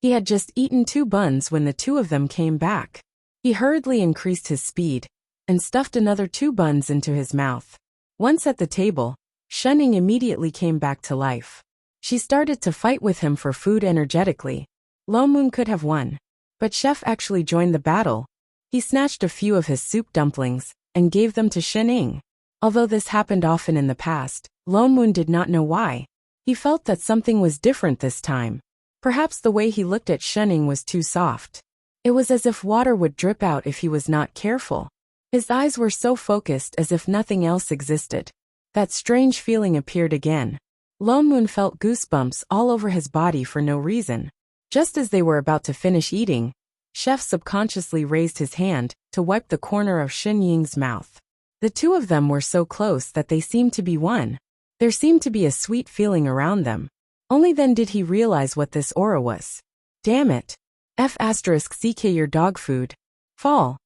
He had just eaten 2 buns when the two of them came back. He hurriedly increased his speed and stuffed another 2 buns into his mouth. Once at the table, Shining immediately came back to life. She started to fight with him for food energetically. Lone Moon could have won, but Chef actually joined the battle. He snatched a few of his soup dumplings and gave them to Shining. Although this happened often in the past, Lone Moon did not know why. He felt that something was different this time. Perhaps the way he looked at Shining was too soft. It was as if water would drip out if he was not careful. His eyes were so focused as if nothing else existed. That strange feeling appeared again. Lone Moon felt goosebumps all over his body for no reason. Just as they were about to finish eating, Chef subconsciously raised his hand to wipe the corner of Shin Ying's mouth. The two of them were so close that they seemed to be one. There seemed to be a sweet feeling around them. Only then did he realize what this aura was. Damn it. F***ck your dog food. Fall.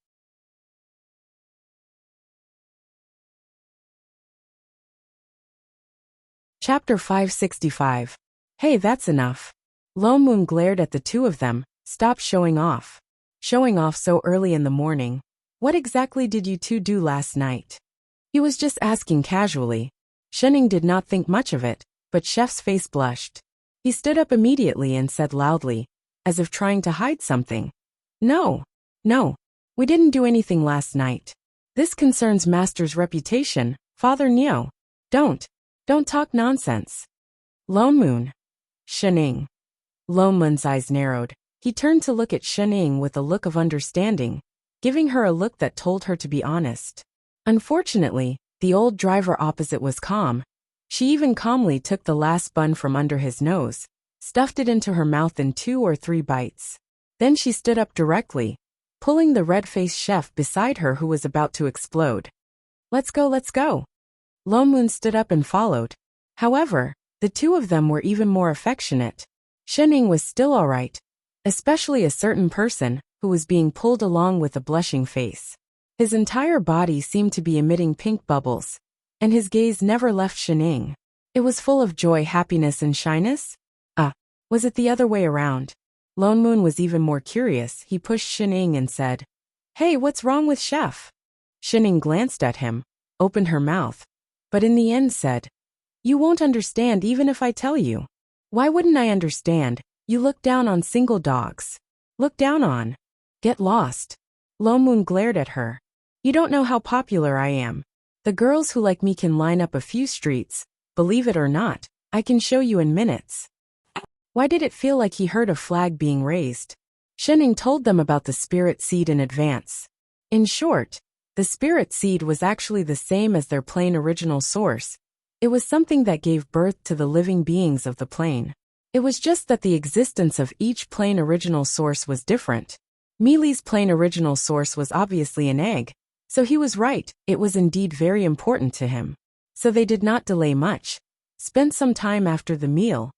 Chapter 565. Hey, that's enough. Lone Moon glared at the two of them. Stop showing off. Showing off so early in the morning. What exactly did you two do last night? He was just asking casually. Shining did not think much of it, but Chef's face blushed. He stood up immediately and said loudly, as if trying to hide something. No, we didn't do anything last night. This concerns Master's reputation, Father Neo. Don't talk nonsense. Lone Moon. Shining. Lone Moon's eyes narrowed. He turned to look at Shining with a look of understanding, giving her a look that told her to be honest. Unfortunately, the old driver opposite was calm. She even calmly took the last bun from under his nose, stuffed it into her mouth in 2 or 3 bites. Then she stood up directly, pulling the red-faced chef beside her who was about to explode. Let's go. Lone Moon stood up and followed. However, the two of them were even more affectionate. Shining was still all right, especially a certain person who was being pulled along with a blushing face. His entire body seemed to be emitting pink bubbles, and his gaze never left Shining. It was full of joy, happiness, and shyness? Was it the other way around? Lone Moon was even more curious. He pushed Shining and said, Hey, what's wrong with Chef? Shining glanced at him, opened her mouth, but in the end said, You won't understand even if I tell you. Why wouldn't I understand? You look down on single dogs. Look down on. Get lost. Lone Moon glared at her. You don't know how popular I am. The girls who like me can line up a few streets. Believe it or not, I can show you in minutes. Why did it feel like he heard a flag being raised? Shining told them about the spirit seed in advance. In short, the spirit seed was actually the same as their plane original source. It was something that gave birth to the living beings of the plane. It was just that the existence of each plane original source was different. Mealy's plane original source was obviously an egg, so he was right, it was indeed very important to him. So they did not delay much. Spent some time after the meal,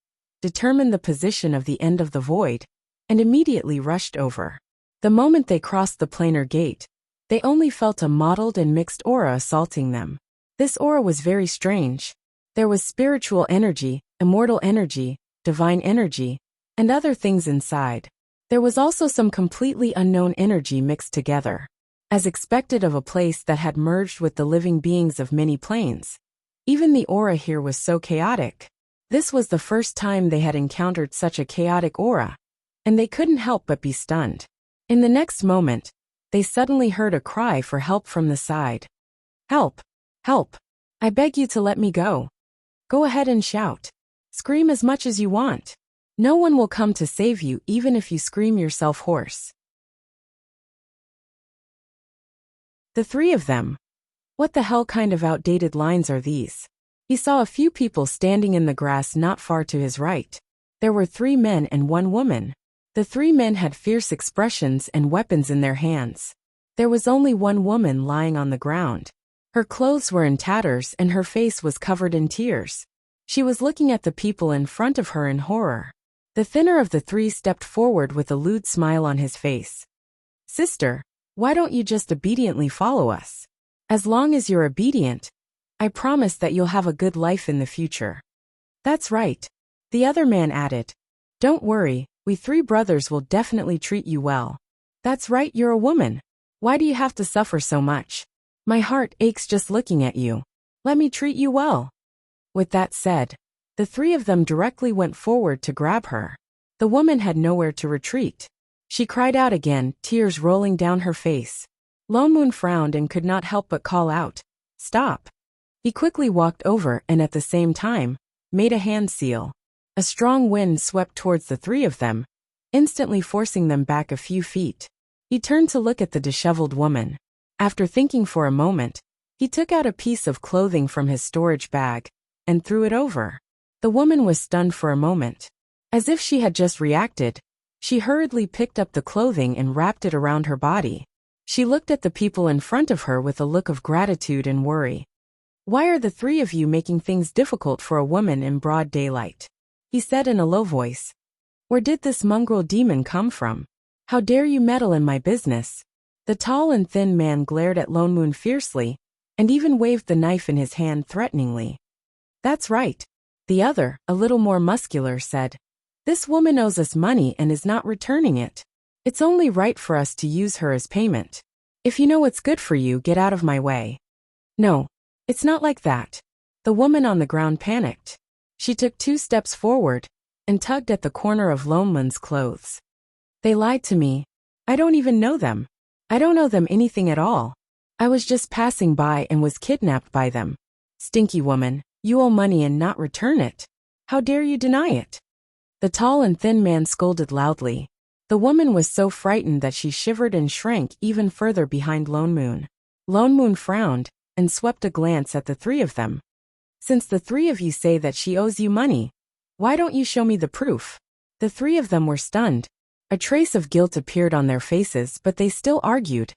determined the position of the end of the void, and immediately rushed over. The moment they crossed the planar gate, they only felt a mottled and mixed aura assaulting them. This aura was very strange. There was spiritual energy, immortal energy, divine energy, and other things inside. There was also some completely unknown energy mixed together. As expected of a place that had merged with the living beings of many planes, even the aura here was so chaotic. This was the first time they had encountered such a chaotic aura, and they couldn't help but be stunned. In the next moment, they suddenly heard a cry for help from the side. "Help! Help! I beg you to let me go. Go ahead and shout. Scream as much as you want. No one will come to save you even if you scream yourself hoarse." The three of them. What the hell kind of outdated lines are these? He saw a few people standing in the grass not far to his right. There were 3 men and 1 woman. The 3 men had fierce expressions and weapons in their hands. There was only 1 woman lying on the ground. Her clothes were in tatters and her face was covered in tears. She was looking at the people in front of her in horror. The thinner of the 3 stepped forward with a lewd smile on his face. "Sister, why don't you just obediently follow us? As long as you're obedient, I promise that you'll have a good life in the future." "That's right," the other man added. "Don't worry, we 3 brothers will definitely treat you well." "That's right, you're a woman. Why do you have to suffer so much? My heart aches just looking at you. Let me treat you well." With that said, the 3 of them directly went forward to grab her. The woman had nowhere to retreat. She cried out again, tears rolling down her face. Lone Moon frowned and could not help but call out, "Stop." He quickly walked over and at the same time, made a hand seal. A strong wind swept towards the 3 of them, instantly forcing them back a few feet. He turned to look at the disheveled woman. After thinking for a moment, he took out a piece of clothing from his storage bag and threw it over. The woman was stunned for a moment. As if she had just reacted, she hurriedly picked up the clothing and wrapped it around her body. She looked at the people in front of her with a look of gratitude and worry. "Why are the 3 of you making things difficult for a woman in broad daylight?" he said in a low voice. "Where did this mongrel demon come from? How dare you meddle in my business?" The tall and thin man glared at Lone Moon fiercely, and even waved the knife in his hand threateningly. "That's right," the other, a little more muscular, said. "This woman owes us money and is not returning it. It's only right for us to use her as payment. If you know what's good for you, get out of my way." "No, it's not like that." The woman on the ground panicked. She took 2 steps forward and tugged at the corner of Lone Moon's clothes. "They lied to me. I don't even know them. I don't owe them anything at all. I was just passing by and was kidnapped by them. Stinky woman, you owe money and not return it. How dare you deny it?" The tall and thin man scolded loudly. The woman was so frightened that she shivered and shrank even further behind Lone Moon. Lone Moon frowned and swept a glance at the 3 of them. "Since the 3 of you say that she owes you money, why don't you show me the proof?" The 3 of them were stunned. A trace of guilt appeared on their faces, but they still argued.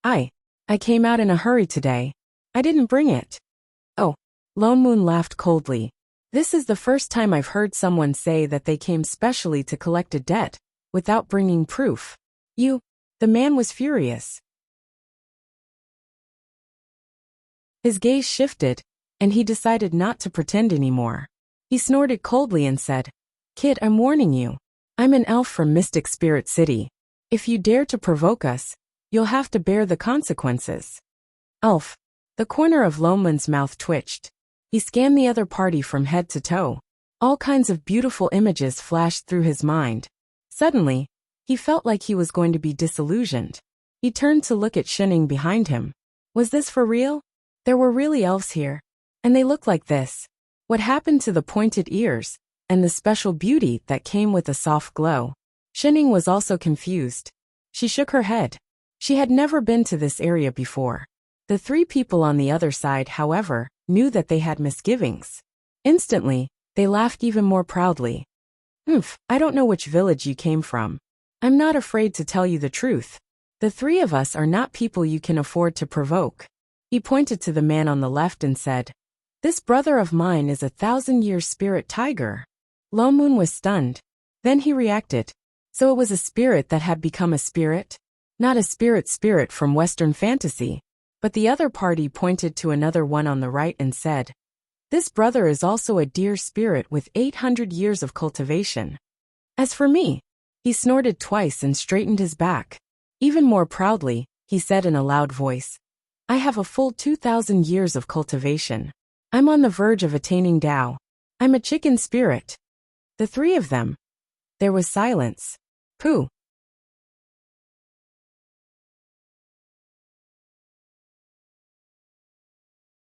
I came out in a hurry today. I didn't bring it." "Oh," Lone Moon laughed coldly. "This is the first time I've heard someone say that they came specially to collect a debt without bringing proof. The man was furious. His gaze shifted, and he decided not to pretend anymore. He snorted coldly and said, "Kid, I'm warning you. I'm an elf from Mystic Spirit City. If you dare to provoke us, you'll have to bear the consequences." "Elf." The corner of Lone Moon's mouth twitched. He scanned the other party from head to toe. All kinds of beautiful images flashed through his mind. Suddenly, he felt like he was going to be disillusioned. He turned to look at Shining behind him. Was this for real? There were really elves here, and they looked like this. What happened to the pointed ears and the special beauty that came with a soft glow? Shining was also confused. She shook her head. She had never been to this area before. The 3 people on the other side, however, knew that they had misgivings. Instantly, they laughed even more proudly. I don't know which village you came from. I'm not afraid to tell you the truth. The 3 of us are not people you can afford to provoke." He pointed to the man on the left and said, "This brother of mine is a 1,000-year spirit tiger. Lone Moon was stunned. Then he reacted. So it was a spirit that had become a spirit? Not a spirit from Western fantasy. But the other party pointed to another one on the right and said, "This brother is also a deer spirit with 800 years of cultivation." As for me, he snorted twice and straightened his back. Even more proudly, he said in a loud voice, "I have a full 2,000 years of cultivation. I'm on the verge of attaining Tao. I'm a chicken spirit." The three of them. There was silence. Pooh.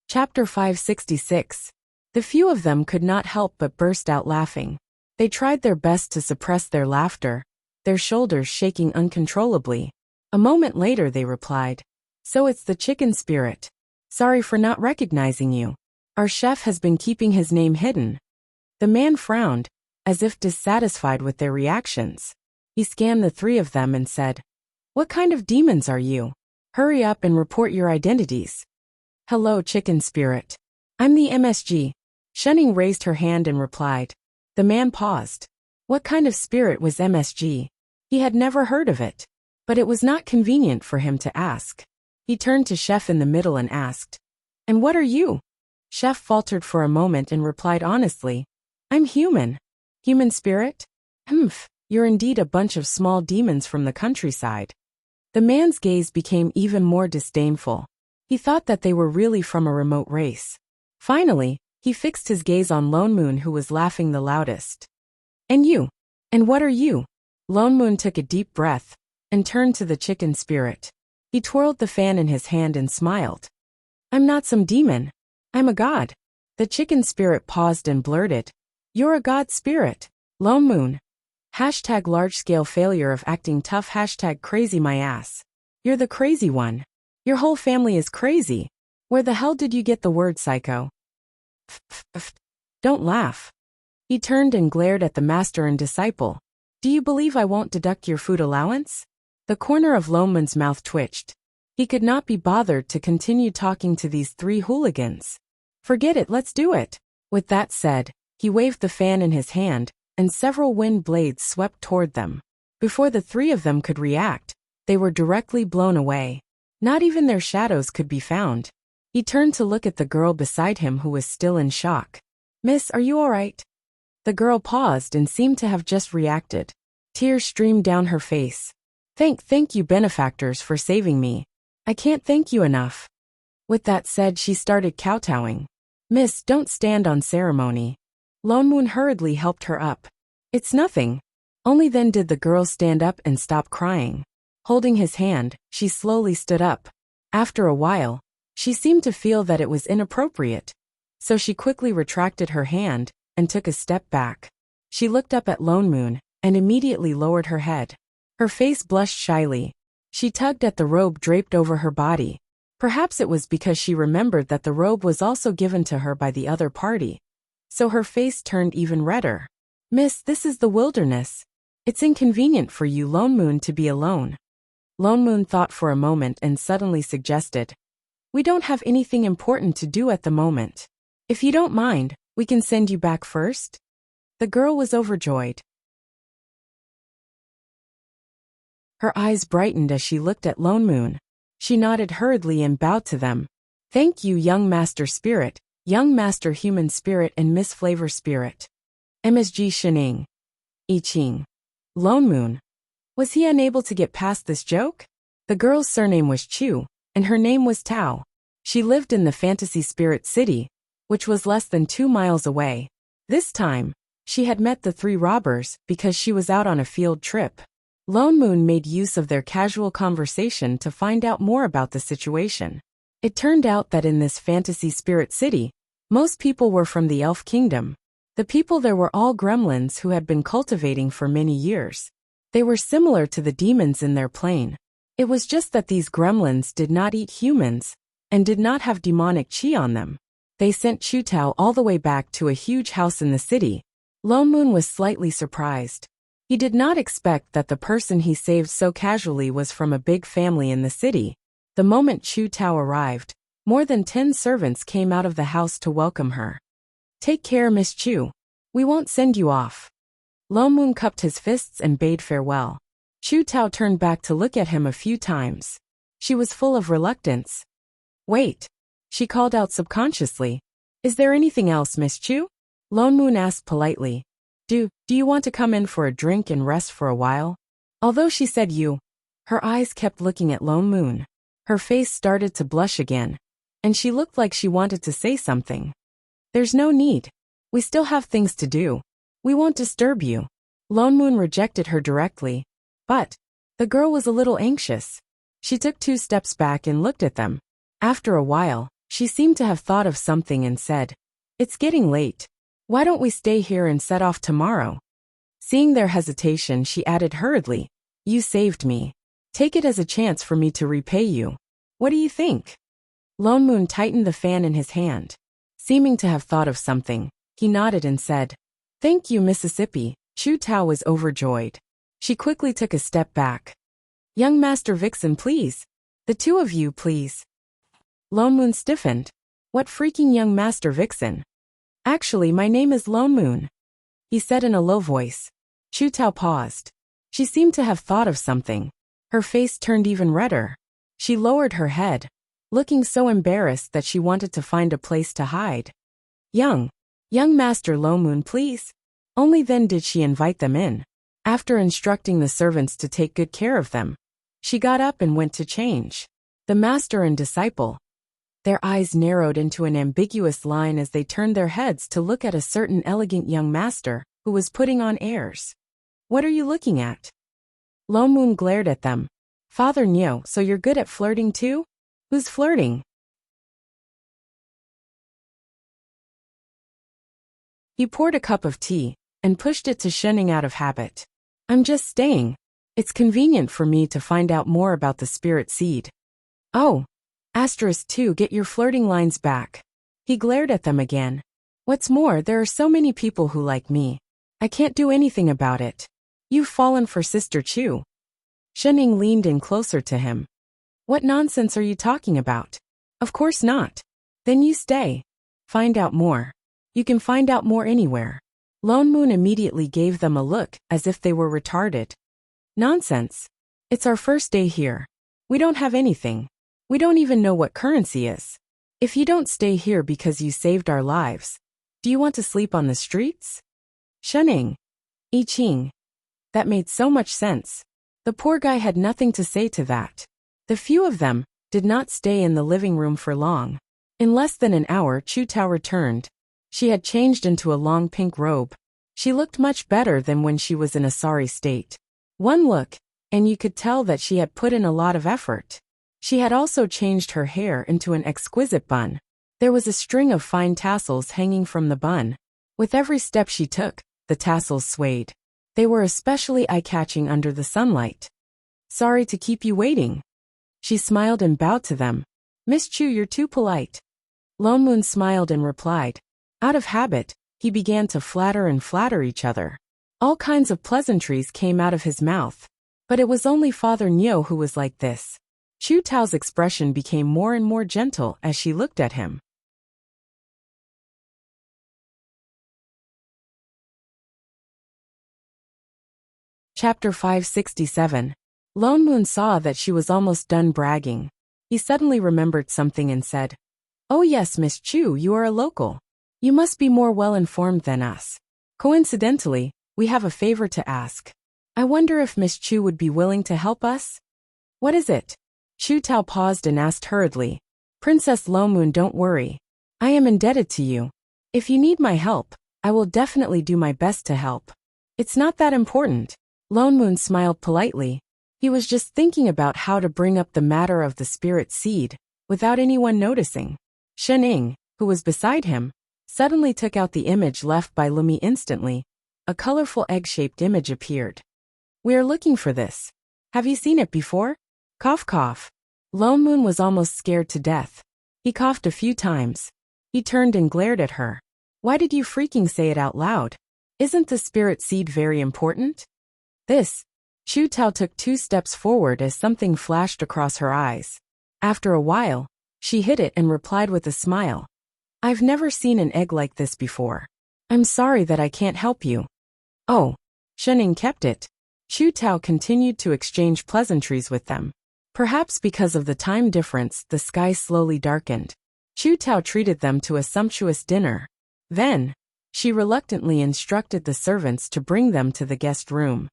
Chapter 566. The few of them could not help but burst out laughing. They tried their best to suppress their laughter, their shoulders shaking uncontrollably. A moment later they replied, "So it's the chicken spirit. Sorry for not recognizing you. Our chef has been keeping his name hidden." The man frowned, as if dissatisfied with their reactions. He scanned the three of them and said, "What kind of demons are you? Hurry up and report your identities." "Hello, chicken spirit. I'm the MSG." Shunning raised her hand and replied. The man paused. What kind of spirit was MSG? He had never heard of it. But it was not convenient for him to ask. He turned to Chef in the middle and asked, "And what are you?" Chef faltered for a moment and replied honestly, "I'm human." "Human spirit? Humph, you're indeed a bunch of small demons from the countryside." The man's gaze became even more disdainful. He thought that they were really from a remote race. Finally, he fixed his gaze on Lone Moon, who was laughing the loudest. "And you? And what are you?" Lone Moon took a deep breath and turned to the chicken spirit. He twirled the fan in his hand and smiled. "I'm not some demon. I'm a god." The chicken spirit paused and blurted, "You're a god spirit, Lone Moon. Hashtag large-scale failure of acting tough. Hashtag crazy my ass. You're the crazy one. Your whole family is crazy. Where the hell did you get the word psycho?" "Don't laugh." He turned and glared at the master and disciple. "Do you believe I won't deduct your food allowance?" The corner of Lone Moon's mouth twitched. He could not be bothered to continue talking to these three hooligans. "Forget it, let's do it." With that said, he waved the fan in his hand, and several wind blades swept toward them. Before the three of them could react, they were directly blown away. Not even their shadows could be found. He turned to look at the girl beside him, who was still in shock. "Miss, are you all right?" The girl paused and seemed to have just reacted. Tears streamed down her face. Thank you, benefactors, for saving me. I can't thank you enough." With that said, she started kowtowing. "Miss, don't stand on ceremony." Lone Moon hurriedly helped her up. "It's nothing." Only then did the girl stand up and stop crying. Holding his hand, she slowly stood up. After a while, she seemed to feel that it was inappropriate. So she quickly retracted her hand and took a step back. She looked up at Lone Moon and immediately lowered her head. Her face blushed shyly. She tugged at the robe draped over her body. Perhaps it was because she remembered that the robe was also given to her by the other party. So her face turned even redder. "Miss, this is the wilderness. It's inconvenient for you, Lone Moon, to be alone." Lone Moon thought for a moment and suddenly suggested, "We don't have anything important to do at the moment. If you don't mind, we can send you back first." The girl was overjoyed. Her eyes brightened as she looked at Lone Moon. She nodded hurriedly and bowed to them. "Thank you, young master spirit, young master human spirit, and Miss Flavor spirit." MSG Shining. I Ching. Lone Moon. Was he unable to get past this joke? The girl's surname was Chu, and her name was Tao. She lived in the fantasy spirit city, which was less than 2 miles away. This time, she had met the three robbers because she was out on a field trip. Lone Moon made use of their casual conversation to find out more about the situation. It turned out that in this fantasy spirit city, most people were from the elf kingdom. The people there were all gremlins who had been cultivating for many years. They were similar to the demons in their plane. It was just that these gremlins did not eat humans and did not have demonic chi on them. They sent Chu Tao all the way back to a huge house in the city. Lone Moon was slightly surprised. He did not expect that the person he saved so casually was from a big family in the city. The moment Chu Tao arrived, more than 10 servants came out of the house to welcome her. "Take care, Miss Chu. We won't send you off. Lone Moon cupped his fists and bade farewell. Chu Tao turned back to look at him a few times. She was full of reluctance. Wait. She called out subconsciously. Is there anything else, Miss Chu? Lone Moon asked politely. Do you want to come in for a drink and rest for a while? Although she said you, her eyes kept looking at Lone Moon. Her face started to blush again, and she looked like she wanted to say something. There's no need. We still have things to do. We won't disturb you. Lone Moon rejected her directly. But the girl was a little anxious. She took 2 steps back and looked at them. After a while, she seemed to have thought of something and said, It's getting late. Why don't we stay here and set off tomorrow? Seeing their hesitation, she added hurriedly, You saved me. Take it as a chance for me to repay you. What do you think? Lone Moon tightened the fan in his hand. Seeming to have thought of something, he nodded and said, Thank you, Mississippi. Chu Tao was overjoyed. She quickly took a step back. Young Master Vixen, please. The 2 of you, please. Lone Moon stiffened. What freaking young Master Vixen? Actually, my name is Lone Moon, he said in a low voice. Chu Tao paused. She seemed to have thought of something. Her face turned even redder. She lowered her head, looking so embarrassed that she wanted to find a place to hide. Young Master Lone Moon, please. Only then did she invite them in. After instructing the servants to take good care of them, she got up and went to change. The master and disciple. Their eyes narrowed into an ambiguous line as they turned their heads to look at a certain elegant young master who was putting on airs. What are you looking at? Lone Moon glared at them. Father Nyo, so you're good at flirting too? Who's flirting? He poured a cup of tea and pushed it to Shenning out of habit. I'm just staying. It's convenient for me to find out more about the spirit seed. Oh. *2 Get your flirting lines back. He glared at them again. What's more, there are so many people who like me. I can't do anything about it. You've fallen for Sister Chu. Shenning leaned in closer to him. What nonsense are you talking about? Of course not. Then you stay. Find out more. You can find out more anywhere. Lone Moon immediately gave them a look as if they were retarded. Nonsense. It's our first day here. We don't have anything. We don't even know what currency is. If you don't stay here because you saved our lives, do you want to sleep on the streets? Shenning. I Ching. That made so much sense. The poor guy had nothing to say to that. The few of them did not stay in the living room for long. In less than an hour, Chu Tao returned. She had changed into a long pink robe. She looked much better than when she was in a sorry state. One look, and you could tell that she had put in a lot of effort. She had also changed her hair into an exquisite bun. There was a string of fine tassels hanging from the bun. With every step she took, the tassels swayed. They were especially eye-catching under the sunlight. Sorry to keep you waiting. She smiled and bowed to them. Miss Chu, you're too polite. Lone Moon smiled and replied. Out of habit, he began to flatter each other. All kinds of pleasantries came out of his mouth. But it was only Father Nyo who was like this. Chu Tao's expression became more and more gentle as she looked at him. Chapter 567. Lone Moon saw that she was almost done bragging. He suddenly remembered something and said, Oh yes, Miss Chu, you are a local. You must be more well-informed than us. Coincidentally, we have a favor to ask. I wonder if Miss Chu would be willing to help us? What is it? Chu Tao paused and asked hurriedly. Princess Lone Moon, don't worry. I am indebted to you. If you need my help, I will definitely do my best to help. It's not that important. Lone Moon smiled politely. He was just thinking about how to bring up the matter of the spirit seed, without anyone noticing. Shenning, who was beside him, suddenly took out the image left by Lumi instantly. A colorful egg-shaped image appeared. We are looking for this. Have you seen it before? Cough cough. Lone Moon was almost scared to death. He coughed a few times. He turned and glared at her. Why did you freaking say it out loud? Isn't the spirit seed very important? This. Chu Tao took 2 steps forward as something flashed across her eyes. After a while, she hid it and replied with a smile. I've never seen an egg like this before. I'm sorry that I can't help you. Oh. Shening kept it. Chu Tao continued to exchange pleasantries with them. Perhaps because of the time difference, the sky slowly darkened. Chu Tao treated them to a sumptuous dinner. Then, she reluctantly instructed the servants to bring them to the guest room.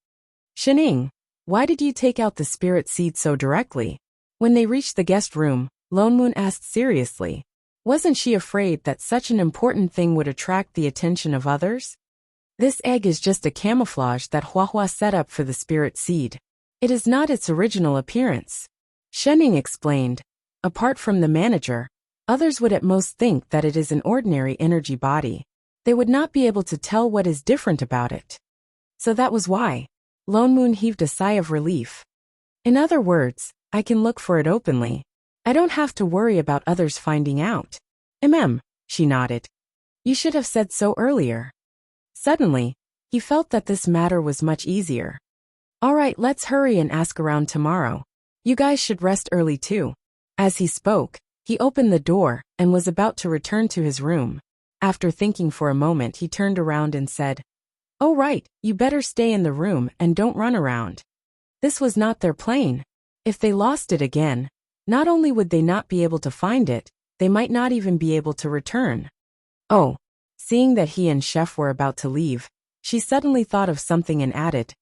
Shening, why did you take out the spirit seed so directly? When they reached the guest room, Lone Moon asked seriously. Wasn't she afraid that such an important thing would attract the attention of others? This egg is just a camouflage that Huahua set up for the spirit seed. It is not its original appearance. Shening explained. Apart from the manager, others would at most think that it is an ordinary energy body. They would not be able to tell what is different about it. So that was why. Lone Moon heaved a sigh of relief. In other words, I can look for it openly. I don't have to worry about others finding out. She nodded. You should have said so earlier. Suddenly, he felt that this matter was much easier. All right, let's hurry and ask around tomorrow. You guys should rest early too. As he spoke, he opened the door and was about to return to his room. After thinking for a moment, he turned around and said, "Oh right, you better stay in the room and don't run around." This was not their plane. If they lost it again, not only would they not be able to find it, they might not even be able to return. Oh. Seeing that he and Chef were about to leave, she suddenly thought of something and added,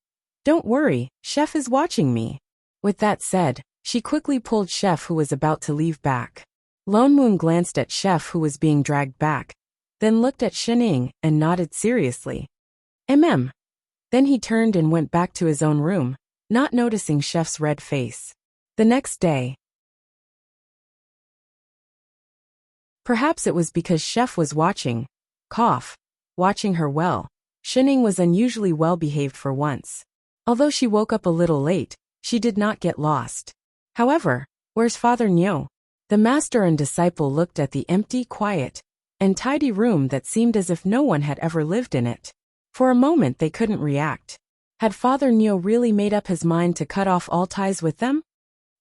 "Don't worry, Chef is watching me." With that said, she quickly pulled Chef, who was about to leave, back. Lone Moon glanced at Chef, who was being dragged back, then looked at Shening and nodded seriously. Then he turned and went back to his own room, not noticing Chef's red face. The next day. Perhaps it was because Chef was watching her well. Shening was unusually well-behaved for once. Although she woke up a little late, she did not get lost. However, where's Father Nyo? The master and disciple looked at the empty, quiet, and tidy room that seemed as if no one had ever lived in it. For a moment they couldn't react. Had Father Nyo really made up his mind to cut off all ties with them?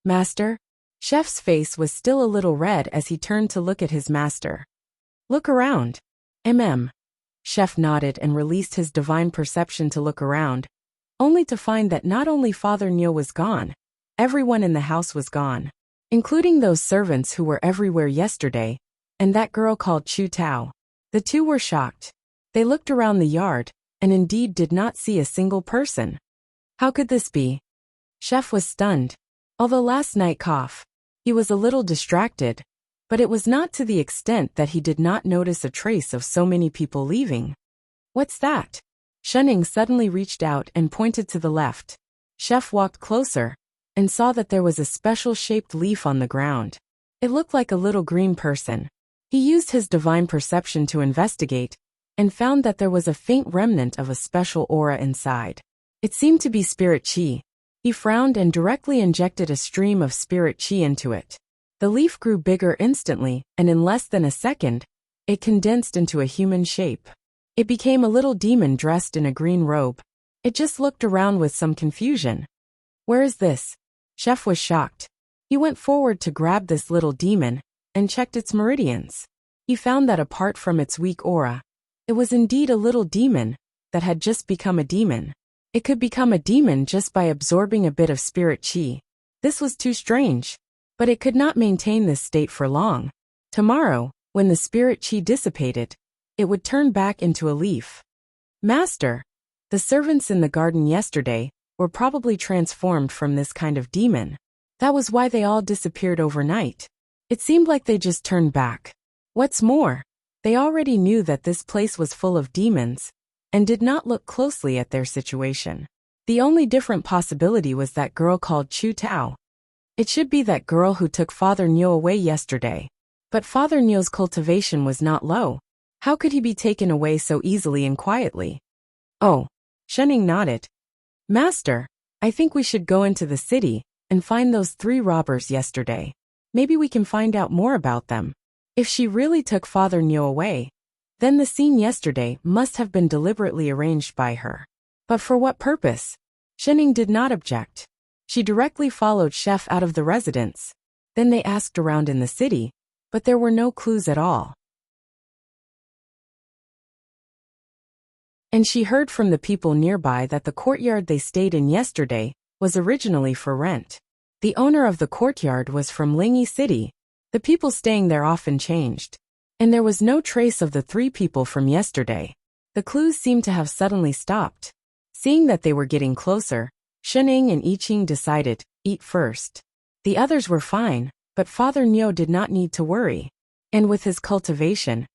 Master? Chef's face was still a little red as he turned to look at his master. Look around. Chef nodded and released his divine perception to look around, only to find that not only Father Nyo was gone, everyone in the house was gone, including those servants who were everywhere yesterday, and that girl called Chu Tao. The two were shocked. They looked around the yard, and indeed did not see a single person. How could this be? Chef was stunned. Although last night he was a little distracted, but it was not to the extent that he did not notice a trace of so many people leaving. What's that? Shening suddenly reached out and pointed to the left. Chef walked closer and saw that there was a special-shaped leaf on the ground. It looked like a little green person. He used his divine perception to investigate and found that there was a faint remnant of a special aura inside. It seemed to be spirit chi. He frowned and directly injected a stream of spirit chi into it. The leaf grew bigger instantly, and in less than a second, it condensed into a human shape. It became a little demon dressed in a green robe. It just looked around with some confusion. Where is this? Chef was shocked. He went forward to grab this little demon and checked its meridians. He found that apart from its weak aura, it was indeed a little demon that had just become a demon. It could become a demon just by absorbing a bit of spirit chi. This was too strange. But it could not maintain this state for long. Tomorrow, when the spirit chi dissipated, it would turn back into a leaf. Master, the servants in the garden yesterday were probably transformed from this kind of demon. That was why they all disappeared overnight. It seemed like they just turned back. What's more, they already knew that this place was full of demons, and did not look closely at their situation. The only different possibility was that girl called Chu Tao. It should be that girl who took Father Nyo away yesterday. But Father Nyo's cultivation was not low. How could he be taken away so easily and quietly? Oh. Shening nodded. Master, I think we should go into the city and find those 3 robbers yesterday. Maybe we can find out more about them. If she really took Father Nyo away, then the scene yesterday must have been deliberately arranged by her. But for what purpose? Shening did not object. She directly followed Chef out of the residence. Then they asked around in the city, but there were no clues at all. And she heard from the people nearby that the courtyard they stayed in yesterday was originally for rent. The owner of the courtyard was from Lingi City. The people staying there often changed. And there was no trace of the 3 people from yesterday. The clues seemed to have suddenly stopped. Seeing that they were getting closer, Shening and Yiqing decided, eat first. The others were fine, but Father Niu did not need to worry. And with his cultivation,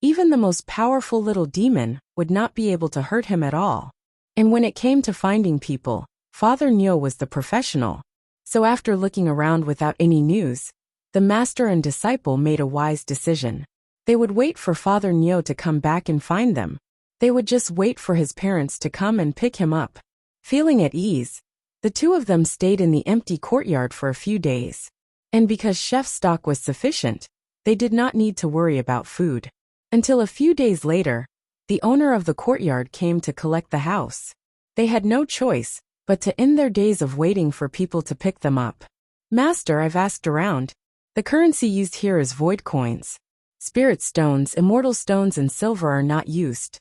even the most powerful little demon would not be able to hurt him at all. And when it came to finding people, Father Niu was the professional. So after looking around without any news, the master and disciple made a wise decision. They would wait for Father Niu to come back and find them. They would just wait for his parents to come and pick him up. Feeling at ease, the 2 of them stayed in the empty courtyard for a few days. And because chef's stock was sufficient, they did not need to worry about food. Until a few days later, the owner of the courtyard came to collect the house. They had no choice but to end their days of waiting for people to pick them up. Master, I've asked around. The currency used here is void coins. Spirit stones, immortal stones and silver are not used.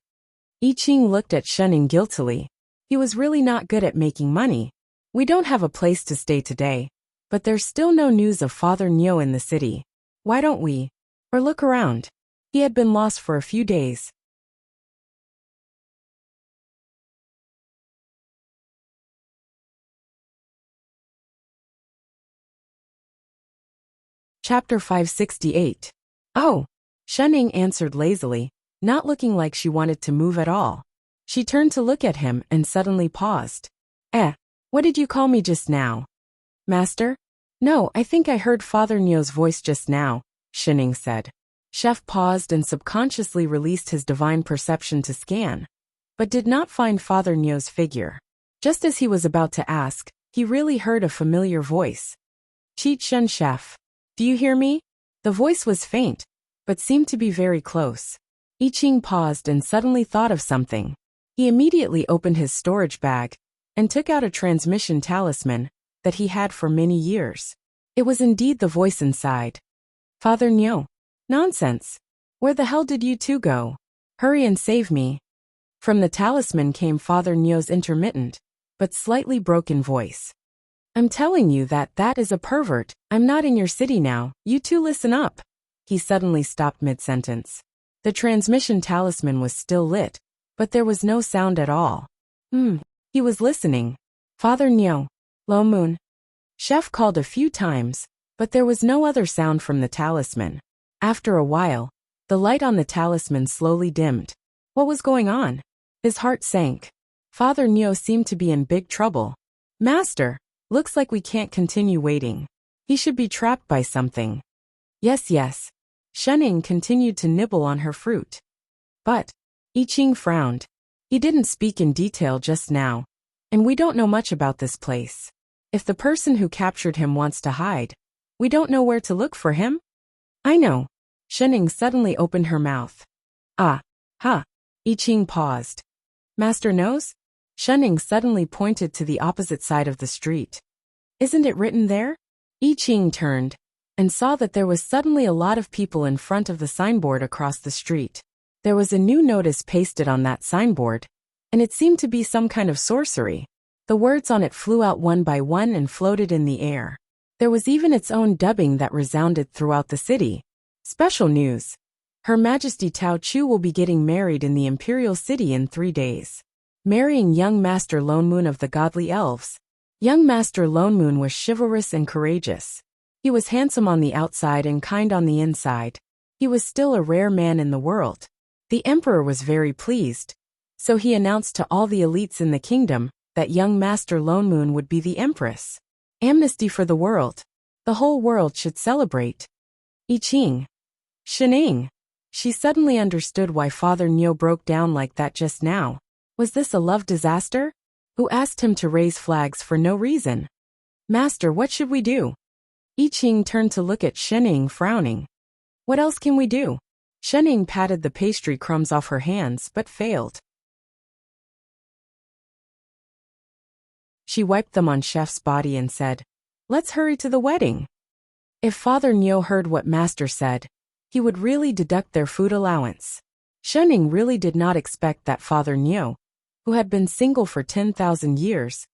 Yiqing looked at Shening guiltily. He was really not good at making money. We don't have a place to stay today, but there's still no news of Father Niu in the city. Why don't we? Or look around. He had been lost for a few days. Chapter 568. Oh, Shening answered lazily, not looking like she wanted to move at all. She turned to look at him and suddenly paused. What did you call me just now? Master? No, I think I heard Father Niu's voice just now, Shening said. Chef paused and subconsciously released his divine perception to scan, but did not find Father Niu's figure. Just as he was about to ask, he really heard a familiar voice. Shen Chef. Do you hear me? The voice was faint, but seemed to be very close. Yiqing paused and suddenly thought of something. He immediately opened his storage bag and took out a transmission talisman that he had for many years. It was indeed the voice inside. Father Niu. Nonsense. Where the hell did you 2 go? Hurry and save me. From the talisman came Father Niu's intermittent, but slightly broken voice. I'm telling you that is a pervert. I'm not in your city now. You 2 listen up. He suddenly stopped mid-sentence. The transmission talisman was still lit, but there was no sound at all. He was listening. Father Niu. Lo Moon. Chef called a few times, but there was no other sound from the talisman. After a while, the light on the talisman slowly dimmed. What was going on? His heart sank. Father Niu seemed to be in big trouble. Master, looks like we can't continue waiting. He should be trapped by something. Yes. Shening continued to nibble on her fruit. But, Yiqing frowned. He didn't speak in detail just now, and we don't know much about this place. If the person who captured him wants to hide, we don't know where to look for him? I know. Shening suddenly opened her mouth. Yiqing paused. Master knows? Shening suddenly pointed to the opposite side of the street. Isn't it written there? Yiqing turned and saw that there was suddenly a lot of people in front of the signboard across the street. There was a new notice pasted on that signboard, and it seemed to be some kind of sorcery. The words on it flew out one by one and floated in the air. There was even its own dubbing that resounded throughout the city. Special news. Her Majesty Tao Chu will be getting married in the Imperial City in 3 days. Marrying young Master Lone Moon of the Godly Elves. Young Master Lone Moon was chivalrous and courageous. He was handsome on the outside and kind on the inside. He was still a rare man in the world. The Emperor was very pleased, so he announced to all the elites in the kingdom that young Master Lone Moon would be the Empress. Amnesty for the world. The whole world should celebrate. Yiqing. Shening. She suddenly understood why Father Niu broke down like that just now. Was this a love disaster? Who asked him to raise flags for no reason? Master, what should we do? Yiqing turned to look at Shening, frowning. What else can we do? Shening patted the pastry crumbs off her hands but failed. She wiped them on Chef's body and said, Let's hurry to the wedding. If Father Niu heard what Master said, he would really deduct their food allowance. Shunning really did not expect that Father Niu, who had been single for 10,000 years,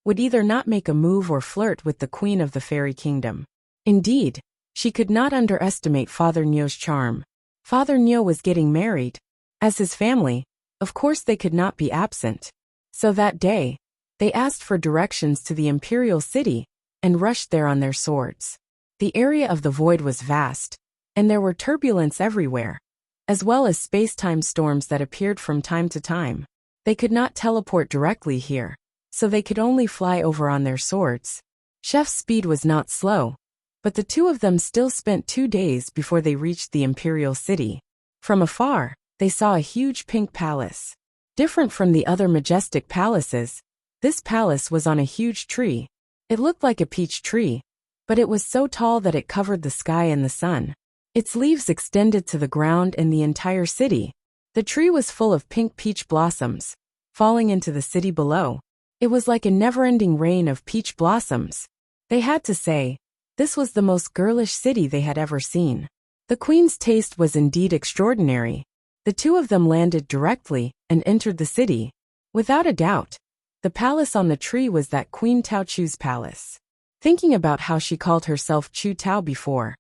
would either not make a move or flirt with the queen of the fairy kingdom. Indeed, she could not underestimate Father Niu's charm. Father Niu was getting married. As his family, of course they could not be absent. So that day, they asked for directions to the imperial city and rushed there on their swords. The area of the void was vast, and there were turbulence everywhere, as well as space-time storms that appeared from time to time. They could not teleport directly here, so they could only fly over on their swords. Chef's speed was not slow, but the two of them still spent 2 days before they reached the imperial city. From afar, they saw a huge pink palace. Different from the other majestic palaces, this palace was on a huge tree. It looked like a peach tree, but it was so tall that it covered the sky and the sun. Its leaves extended to the ground and the entire city. The tree was full of pink peach blossoms, falling into the city below. It was like a never-ending rain of peach blossoms. They had to say, this was the most girlish city they had ever seen. The queen's taste was indeed extraordinary. The two of them landed directly and entered the city. Without a doubt, the palace on the tree was that Queen Tao Chu's palace. Thinking about how she called herself Chu Tao before,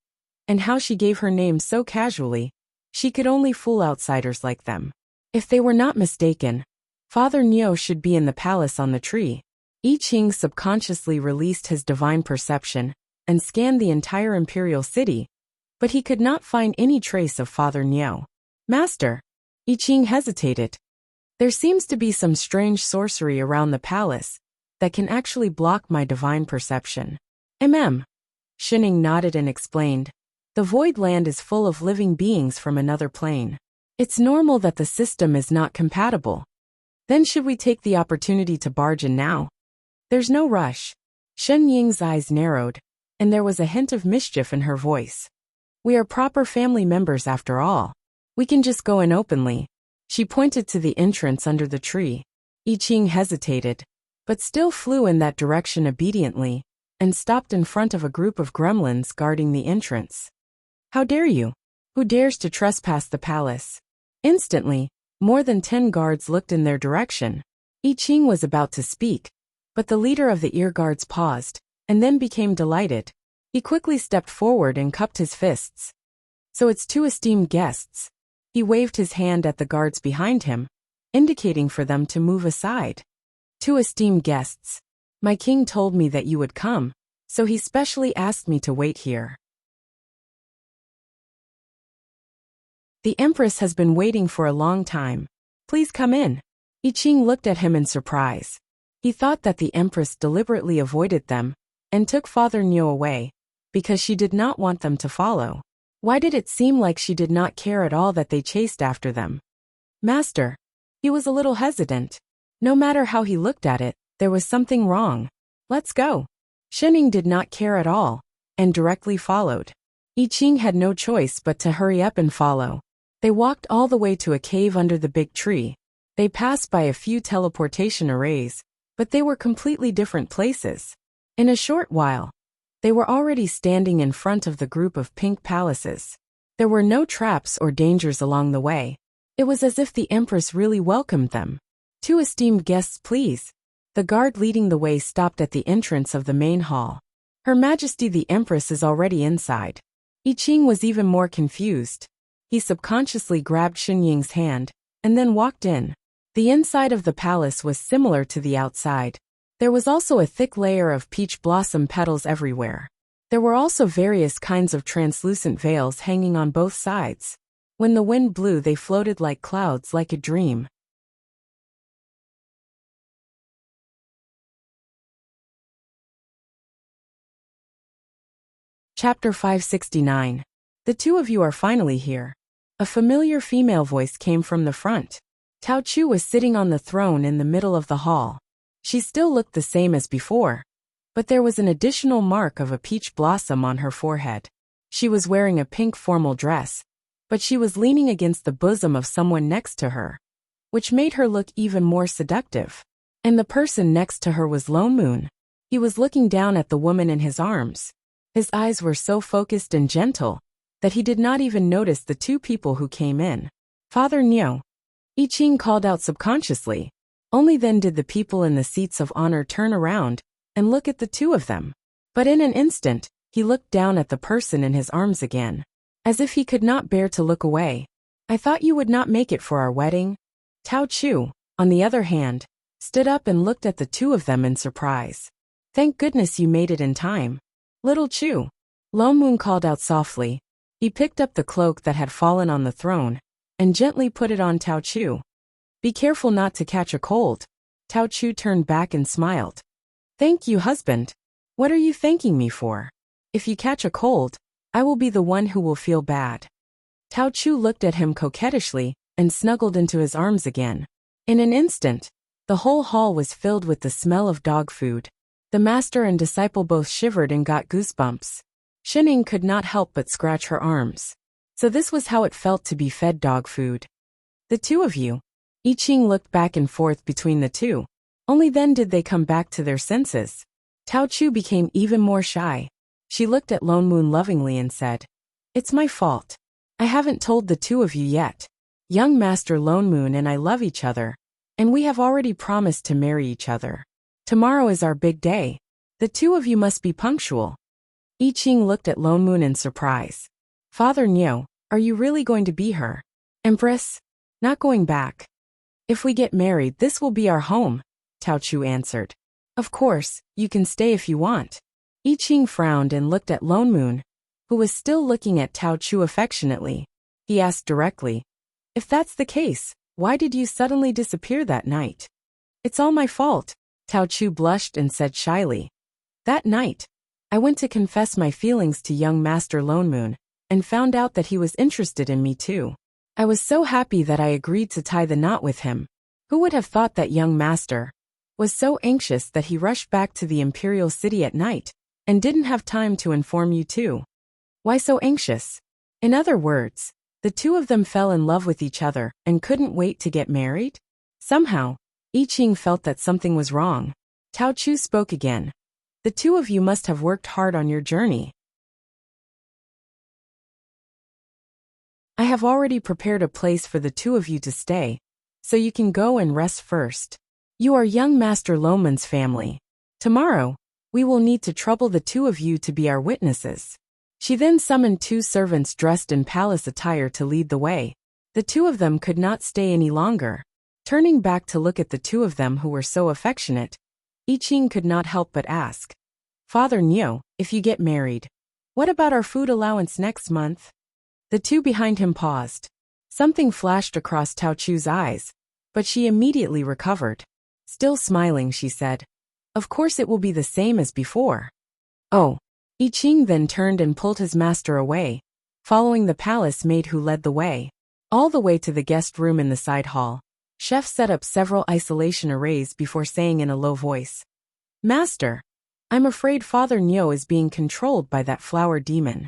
and how she gave her name so casually, she could only fool outsiders like them. If they were not mistaken, Father Niu should be in the palace on the tree. I Ching subconsciously released his divine perception and scanned the entire imperial city, but he could not find any trace of Father Niu. Master, I Ching hesitated. There seems to be some strange sorcery around the palace that can actually block my divine perception. Shunning nodded and explained. The void land is full of living beings from another plane. It's normal that the system is not compatible. Then should we take the opportunity to barge in now? There's no rush. Shen Ying's eyes narrowed, and there was a hint of mischief in her voice. We are proper family members after all. We can just go in openly. She pointed to the entrance under the tree. I Ching hesitated, but still flew in that direction obediently, and stopped in front of a group of gremlins guarding the entrance. How dare you? Who dares to trespass the palace? Instantly, more than 10 guards looked in their direction. I Ching was about to speak, but the leader of the ear guards paused, and then became delighted. He quickly stepped forward and cupped his fists. So it's 2 esteemed guests. He waved his hand at the guards behind him, indicating for them to move aside. 2 esteemed guests. My king told me that you would come, so he specially asked me to wait here. The Empress has been waiting for a long time. Please come in. I Ching looked at him in surprise. He thought that the Empress deliberately avoided them and took Father Niu away because she did not want them to follow. Why did it seem like she did not care at all that they chased after them? Master. He was a little hesitant. No matter how he looked at it, there was something wrong. Let's go. Shunning did not care at all, and directly followed. I Ching had no choice but to hurry up and follow. They walked all the way to a cave under the big tree. They passed by a few teleportation arrays, but they were completely different places. In a short while, they were already standing in front of the group of pink palaces. There were no traps or dangers along the way. It was as if the Empress really welcomed them. 2 esteemed guests, please. The guard leading the way stopped at the entrance of the main hall. Her Majesty the Empress is already inside. I Ching was even more confused. He subconsciously grabbed Shun Ying's hand, and then walked in. The inside of the palace was similar to the outside. There was also a thick layer of peach blossom petals everywhere. There were also various kinds of translucent veils hanging on both sides. When the wind blew, they floated like clouds, like a dream. Chapter 569. The 2 of you are finally here. A familiar female voice came from the front. Tao Chu was sitting on the throne in the middle of the hall. She still looked the same as before, but there was an additional mark of a peach blossom on her forehead. She was wearing a pink formal dress, but she was leaning against the bosom of someone next to her, which made her look even more seductive. And the person next to her was Lone Moon. He was looking down at the woman in his arms. His eyes were so focused and gentle that he did not even notice the 2 people who came in. Father Niu. I Ching called out subconsciously. Only then did the people in the seats of honor turn around and look at the two of them. But in an instant, he looked down at the person in his arms again, as if he could not bear to look away. I thought you would not make it for our wedding. Tao Chu, on the other hand, stood up and looked at the two of them in surprise. Thank goodness you made it in time. Little Chu. Lone Moon called out softly. He picked up the cloak that had fallen on the throne and gently put it on Tao Chu. Be careful not to catch a cold. Tao Chu turned back and smiled. Thank you, husband. What are you thanking me for? If you catch a cold, I will be the one who will feel bad. Tao Chu looked at him coquettishly and snuggled into his arms again. In an instant, the whole hall was filled with the smell of dog food. The master and disciple both shivered and got goosebumps. Shining could not help but scratch her arms. So this was how it felt to be fed dog food. The two of you. I Ching looked back and forth between the two. Only then did they come back to their senses. Tao Chu became even more shy. She looked at Lone Moon lovingly and said, It's my fault. I haven't told the two of you yet. Young Master Lone Moon and I love each other, and we have already promised to marry each other. Tomorrow is our big day. The two of you must be punctual. I Ching looked at Lone Moon in surprise. Father Niu, are you really going to be her Empress? Not going back. If we get married, this will be our home, Tao Chu answered. Of course, you can stay if you want. I Ching frowned and looked at Lone Moon, who was still looking at Tao Chu affectionately. He asked directly, If that's the case, why did you suddenly disappear that night? It's all my fault, Tao Chu blushed and said shyly. That night, I went to confess my feelings to young Master Lone Moon, and found out that he was interested in me too. I was so happy that I agreed to tie the knot with him. Who would have thought that young master was so anxious that he rushed back to the imperial city at night, and didn't have time to inform you too? Why so anxious? In other words, the two of them fell in love with each other and couldn't wait to get married? Somehow, I Ching felt that something was wrong. Tao Chu spoke again. The two of you must have worked hard on your journey. I have already prepared a place for the two of you to stay, so you can go and rest first. You are young Master Lone Moon's family. Tomorrow, we will need to trouble the two of you to be our witnesses. She then summoned two servants dressed in palace attire to lead the way. The two of them could not stay any longer. Turning back to look at the two of them who were so affectionate, I Ching could not help but ask, Father Niu, if you get married, what about our food allowance next month? The two behind him paused. Something flashed across Tao Chu's eyes, but she immediately recovered. Still smiling, she said, Of course it will be the same as before. Oh. I Ching then turned and pulled his master away, following the palace maid who led the way. All the way to the guest room in the side hall. Chef set up several isolation arrays before saying in a low voice, Master, I'm afraid Father Niu is being controlled by that flower demon.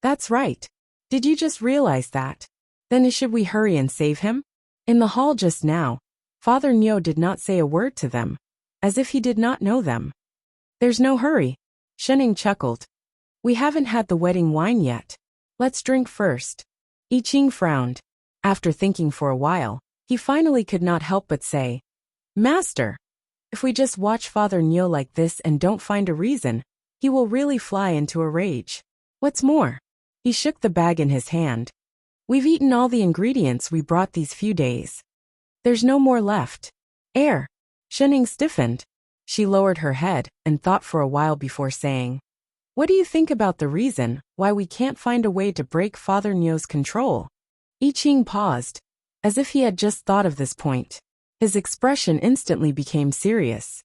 That's right. Did you just realize that? Then should we hurry and save him? In the hall just now, Father Niu did not say a word to them, as if he did not know them. There's no hurry. Shening chuckled. We haven't had the wedding wine yet. Let's drink first. I Ching frowned. After thinking for a while, he finally could not help but say, Master, if we just watch Father Niu like this and don't find a reason, he will really fly into a rage. What's more, he shook the bag in his hand. We've eaten all the ingredients we brought these few days. There's no more left. Air. Shening stiffened. She lowered her head and thought for a while before saying, What do you think about the reason why we can't find a way to break Father Niu's control? I Ching paused, as if he had just thought of this point. His expression instantly became serious.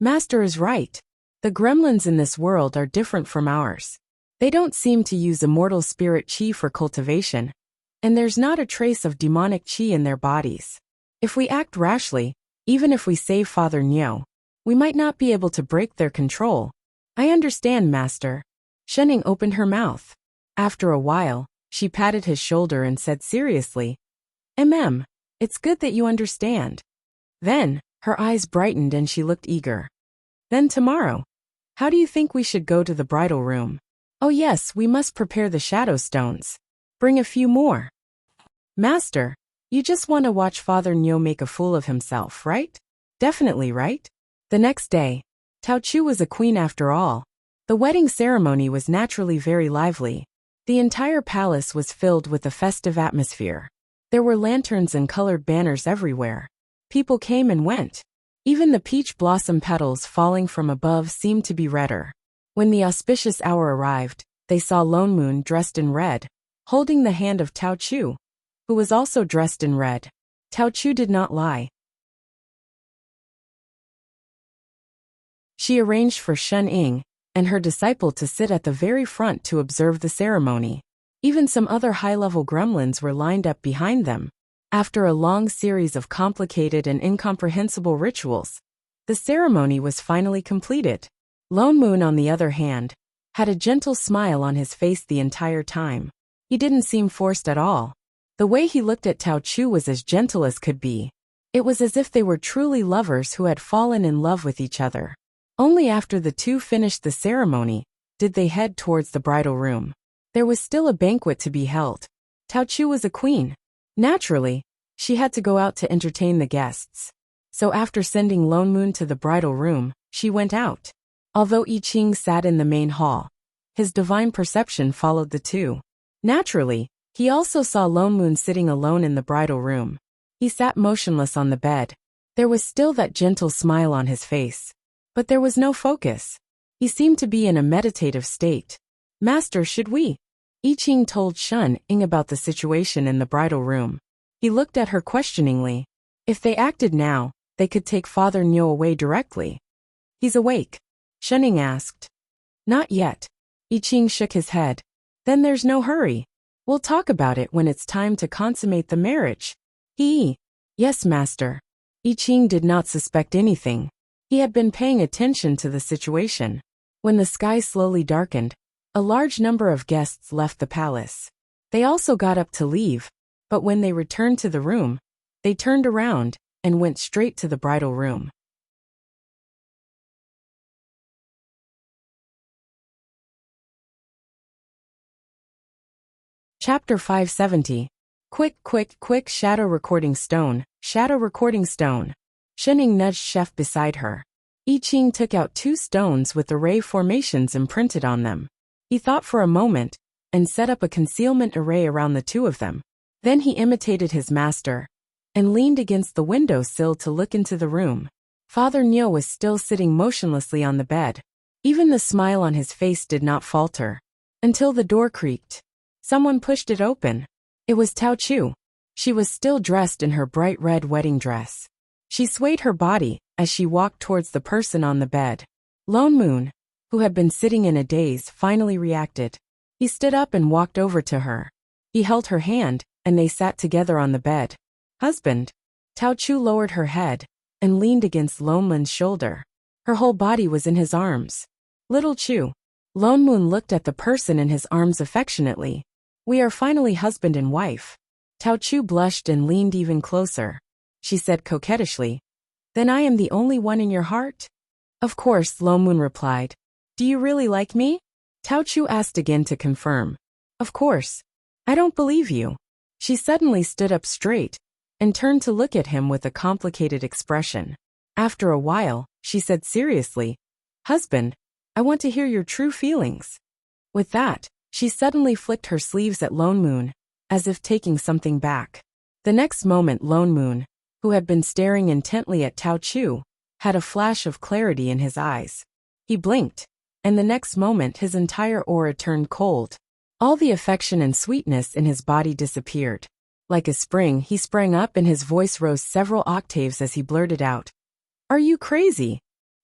Master is right. The gremlins in this world are different from ours. They don't seem to use immortal spirit chi for cultivation, and there's not a trace of demonic chi in their bodies. If we act rashly, even if we save Father Niu, we might not be able to break their control. I understand, Master. Shening opened her mouth. After a while, she patted his shoulder and said seriously, It's good that you understand. Then, her eyes brightened and she looked eager. Then tomorrow, how do you think we should go to the bridal room? Oh yes, we must prepare the shadow stones. Bring a few more. Master, You just want to watch Father Nyo make a fool of himself, right? Definitely, right? The next day, Tao Chu was a queen after all. The wedding ceremony was naturally very lively. The entire palace was filled with a festive atmosphere. There were lanterns and colored banners everywhere. People came and went. Even the peach blossom petals falling from above seemed to be redder. When the auspicious hour arrived, they saw Lone Moon dressed in red, holding the hand of Tao Chu, who was also dressed in red. Tao Chu did not lie. She arranged for Shen Ying and her disciple to sit at the very front to observe the ceremony. Even some other high-level gremlins were lined up behind them. After a long series of complicated and incomprehensible rituals, the ceremony was finally completed. Lone Moon, on the other hand, had a gentle smile on his face the entire time. He didn't seem forced at all. The way he looked at Tao Chu was as gentle as could be. It was as if they were truly lovers who had fallen in love with each other. Only after the two finished the ceremony did they head towards the bridal room. There was still a banquet to be held. Tao Chu was a queen. Naturally, she had to go out to entertain the guests. So after sending Lone Moon to the bridal room, she went out. Although I Ching sat in the main hall, his divine perception followed the two. Naturally, he also saw Lone Moon sitting alone in the bridal room. He sat motionless on the bed. There was still that gentle smile on his face. But there was no focus. He seemed to be in a meditative state. Master, should we? I Ching told Shen Ying about the situation in the bridal room. He looked at her questioningly. If they acted now, they could take Father Nyo away directly. He's awake? Shen Ying asked. Not yet. I Ching shook his head. Then there's no hurry. We'll talk about it when it's time to consummate the marriage. Yes, Master. I Ching did not suspect anything. He had been paying attention to the situation. When the sky slowly darkened, a large number of guests left the palace. They also got up to leave, but when they returned to the room, they turned around and went straight to the bridal room. Chapter 570. Quick, shadow recording stone, shadow recording stone. Shen Ying nudged Chef beside her. I Ching took out 2 stones with array formations imprinted on them. He thought for a moment and set up a concealment array around the 2 of them. Then he imitated his master and leaned against the window sill to look into the room. Father Nyo was still sitting motionlessly on the bed. Even the smile on his face did not falter. Until the door creaked. Someone pushed it open. It was Tao Chu. She was still dressed in her bright red wedding dress. She swayed her body as she walked towards the person on the bed. Lone Moon, who had been sitting in a daze, finally reacted. He stood up and walked over to her. He held her hand, and they sat together on the bed. Husband. Tao Chu lowered her head and leaned against Lone Moon's shoulder. Her whole body was in his arms. Little Chu. Lone Moon looked at the person in his arms affectionately. We are finally husband and wife. Tao Chu blushed and leaned even closer. She said coquettishly, Then I am the only one in your heart? Of course, Lone Moon replied. Do you really like me? Tao Chu asked again to confirm. Of course. I don't believe you. She suddenly stood up straight and turned to look at him with a complicated expression. After a while, she said seriously, Husband, I want to hear your true feelings. With that, she suddenly flicked her sleeves at Lone Moon, as if taking something back. The next moment Lone Moon, who had been staring intently at Tao Chu, had a flash of clarity in his eyes. He blinked, and the next moment his entire aura turned cold. All the affection and sweetness in his body disappeared. Like a spring, he sprang up and his voice rose several octaves as he blurted out. Are you crazy?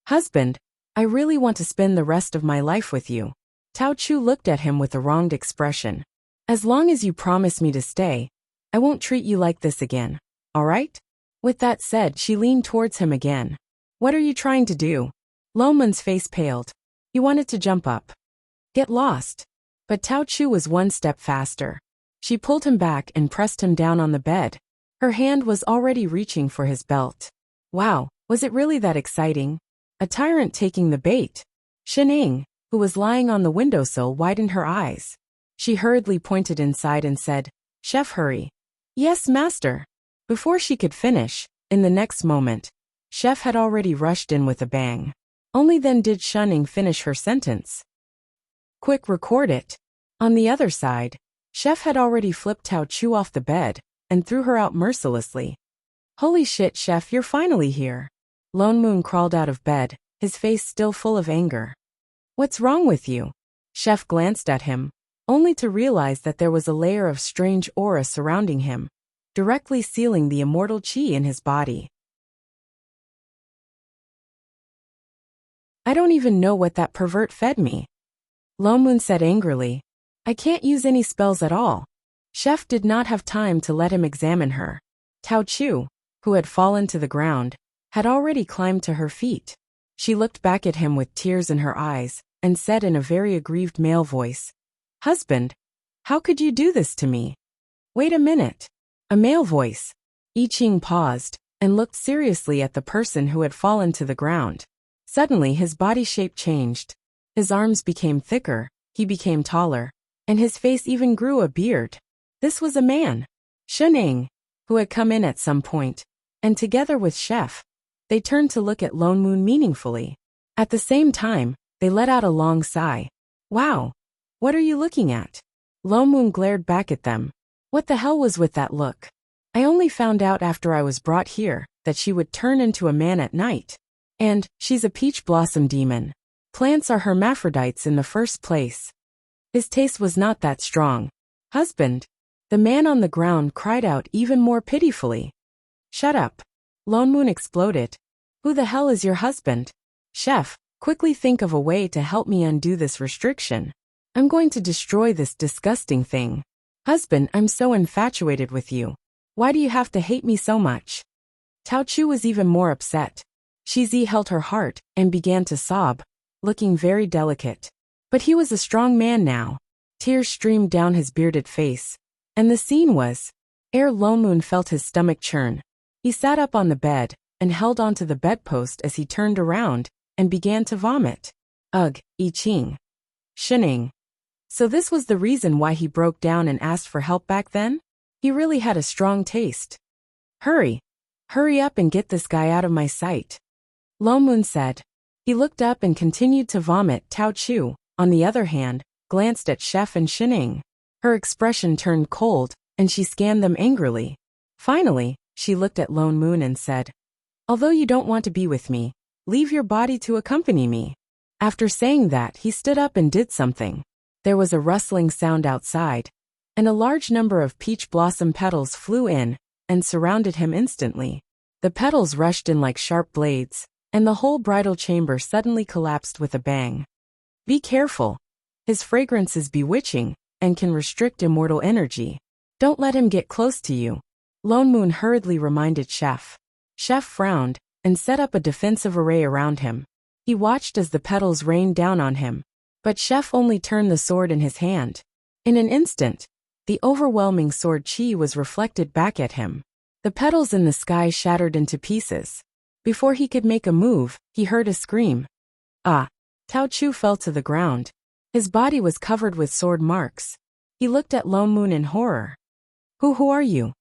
Husband, I really want to spend the rest of my life with you. Tao Chu looked at him with a wronged expression. As long as you promise me to stay, I won't treat you like this again, all right? With that said, she leaned towards him again. What are you trying to do? Lone Moon's face paled. He wanted to jump up. Get lost. But Tao Chu was one step faster. She pulled him back and pressed him down on the bed. Her hand was already reaching for his belt. Wow, was it really that exciting? A tyrant taking the bait. Shen Ying, who was lying on the windowsill, widened her eyes. She hurriedly pointed inside and said, Chef, hurry. Yes, master. Before she could finish, in the next moment, Chef had already rushed in with a bang. Only then did Shunning finish her sentence. Quick, record it. On the other side, Chef had already flipped Tao Chu off the bed and threw her out mercilessly. Holy shit, Chef, you're finally here. Lone Moon crawled out of bed, his face still full of anger. What's wrong with you? Chef glanced at him, only to realize that there was a layer of strange aura surrounding him, directly sealing the immortal chi in his body. I don't even know what that pervert fed me. Lone Moon said angrily. I can't use any spells at all. Chef did not have time to let him examine her. Tao Chu, who had fallen to the ground, had already climbed to her feet. She looked back at him with tears in her eyes and said in a very aggrieved male voice, Husband, how could you do this to me? Wait a minute. A male voice. I Ching paused and looked seriously at the person who had fallen to the ground. Suddenly his body shape changed. His arms became thicker, he became taller, and his face even grew a beard. This was a man, Shunning, who had come in at some point, and together with Chef, they turned to look at Lone Moon meaningfully. At the same time, they let out a long sigh. Wow, what are you looking at? Lone Moon glared back at them. What the hell was with that look? I only found out after I was brought here that she would turn into a man at night. And she's a peach blossom demon. Plants are hermaphrodites in the first place. His taste was not that strong. Husband. The man on the ground cried out even more pitifully. Shut up. Lone Moon exploded. Who the hell is your husband? Chef, quickly think of a way to help me undo this restriction. I'm going to destroy this disgusting thing. Husband, I'm so infatuated with you. Why do you have to hate me so much? Tao Chu was even more upset. Shizi held her heart and began to sob, looking very delicate. But he was a strong man now. Tears streamed down his bearded face. And the scene was, ere Lone Moon felt his stomach churn. He sat up on the bed and held onto the bedpost as he turned around and began to vomit. Ugh, I Ching. Shunning. So this was the reason why he broke down and asked for help back then? He really had a strong taste. Hurry. Hurry up and get this guy out of my sight. Lone Moon said. He looked up and continued to vomit. Tao Chu, on the other hand, glanced at Chef and Shunning. Her expression turned cold, and she scanned them angrily. Finally, she looked at Lone Moon and said, Although you don't want to be with me, leave your body to accompany me. After saying that, he stood up and did something. There was a rustling sound outside, and a large number of peach blossom petals flew in and surrounded him instantly. The petals rushed in like sharp blades, and the whole bridal chamber suddenly collapsed with a bang. Be careful. His fragrance is bewitching and can restrict immortal energy. Don't let him get close to you. Lone Moon hurriedly reminded Chef. Chef frowned and set up a defensive array around him. He watched as the petals rained down on him, but Chef only turned the sword in his hand. In an instant, the overwhelming sword chi was reflected back at him. The petals in the sky shattered into pieces. Before he could make a move, he heard a scream. Ah! Tao Chu fell to the ground. His body was covered with sword marks. He looked at Lone Moon in horror. Who are you?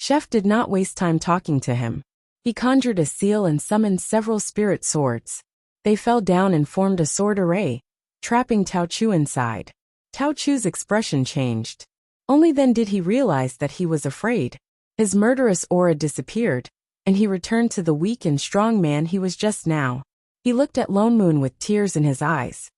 Chef did not waste time talking to him. He conjured a seal and summoned several spirit swords. They fell down and formed a sword array, trapping Tao Chu inside. Tao Chu's expression changed. Only then did he realize that he was afraid. His murderous aura disappeared, and he returned to the weak and strong man he was just now. He looked at Lone Moon with tears in his eyes.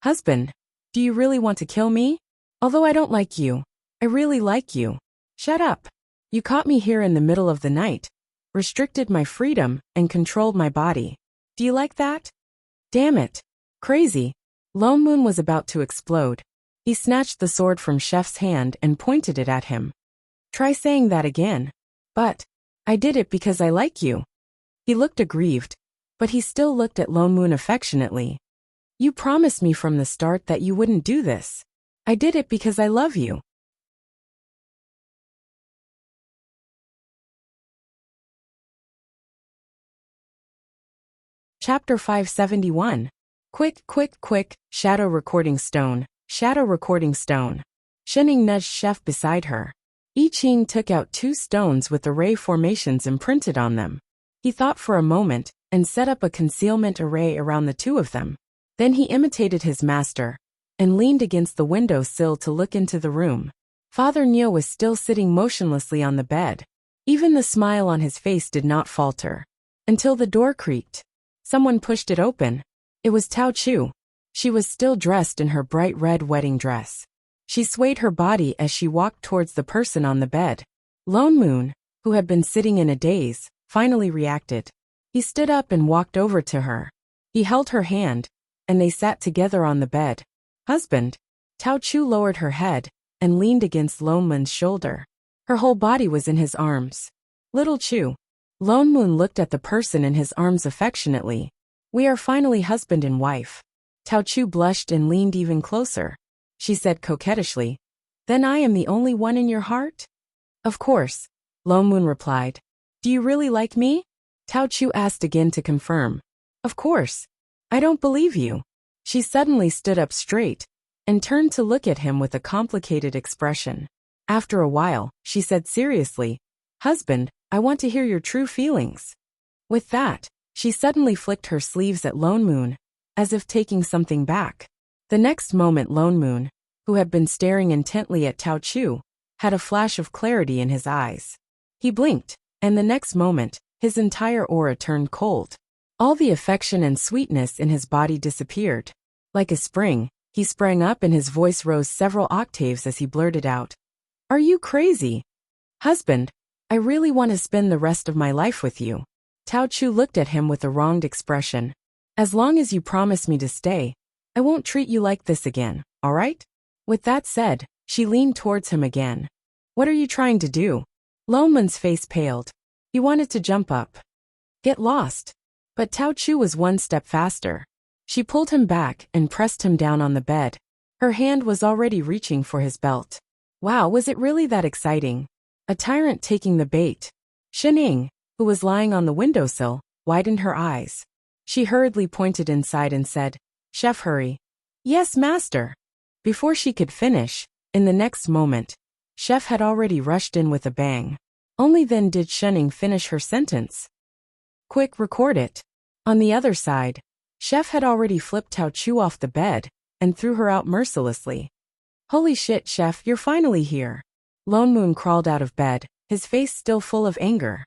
Husband, do you really want to kill me? Although I don't like you, I really like you. Shut up. You caught me here in the middle of the night, restricted my freedom, and controlled my body. Do you like that? Damn it. Crazy. Lone Moon was about to explode. He snatched the sword from Chef's hand and pointed it at him. Try saying that again. But I did it because I like you. He looked aggrieved, but he still looked at Lone Moon affectionately. You promised me from the start that you wouldn't do this. I did it because I love you. Chapter 571. Quick, shadow recording stone, shadow recording stone. Shening nudged Chef beside her. I Ching took out 2 stones with the ray formations imprinted on them. He thought for a moment and set up a concealment array around the 2 of them. Then he imitated his master and leaned against the window sill to look into the room. Father Neo was still sitting motionlessly on the bed. Even the smile on his face did not falter. Until the door creaked. Someone pushed it open. It was Tao Chu. She was still dressed in her bright red wedding dress. She swayed her body as she walked towards the person on the bed. Lone Moon, who had been sitting in a daze, finally reacted. He stood up and walked over to her. He held her hand, and they sat together on the bed. Husband. Tao Chu lowered her head and leaned against Lone Moon's shoulder. Her whole body was in his arms. Little Chu. Lone Moon looked at the person in his arms affectionately. We are finally husband and wife. Tao Chu blushed and leaned even closer. She said coquettishly, Then I am the only one in your heart? Of course, Lone Moon replied. Do you really like me? Tao Chu asked again to confirm. Of course. I don't believe you. She suddenly stood up straight and turned to look at him with a complicated expression. After a while, she said seriously, Husband, I want to hear your true feelings. With that, she suddenly flicked her sleeves at Lone Moon, as if taking something back. The next moment Lone Moon, who had been staring intently at Tao Chu, had a flash of clarity in his eyes. He blinked, and the next moment, his entire aura turned cold. All the affection and sweetness in his body disappeared. Like a spring, he sprang up and his voice rose several octaves as he blurted out. Are you crazy? Husband, I really want to spend the rest of my life with you. Tao Chu looked at him with a wronged expression. As long as you promise me to stay, I won't treat you like this again, all right? With that said, she leaned towards him again. What are you trying to do? Lone Moon's face paled. He wanted to jump up. Get lost. But Tao Chu was one step faster. She pulled him back and pressed him down on the bed. Her hand was already reaching for his belt. Wow, was it really that exciting? A tyrant taking the bait. Shening, who was lying on the windowsill, widened her eyes. She hurriedly pointed inside and said, Chef, hurry. Yes, master. Before she could finish, in the next moment, Chef had already rushed in with a bang. Only then did Shening finish her sentence. Quick, record it. On the other side, Chef had already flipped Tao Chu off the bed and threw her out mercilessly. Holy shit, Chef, you're finally here. Lone Moon crawled out of bed, his face still full of anger.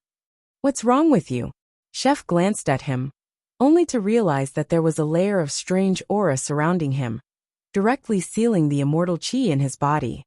What's wrong with you? Chef glanced at him, only to realize that there was a layer of strange aura surrounding him, directly sealing the immortal chi in his body.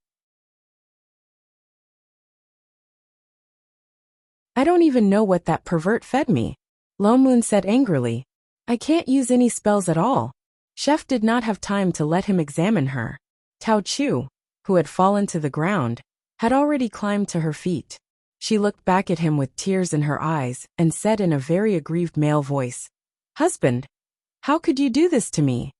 I don't even know what that pervert fed me, Lone Moon said angrily. I can't use any spells at all. Chef did not have time to let him examine her. Tao Chu, who had fallen to the ground, had already climbed to her feet. She looked back at him with tears in her eyes and said in a very aggrieved male voice, Husband, how could you do this to me?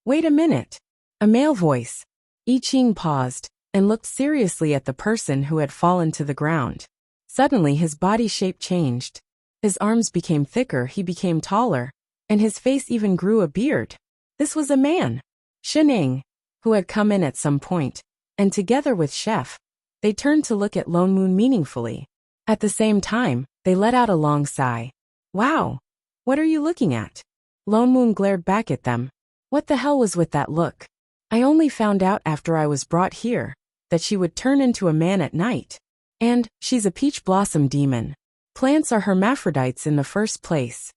Wait a minute. A male voice. I Ching paused and looked seriously at the person who had fallen to the ground. Suddenly his body shape changed. His arms became thicker, he became taller, and his face even grew a beard. This was a man. Shening, who had come in at some point, and together with Chef, they turned to look at Lone Moon meaningfully. At the same time, they let out a long sigh. Wow! What are you looking at? Lone Moon glared back at them. What the hell was with that look? I only found out after I was brought here that she would turn into a man at night. And she's a peach blossom demon. Plants are hermaphrodites in the first place.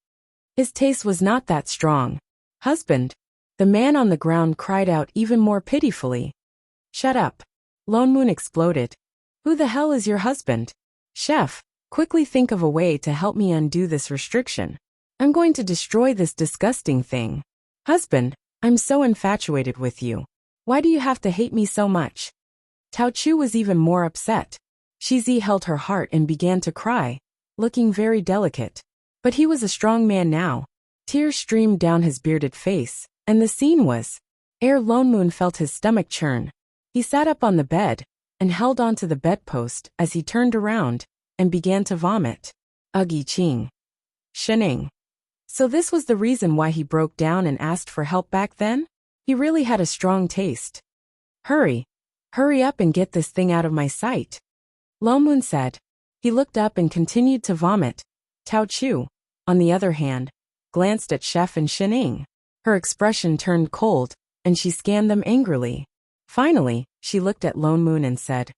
His taste was not that strong. Husband. The man on the ground cried out even more pitifully. Shut up. Lone Moon exploded. Who the hell is your husband? Chef, quickly think of a way to help me undo this restriction. I'm going to destroy this disgusting thing. Husband, I'm so infatuated with you. Why do you have to hate me so much? Tao Chu was even more upset. Shizi held her heart and began to cry, looking very delicate. But he was a strong man now. Tears streamed down his bearded face, and the scene was. Ere Lone Moon felt his stomach churn. He sat up on the bed and held onto the bedpost as he turned around and began to vomit. Ugh, I Ching. Shening. So this was the reason why he broke down and asked for help back then? He really had a strong taste. Hurry. Hurry up and get this thing out of my sight. Lo Moon said. He looked up and continued to vomit. Tao Chu, on the other hand, glanced at Chef and Shining. Her expression turned cold, and she scanned them angrily. Finally, she looked at Lo Moon and said,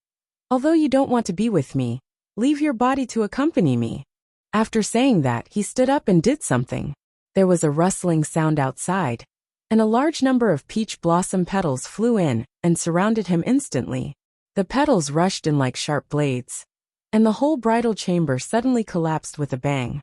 "Although you don't want to be with me, leave your body to accompany me." After saying that, he stood up and did something. There was a rustling sound outside, and a large number of peach blossom petals flew in and surrounded him instantly. The petals rushed in like sharp blades, and the whole bridal chamber suddenly collapsed with a bang.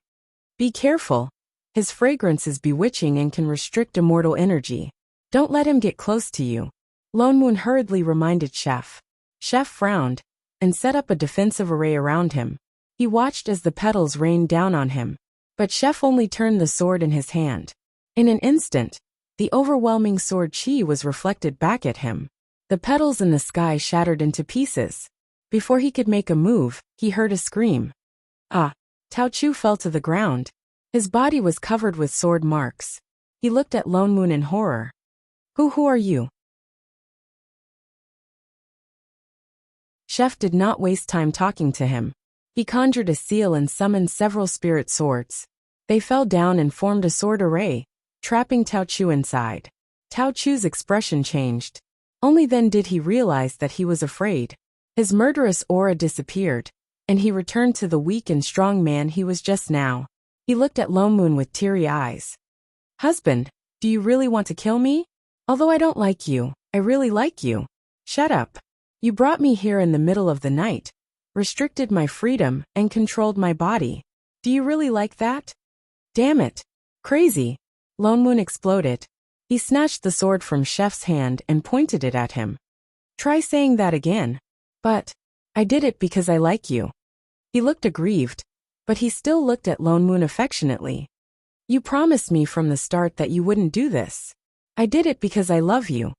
Be careful. His fragrance is bewitching and can restrict immortal energy. Don't let him get close to you. Lo Moon hurriedly reminded Chef. Chef frowned and set up a defensive array around him. He watched as the petals rained down on him, but Chef only turned the sword in his hand. In an instant, the overwhelming sword chi was reflected back at him. The petals in the sky shattered into pieces. Before he could make a move, he heard a scream. Ah! Tao Chu fell to the ground. His body was covered with sword marks. He looked at Lo Moon in horror. Who are you? Chef did not waste time talking to him. He conjured a seal and summoned several spirit swords. They fell down and formed a sword array, trapping Tao Chu inside. Tao Chu's expression changed. Only then did he realize that he was afraid. His murderous aura disappeared, and he returned to the weak and strong man he was just now. He looked at Lo Moon with teary eyes. Husband, do you really want to kill me? Although I don't like you, I really like you. Shut up. You brought me here in the middle of the night, restricted my freedom, and controlled my body. Do you really like that? Damn it. Crazy. Lo Moon exploded. He snatched the sword from Chef's hand and pointed it at him. Try saying that again. But I did it because I like you. He looked aggrieved, but he still looked at Lo Moon affectionately. You promised me from the start that you wouldn't do this. I did it because I love you.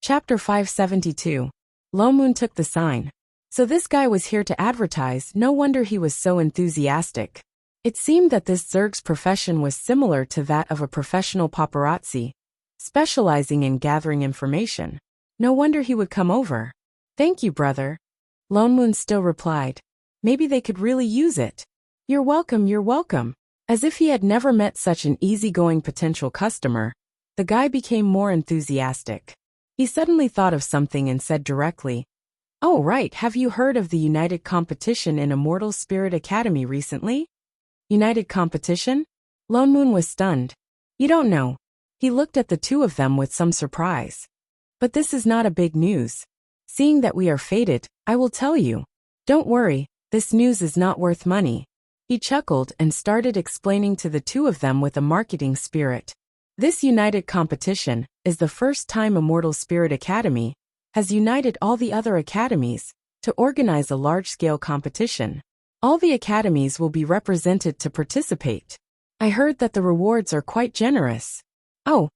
Chapter 572. Lo Moon took the sign. So this guy was here to advertise, no wonder he was so enthusiastic. It seemed that this Zerg's profession was similar to that of a professional paparazzi, specializing in gathering information. No wonder he would come over. Thank you, brother. Lo Moon still replied. Maybe they could really use it. You're welcome, you're welcome. As if he had never met such an easygoing potential customer, the guy became more enthusiastic. He suddenly thought of something and said directly, Oh right, have you heard of the United Competition in Immortal Spirit Academy recently? United Competition? Lo Moon was stunned. You don't know. He looked at the two of them with some surprise. But this is not a big news. Seeing that we are fated, I will tell you. Don't worry, this news is not worth money. He chuckled and started explaining to the two of them with a marketing spirit. This United Competition is the first time Immortal Spirit Academy has united all the other academies to organize a large-scale competition. All the academies will be represented to participate. I heard that the rewards are quite generous. Oh,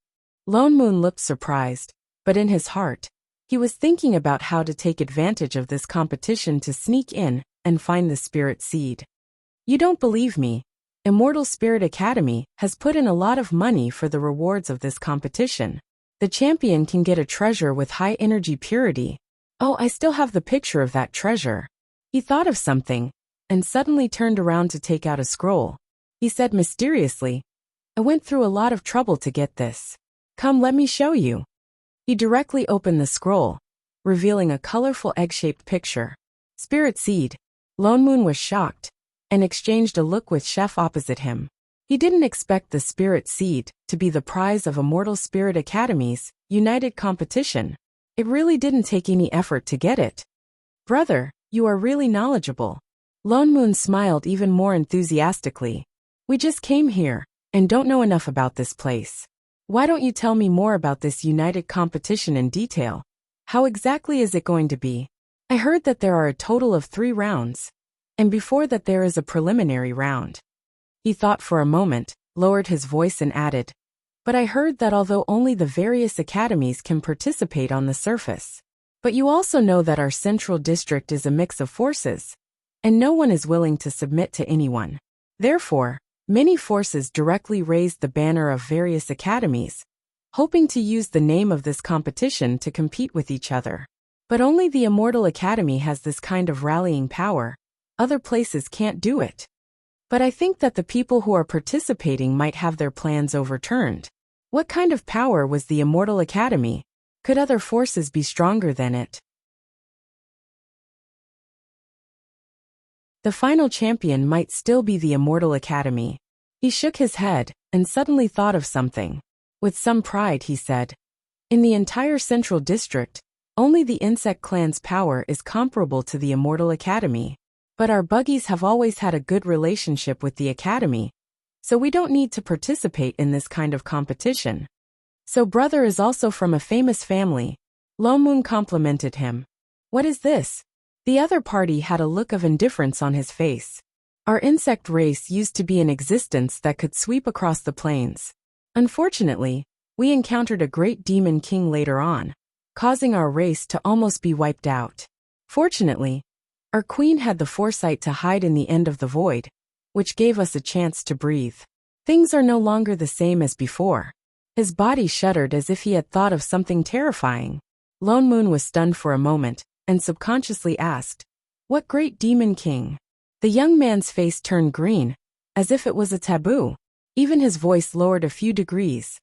Lo Moon looked surprised, but in his heart, he was thinking about how to take advantage of this competition to sneak in and find the spirit seed. You don't believe me? Immortal Spirit Academy has put in a lot of money for the rewards of this competition. The champion can get a treasure with high energy purity. Oh, I still have the picture of that treasure. He thought of something, and suddenly turned around to take out a scroll. He said mysteriously, I went through a lot of trouble to get this. Come, let me show you. He directly opened the scroll, revealing a colorful egg-shaped picture. Spirit seed. Lo Moon was shocked, and exchanged a look with Chef opposite him. He didn't expect the spirit seed to be the prize of Immortal Spirit Academy's United Competition. It really didn't take any effort to get it. Brother, you are really knowledgeable. Lo Moon smiled even more enthusiastically. We just came here, and don't know enough about this place. Why don't you tell me more about this United Competition in detail? How exactly is it going to be? I heard that there are a total of 3 rounds. And before that there is a preliminary round. He thought for a moment, lowered his voice and added, But I heard that although only the various academies can participate on the surface, but you also know that our central district is a mix of forces, and no one is willing to submit to anyone. Therefore, Many forces directly raised the banner of various academies, hoping to use the name of this competition to compete with each other. But only the Immortal Academy has this kind of rallying power. Other places can't do it. But I think that the people who are participating might have their plans overturned. What kind of power was the Immortal Academy? Could other forces be stronger than it? The final champion might still be the Immortal Academy. He shook his head and suddenly thought of something. With some pride, he said, "In the entire Central District, only the insect clan's power is comparable to the Immortal Academy. But our buggies have always had a good relationship with the Academy, so we don't need to participate in this kind of competition." "So brother is also from a famous family," Lone Moon complimented him. "What is this?" The other party had a look of indifference on his face. "Our insect race used to be an existence that could sweep across the plains. Unfortunately, we encountered a great demon king later on, causing our race to almost be wiped out. Fortunately, our queen had the foresight to hide in the end of the void, which gave us a chance to breathe. Things are no longer the same as before." His body shuddered as if he had thought of something terrifying. Lone Moon was stunned for a moment, and subconsciously asked, "What great demon king?" The young man's face turned green, as if it was a taboo. Even his voice lowered a few degrees.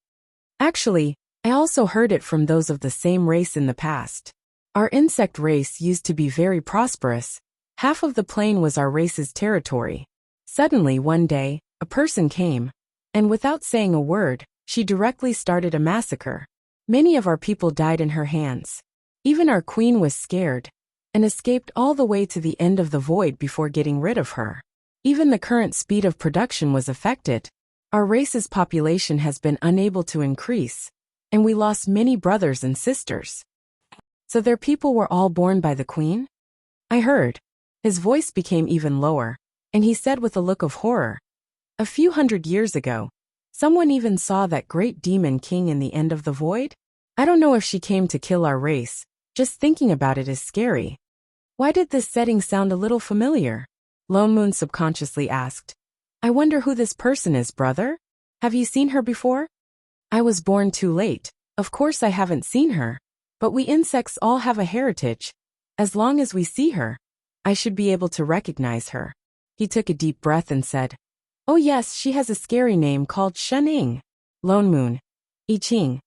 "Actually, I also heard it from those of the same race in the past. Our insect race used to be very prosperous. Half of the plain was our race's territory. Suddenly one day, a person came, and without saying a word, she directly started a massacre. Many of our people died in her hands. Even our queen was scared, and escaped all the way to the end of the void before getting rid of her. Even the current speed of production was affected. Our race's population has been unable to increase, and we lost many brothers and sisters." "So their people were all born by the queen?" "I heard." His voice became even lower, and he said with a look of horror, "A few hundred years ago, someone even saw that great demon king in the end of the void? I don't know if she came to kill our race. Just thinking about it is scary." "Why did this setting sound a little familiar?" Lone Moon subconsciously asked. "I wonder who this person is, brother? Have you seen her before?" "I was born too late. Of course I haven't seen her. But we insects all have a heritage. As long as we see her, I should be able to recognize her." He took a deep breath and said, "Oh yes, she has a scary name called Shening." Lone Moon. "I Ching.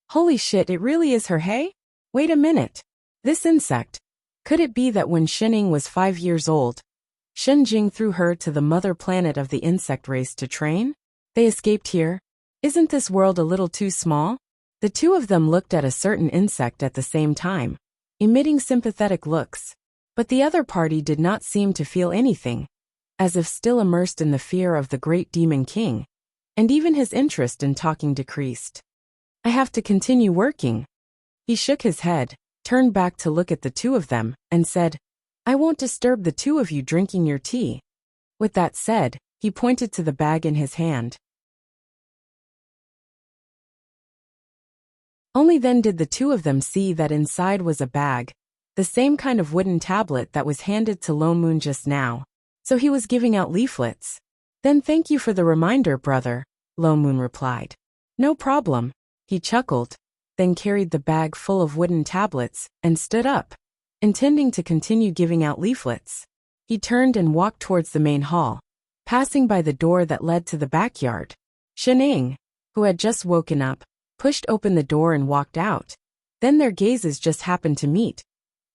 Holy shit, it really is her, hey? Wait a minute. This insect. Could it be that when Shening was 5 years old, Shen Jing threw her to the mother planet of the insect race to train? They escaped here? Isn't this world a little too small?" The two of them looked at a certain insect at the same time, emitting sympathetic looks. But the other party did not seem to feel anything, as if still immersed in the fear of the great demon king, and even his interest in talking decreased. "I have to continue working." He shook his head, turned back to look at the two of them, and said, "I won't disturb the two of you drinking your tea." With that said, he pointed to the bag in his hand. Only then did the two of them see that inside was a bag, the same kind of wooden tablet that was handed to Lone Moon just now. So he was giving out leaflets. "Then thank you for the reminder, brother," Lone Moon replied. "No problem." He chuckled, then carried the bag full of wooden tablets, and stood up, intending to continue giving out leaflets. He turned and walked towards the main hall, passing by the door that led to the backyard. Shening, who had just woken up, pushed open the door and walked out. Then their gazes just happened to meet.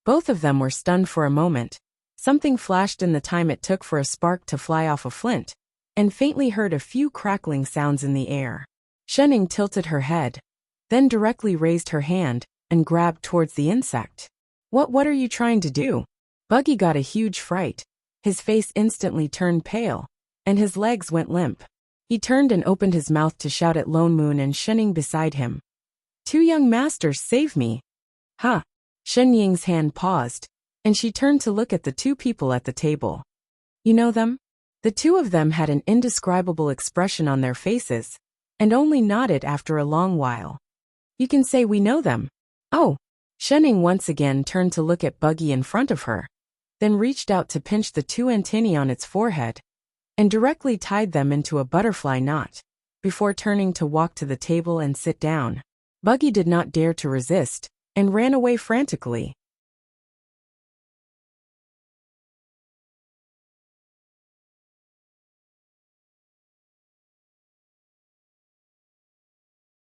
Both of them were stunned for a moment. Something flashed in the time it took for a spark to fly off a flint, and faintly heard a few crackling sounds in the air. Shening tilted her head, then directly raised her hand and grabbed towards the insect. What are you trying to do?" Buggy got a huge fright. His face instantly turned pale, and his legs went limp. He turned and opened his mouth to shout at Lone Moon and Shening beside him. "Two young masters, save me!" "Huh?" Shen Ying's hand paused, and she turned to look at the two people at the table. "You know them?" The two of them had an indescribable expression on their faces, and only nodded after a long while. "You can say we know them." "Oh." Shening once again turned to look at Buggy in front of her, then reached out to pinch the two antennae on its forehead. and directly tied them into a butterfly knot, before turning to walk to the table and sit down. Buggy did not dare to resist, and ran away frantically.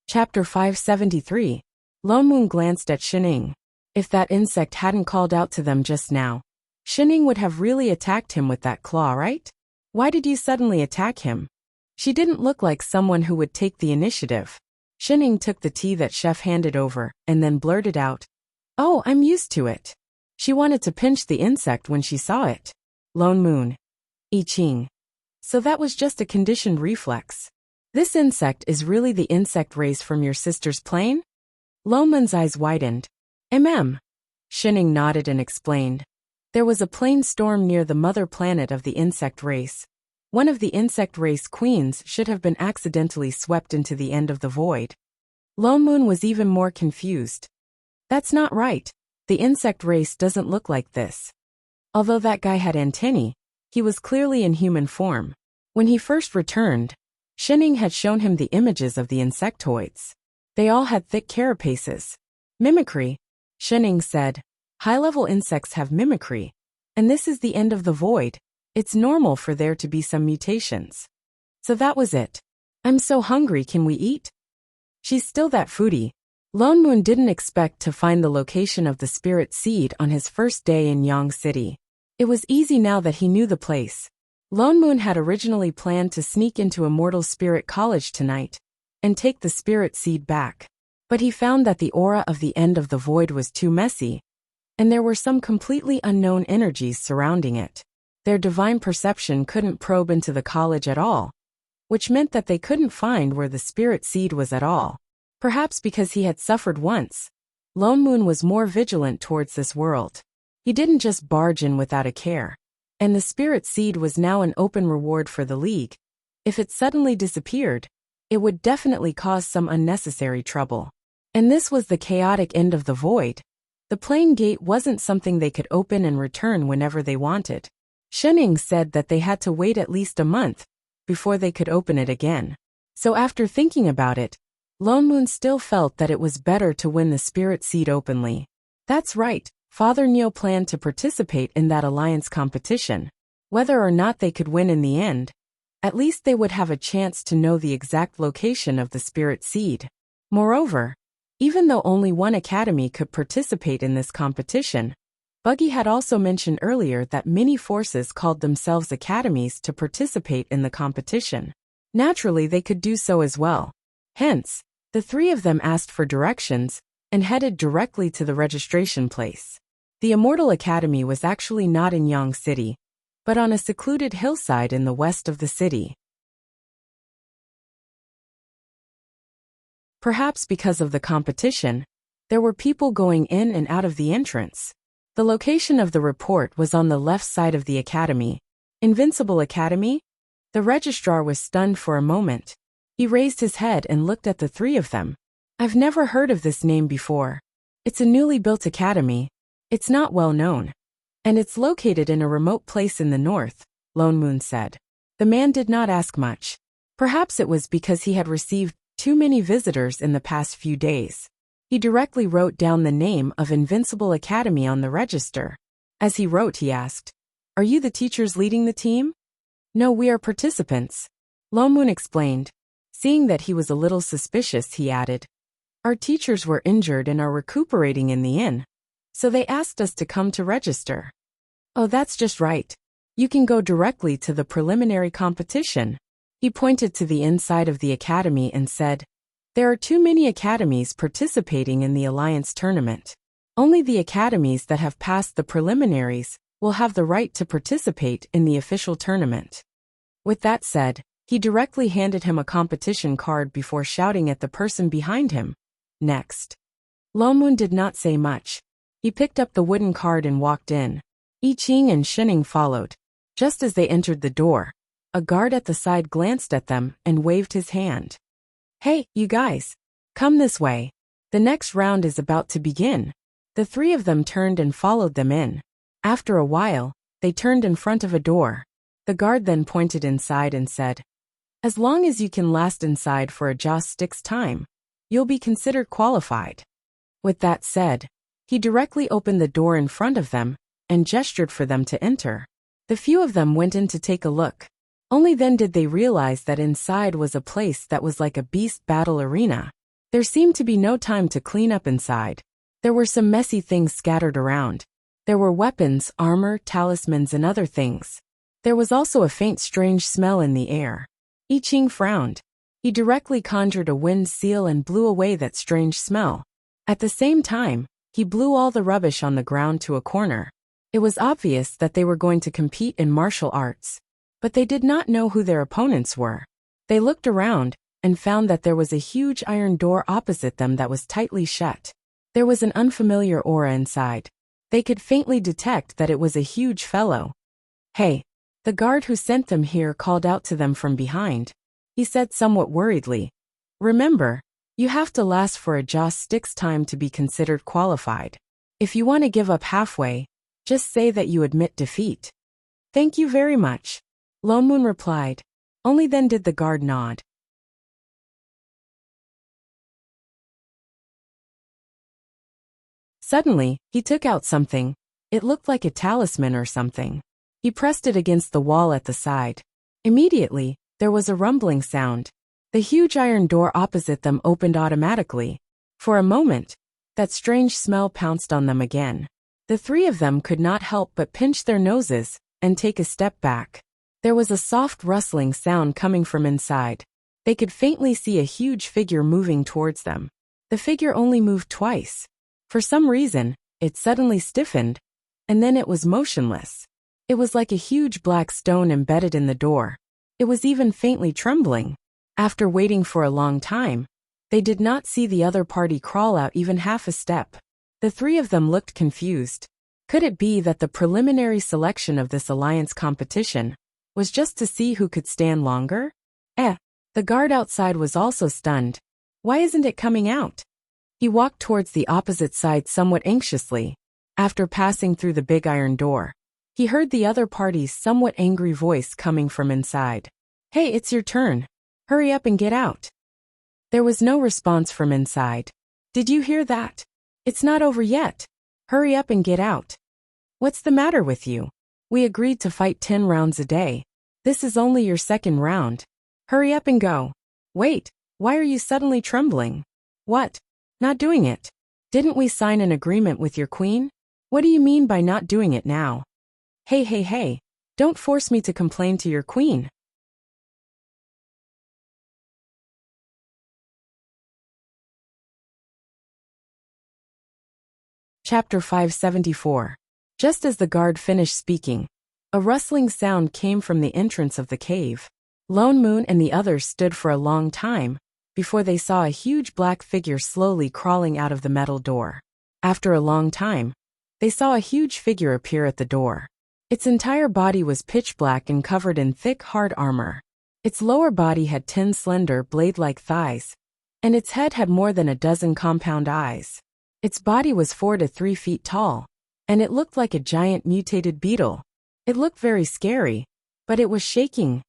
Chapter 573. Lone Moon glanced at Shining. If that insect hadn't called out to them just now, Shining would have really attacked him with that claw, right? Why did you suddenly attack him? She didn't look like someone who would take the initiative. Shining took the tea that Chef handed over, and then blurted out, "Oh, I'm used to it." She wanted to pinch the insect when she saw it. Lone Moon. I Ching. So that was just a conditioned reflex. This insect is really the insect race from your sister's plane? Lone Moon's eyes widened. Shining nodded and explained. There was a plane storm near the mother planet of the insect race. One of the insect race queens should have been accidentally swept into the end of the void. Lone Moon was even more confused. That's not right. The insect race doesn't look like this. Although that guy had antennae, he was clearly in human form. When he first returned, Shining had shown him the images of the insectoids. They all had thick carapaces. Mimicry, Shining said. High-level insects have mimicry, and this is the end of the void. It's normal for there to be some mutations. So that was it. I'm so hungry, can we eat? She's still that foodie. Lone Moon didn't expect to find the location of the spirit seed on his first day in Yang City. It was easy now that he knew the place. Lone Moon had originally planned to sneak into Immortal Spirit College tonight and take the spirit seed back. But he found that the aura of the end of the void was too messy, and there were some completely unknown energies surrounding it. Their divine perception couldn't probe into the college at all, which meant that they couldn't find where the spirit seed was at all. Perhaps because he had suffered once, Lone Moon was more vigilant towards this world. He didn't just barge in without a care. And the spirit seed was now an open reward for the League. If it suddenly disappeared, it would definitely cause some unnecessary trouble. And this was the chaotic end of the void. The plane gate wasn't something they could open and return whenever they wanted. Shining said that they had to wait at least a month before they could open it again. So after thinking about it, Lone Moon still felt that it was better to win the spirit seed openly. That's right. Father Neo planned to participate in that alliance competition. Whether or not they could win in the end, at least they would have a chance to know the exact location of the spirit seed. Moreover, even though only one academy could participate in this competition, Buggy had also mentioned earlier that many forces called themselves academies to participate in the competition. Naturally, they could do so as well. Hence, the three of them asked for directions and headed directly to the registration place. The Immortal Academy was actually not in Yang City, but on a secluded hillside in the west of the city. Perhaps because of the competition, there were people going in and out of the entrance. The location of the report was on the left side of the academy. Invincible Academy? The registrar was stunned for a moment. He raised his head and looked at the three of them. I've never heard of this name before. It's a newly built academy. It's not well known. And it's located in a remote place in the north, Lone Moon said. The man did not ask much. Perhaps it was because he had received too many visitors in the past few days. He directly wrote down the name of Invincible Academy on the register. As he wrote, he asked, "Are you the teachers leading the team?" "No, we are participants," Lone Moon explained. Seeing that he was a little suspicious, he added, "Our teachers were injured and are recuperating in the inn, so they asked us to come to register." "Oh, that's just right. You can go directly to the preliminary competition." He pointed to the inside of the academy and said, "There are too many academies participating in the Alliance tournament. Only the academies that have passed the preliminaries will have the right to participate in the official tournament." With that said, he directly handed him a competition card before shouting at the person behind him, "Next." Lone Moon did not say much. He picked up the wooden card and walked in. I Ching and Shining followed. Just as they entered the door, a guard at the side glanced at them and waved his hand. "Hey, you guys. Come this way. The next round is about to begin." The three of them turned and followed them in. After a while, they turned in front of a door. The guard then pointed inside and said, "As long as you can last inside for a just stick's time, you'll be considered qualified." With that said, he directly opened the door in front of them and gestured for them to enter. The few of them went in to take a look. Only then did they realize that inside was a place that was like a beast battle arena. There seemed to be no time to clean up inside. There were some messy things scattered around. There were weapons, armor, talismans, and other things. There was also a faint strange smell in the air. I Ching frowned. He directly conjured a wind seal and blew away that strange smell. At the same time, he blew all the rubbish on the ground to a corner. It was obvious that they were going to compete in martial arts, but they did not know who their opponents were. They looked around and found that there was a huge iron door opposite them that was tightly shut. There was an unfamiliar aura inside. They could faintly detect that it was a huge fellow. "Hey!" The guard who sent them here called out to them from behind. He said somewhat worriedly, "Remember, you have to last for a just stick's time to be considered qualified. If you want to give up halfway, just say that you admit defeat." "Thank you very much," Lone Moon replied. Only then did the guard nod. Suddenly, he took out something. It looked like a talisman or something. He pressed it against the wall at the side. Immediately, there was a rumbling sound. The huge iron door opposite them opened automatically. For a moment, that strange smell pounced on them again. The three of them could not help but pinch their noses and take a step back. There was a soft rustling sound coming from inside. They could faintly see a huge figure moving towards them. The figure only moved twice. For some reason, it suddenly stiffened, and then it was motionless. It was like a huge black stone embedded in the door. It was even faintly trembling. After waiting for a long time, they did not see the other party crawl out even half a step. The three of them looked confused. Could it be that the preliminary selection of this alliance competition was just to see who could stand longer? The guard outside was also stunned. Why isn't it coming out? He walked towards the opposite side somewhat anxiously. After passing through the big iron door, he heard the other party's somewhat angry voice coming from inside. "Hey, it's your turn. Hurry up and get out." There was no response from inside. "Did you hear that? It's not over yet. Hurry up and get out." "What's the matter with you? We agreed to fight 10 rounds a day. This is only your second round. Hurry up and go." "Wait, why are you suddenly trembling?" "What? Not doing it? Didn't we sign an agreement with your queen? What do you mean by not doing it now?" Hey, don't force me to complain to your queen." Chapter 574. Just as the guard finished speaking, a rustling sound came from the entrance of the cave. Lone Moon and the others stood for a long time before they saw a huge black figure slowly crawling out of the metal door. After a long time, they saw a huge figure appear at the door. Its entire body was pitch black and covered in thick, hard armor. Its lower body had 10 slender, blade-like thighs, and its head had more than a dozen compound eyes. Its body was 4 to 3 feet tall, and it looked like a giant mutated beetle. It looked very scary, but it was shaking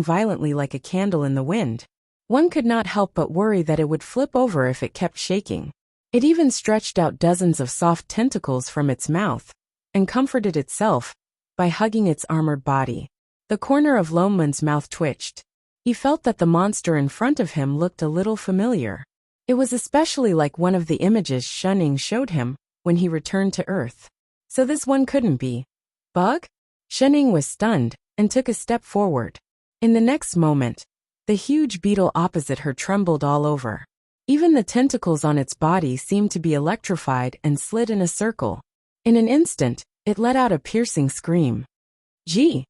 violently like a candle in the wind. One could not help but worry that it would flip over if it kept shaking. It even stretched out dozens of soft tentacles from its mouth and comforted itself by hugging its armored body. The corner of Lone Moon's mouth twitched. He felt that the monster in front of him looked a little familiar. It was especially like one of the images Shunning showed him when he returned to Earth. So this one couldn't be Bug? Shunning was stunned and took a step forward. In the next moment, the huge beetle opposite her trembled all over. Even the tentacles on its body seemed to be electrified and slid in a circle. In an instant, it let out a piercing scream. "Gee!"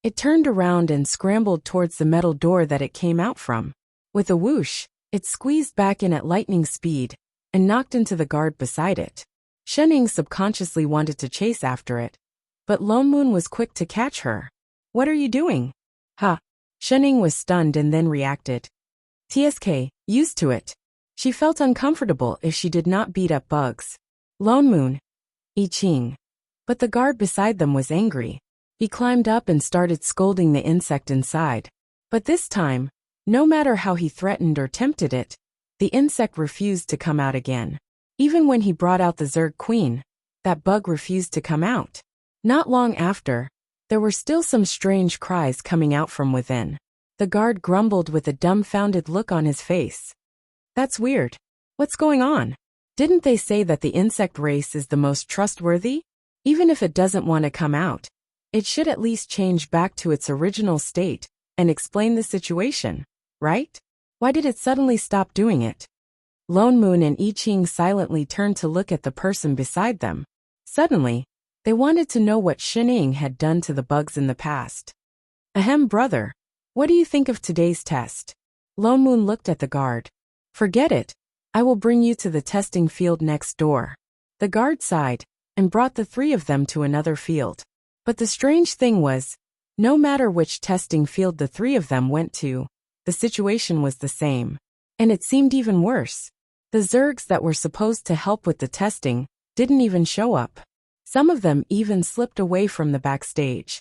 It turned around and scrambled towards the metal door that it came out from. With a whoosh, it squeezed back in at lightning speed and knocked into the guard beside it. Shunning subconsciously wanted to chase after it, but Lone Moon was quick to catch her. "What are you doing?" "Huh." Shunning was stunned and then reacted. "TSK, used to it." She felt uncomfortable if she did not beat up bugs. Lone Moon. I Ching. But the guard beside them was angry. He climbed up and started scolding the insect inside. But this time, no matter how he threatened or tempted it, the insect refused to come out again. Even when he brought out the Zerg Queen, that bug refused to come out. Not long after, there were still some strange cries coming out from within. The guard grumbled with a dumbfounded look on his face. That's weird. What's going on? Didn't they say that the insect race is the most trustworthy? Even if it doesn't want to come out, it should at least change back to its original state and explain the situation, right? Why did it suddenly stop doing it? Lone Moon and I Ching silently turned to look at the person beside them. Suddenly, they wanted to know what Shining had done to the bugs in the past. Ahem, brother. What do you think of today's test? Lone Moon looked at the guard. Forget it. I will bring you to the testing field next door. The guard sighed and brought the three of them to another field. But the strange thing was, no matter which testing field the three of them went to, the situation was the same. And it seemed even worse. The Zergs that were supposed to help with the testing didn't even show up. Some of them even slipped away from the backstage.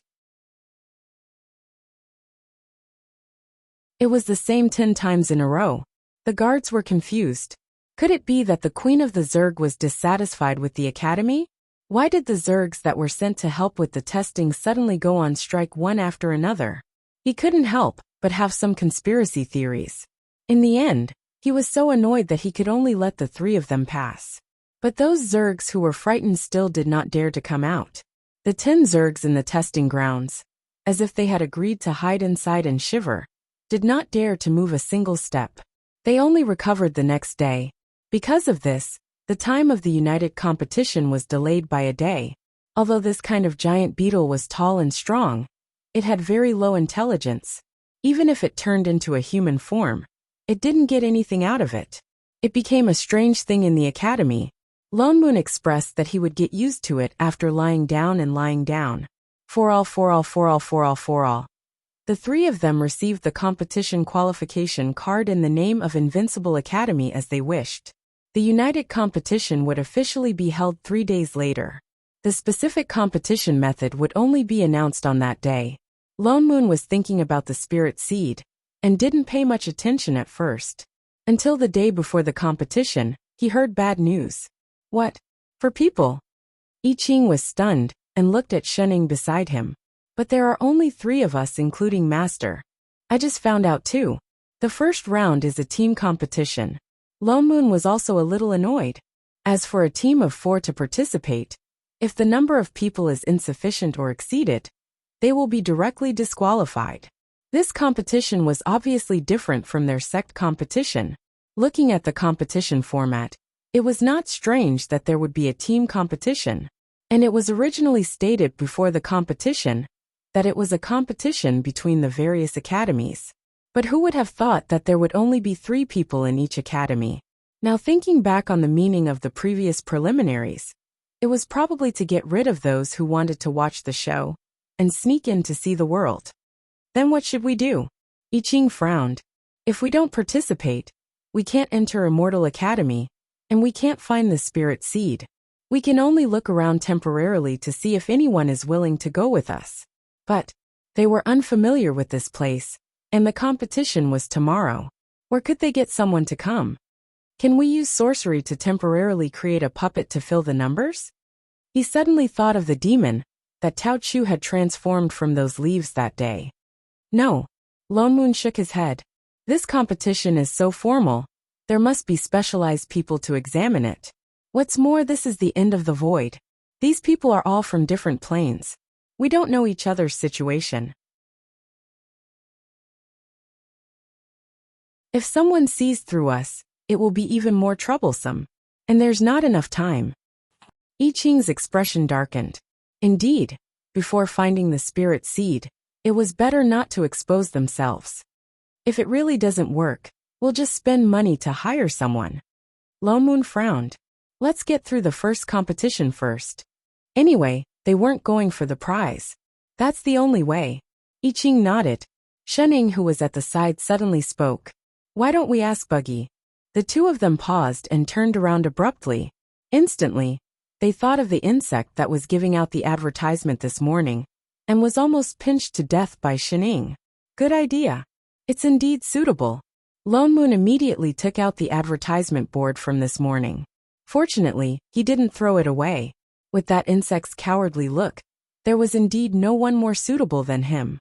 It was the same 10 times in a row. The guards were confused. Could it be that the Queen of the Zerg was dissatisfied with the academy? Why did the Zergs that were sent to help with the testing suddenly go on strike one after another? He couldn't help but have some conspiracy theories. In the end, he was so annoyed that he could only let the three of them pass. But those Zergs who were frightened still did not dare to come out. The 10 Zergs in the testing grounds, as if they had agreed to hide inside and shiver, did not dare to move a single step. They only recovered the next day. Because of this, the time of the united competition was delayed by a day. Although this kind of giant beetle was tall and strong, it had very low intelligence. Even if it turned into a human form, it didn't get anything out of it. It became a strange thing in the academy. Lone Moon expressed that he would get used to it after lying down and lying down. For all. The three of them received the competition qualification card in the name of Invincible Academy as they wished. The united competition would officially be held 3 days later. The specific competition method would only be announced on that day. Lone Moon was thinking about the spirit seed and didn't pay much attention at first. Until the day before the competition, he heard bad news. What? For people? I Ching was stunned and looked at Shunning beside him. But there are only 3 of us including Master. I just found out too. The first round is a team competition. Lone Moon was also a little annoyed. As for a team of 4 to participate, if the number of people is insufficient or exceeded, they will be directly disqualified. This competition was obviously different from their sect competition. Looking at the competition format, it was not strange that there would be a team competition. And it was originally stated before the competition that it was a competition between the various academies. But who would have thought that there would only be 3 people in each academy? Now thinking back on the meaning of the previous preliminaries, it was probably to get rid of those who wanted to watch the show and sneak in to see the world. Then what should we do? I Ching frowned. If we don't participate, we can't enter Immortal Academy, and we can't find the spirit seed. We can only look around temporarily to see if anyone is willing to go with us. But they were unfamiliar with this place, and the competition was tomorrow. Where could they get someone to come? Can we use sorcery to temporarily create a puppet to fill the numbers? He suddenly thought of the demon that Tao Chu had transformed from those leaves that day. No. Lone Moon shook his head. This competition is so formal, there must be specialized people to examine it. What's more, this is the end of the void. These people are all from different planes. We don't know each other's situation. If someone sees through us, it will be even more troublesome. And there's not enough time. I Ching's expression darkened. Indeed, before finding the spirit seed, it was better not to expose themselves. If it really doesn't work, we'll just spend money to hire someone. Lone Moon frowned. Let's get through the first competition first. Anyway, they weren't going for the prize. That's the only way. I Ching nodded. Shunning, who was at the side, suddenly spoke. Why don't we ask Buggy? The 2 of them paused and turned around abruptly. Instantly, they thought of the insect that was giving out the advertisement this morning. and was almost pinched to death by Shining. Good idea. It's indeed suitable. Lone Moon immediately took out the advertisement board from this morning. Fortunately, he didn't throw it away. With that insect's cowardly look, there was indeed no one more suitable than him.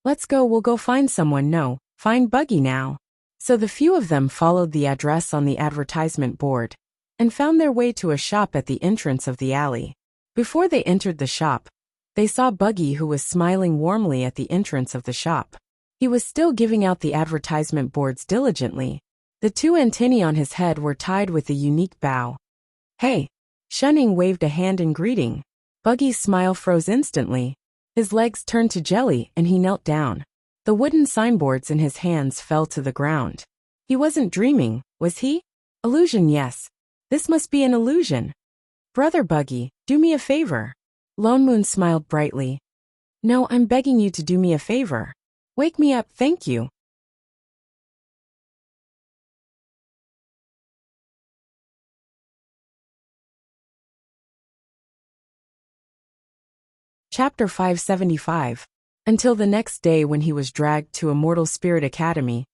Let's go, we'll go find someone. No, find Buggy now. So the few of them followed the address on the advertisement board and found their way to a shop at the entrance of the alley. Before they entered the shop, they saw Buggy, who was smiling warmly at the entrance of the shop. He was still giving out the advertisement boards diligently. The two antennae on his head were tied with a unique bow. Hey! Shining waved a hand in greeting. Buggy's smile froze instantly. His legs turned to jelly and he knelt down. The wooden signboards in his hands fell to the ground. He wasn't dreaming, was he? Illusion, yes. This must be an illusion. Brother Buggy, do me a favor. Lone Moon smiled brightly. No, I'm begging you to do me a favor. Wake me up, thank you. Chapter 575. Until the next day when he was dragged to Immortal Spirit Academy,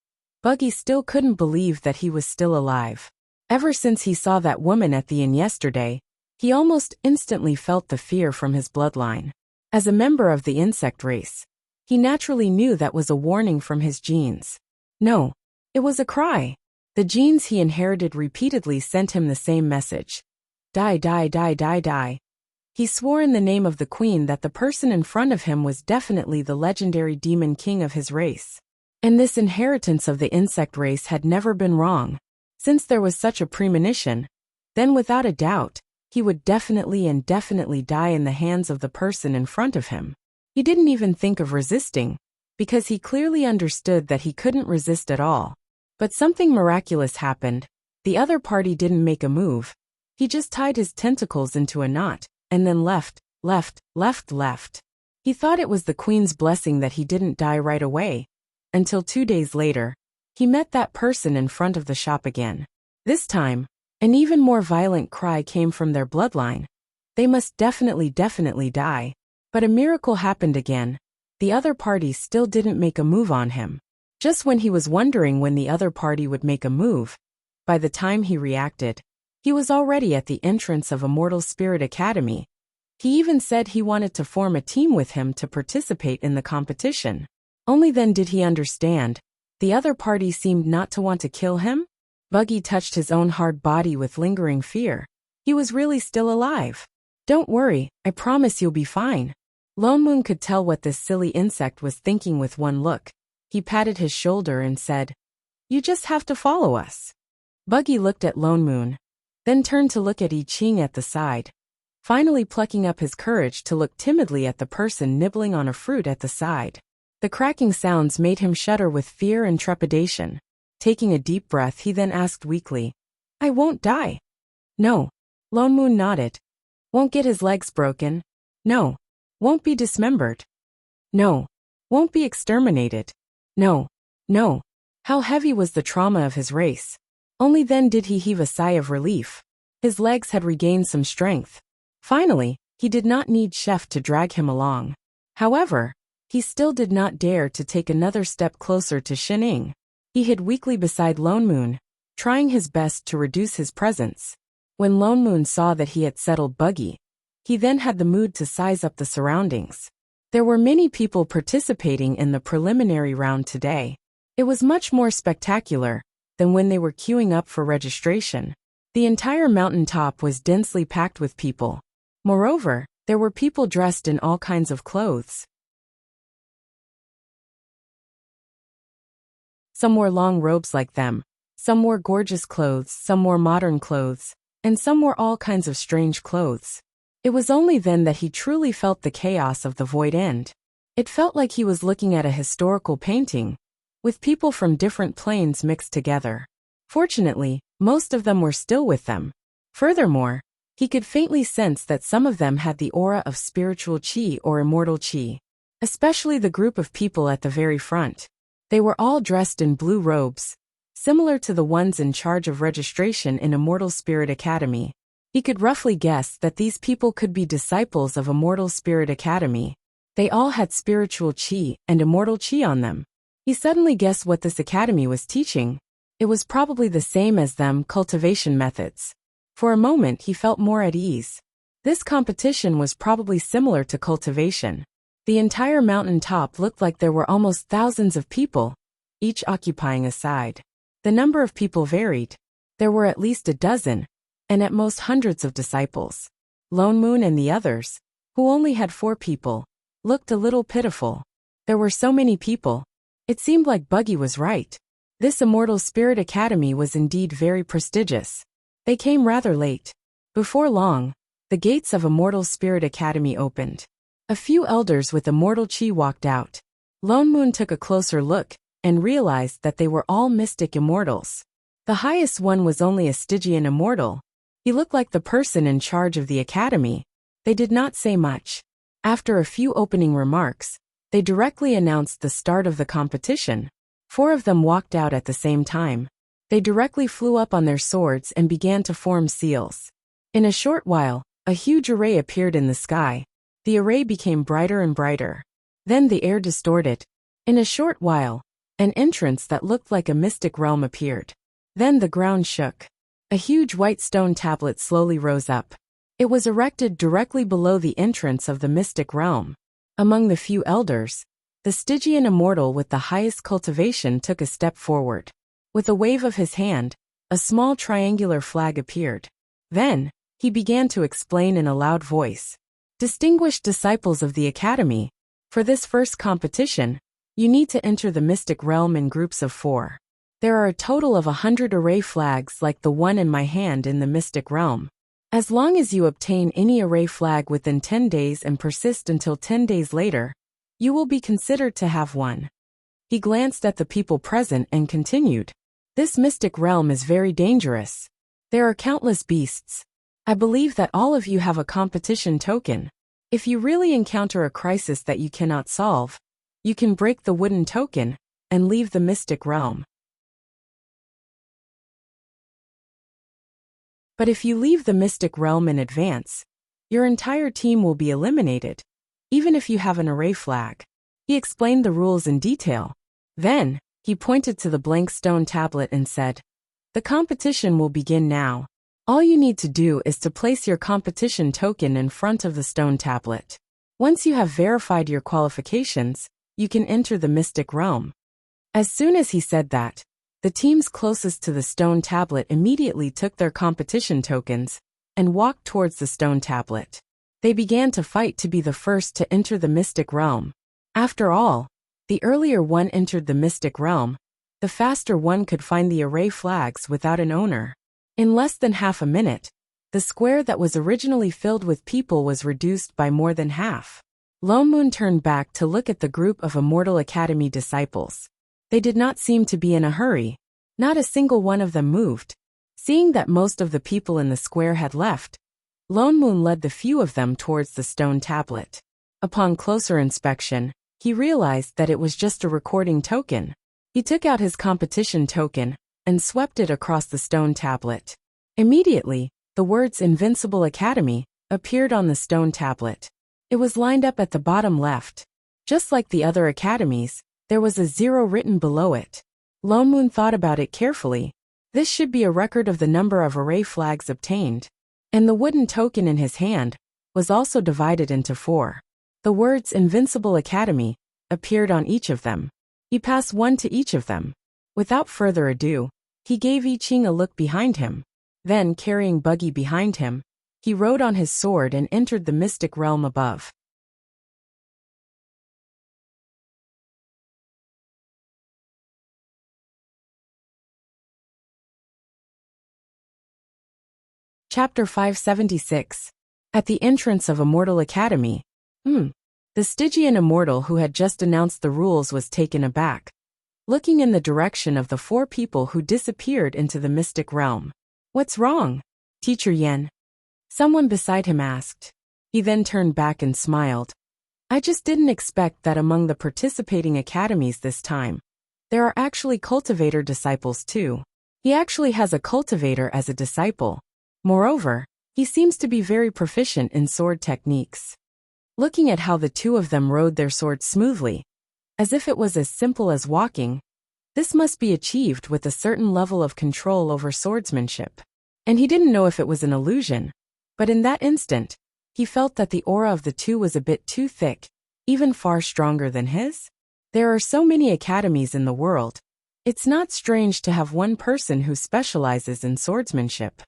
Buggy still couldn't believe that he was still alive. Ever since he saw that woman at the inn yesterday, he almost instantly felt the fear from his bloodline. As a member of the insect race, he naturally knew that was a warning from his genes. No, it was a cry. The genes he inherited repeatedly sent him the same message. Die, die, die, die, die. He swore in the name of the queen that the person in front of him was definitely the legendary demon king of his race. And this inheritance of the insect race had never been wrong. Since there was such a premonition, then without a doubt, he would definitely and definitely die in the hands of the person in front of him. He didn't even think of resisting, because he clearly understood that he couldn't resist at all. But something miraculous happened. The other party didn't make a move. He just tied his tentacles into a knot, and then left. He thought it was the queen's blessing that he didn't die right away, until 2 days later, he met that person in front of the shop again. This time, an even more violent cry came from their bloodline. They must definitely die. But a miracle happened again. The other party still didn't make a move on him. Just when he was wondering when the other party would make a move, by the time he reacted, he was already at the entrance of Immortal Spirit Academy. He even said he wanted to form a team with him to participate in the competition. Only then did he understand. The other party seemed not to want to kill him. Buggy touched his own hard body with lingering fear. He was really still alive. Don't worry, I promise you'll be fine. Lone Moon could tell what this silly insect was thinking with one look. He patted his shoulder and said, You just have to follow us. Buggy looked at Lone Moon, then turned to look at I Ching at the side, finally plucking up his courage to look timidly at the person nibbling on a fruit at the side. The cracking sounds made him shudder with fear and trepidation. Taking a deep breath, he then asked weakly, I won't die. No. Lone Moon nodded. Won't get his legs broken. No. Won't be dismembered. No. Won't be exterminated. No. How heavy was the trauma of his race? Only then did he heave a sigh of relief. His legs had regained some strength. Finally, he did not need Chef to drag him along. However, he still did not dare to take another step closer to Shining. He hid weakly beside Lone Moon, trying his best to reduce his presence. When Lone Moon saw that he had settled Buggy, he then had the mood to size up the surroundings. There were many people participating in the preliminary round today. It was much more spectacular than when they were queuing up for registration. The entire mountaintop was densely packed with people. Moreover, there were people dressed in all kinds of clothes. Some wore long robes like them, some wore gorgeous clothes, some wore modern clothes, and some wore all kinds of strange clothes. It was only then that he truly felt the chaos of the void end. It felt like he was looking at a historical painting, with people from different planes mixed together. Fortunately, most of them were still with them. Furthermore, he could faintly sense that some of them had the aura of spiritual chi or immortal chi, especially the group of people at the very front. They were all dressed in blue robes, similar to the ones in charge of registration in Immortal Spirit Academy. He could roughly guess that these people could be disciples of Immortal Spirit Academy. They all had spiritual chi and immortal chi on them. He suddenly guessed what this academy was teaching. It was probably the same as them cultivation methods. For a moment he felt more at ease. This competition was probably similar to cultivation. The entire mountain top looked like there were almost thousands of people, each occupying a side. The number of people varied. There were at least a dozen, and at most hundreds of disciples. Lone Moon and the others, who only had 4 people, looked a little pitiful. There were so many people. It seemed like Buggy was right. This Immortal Spirit Academy was indeed very prestigious. They came rather late. Before long, the gates of Immortal Spirit Academy opened. A few elders with immortal chi walked out. Lone Moon took a closer look and realized that they were all mystic immortals. The highest one was only a Stygian immortal. He looked like the person in charge of the academy. They did not say much. After a few opening remarks, they directly announced the start of the competition. 4 of them walked out at the same time. They directly flew up on their swords and began to form seals. In a short while, a huge array appeared in the sky. The array became brighter and brighter. Then the air distorted. In a short while, an entrance that looked like a mystic realm appeared. Then the ground shook. A huge white stone tablet slowly rose up. It was erected directly below the entrance of the mystic realm. Among the few elders, the Stygian immortal with the highest cultivation took a step forward. With a wave of his hand, a small triangular flag appeared. Then, he began to explain in a loud voice. Distinguished disciples of the academy, for this first competition, you need to enter the mystic realm in groups of 4. There are a total of 100 array flags like the one in my hand in the mystic realm. As long as you obtain any array flag within 10 days and persist until 10 days later, you will be considered to have won. He glanced at the people present and continued. This mystic realm is very dangerous. There are countless beasts. I believe that all of you have a competition token. If you really encounter a crisis that you cannot solve, you can break the wooden token and leave the mystic realm. But if you leave the mystic realm in advance, your entire team will be eliminated, even if you have an array flag. He explained the rules in detail. Then, he pointed to the blank stone tablet and said, the competition will begin now. All you need to do is to place your competition token in front of the stone tablet. Once you have verified your qualifications, you can enter the mystic realm. As soon as he said that, the teams closest to the stone tablet immediately took their competition tokens and walked towards the stone tablet. They began to fight to be the first to enter the mystic realm. After all, the earlier one entered the mystic realm, the faster one could find the array flags without an owner. In less than half a minute, the square that was originally filled with people was reduced by more than half. Lone Moon turned back to look at the group of Immortal Academy disciples. They did not seem to be in a hurry. Not a single one of them moved. Seeing that most of the people in the square had left, Lone Moon led the few of them towards the stone tablet. Upon closer inspection, he realized that it was just a recording token. He took out his competition token and swept it across the stone tablet. Immediately, the words Invincible Academy appeared on the stone tablet. It was lined up at the bottom left. Just like the other academies, there was a 0 written below it. Lone Moon thought about it carefully. This should be a record of the number of array flags obtained. And the wooden token in his hand was also divided into 4. The words Invincible Academy appeared on each of them. He passed one to each of them. Without further ado, he gave I Ching a look behind him. Then, carrying Buggy behind him, he rode on his sword and entered the mystic realm above. Chapter 576. At the entrance of Immortal Academy. The Stygian immortal who had just announced the rules was taken aback, looking in the direction of the 4 people who disappeared into the mystic realm. What's wrong, Teacher Yen? Someone beside him asked. He then turned back and smiled. I just didn't expect that among the participating academies this time, there are actually cultivator disciples too. He actually has a cultivator as a disciple. Moreover, he seems to be very proficient in sword techniques. looking at how the two of them rode their swords smoothly, as if it was as simple as walking. This must be achieved with a certain level of control over swordsmanship. And he didn't know if it was an illusion, but in that instant, he felt that the aura of the two was a bit too thick, even far stronger than his. There are so many academies in the world. It's not strange to have one person who specializes in swordsmanship.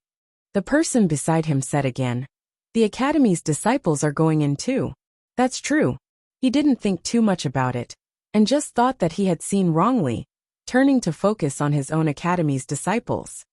The person beside him said again, "The academy's disciples are going in too." That's true. He didn't think too much about it, and just thought that he had seen wrongly, turning to focus on his own academy's disciples.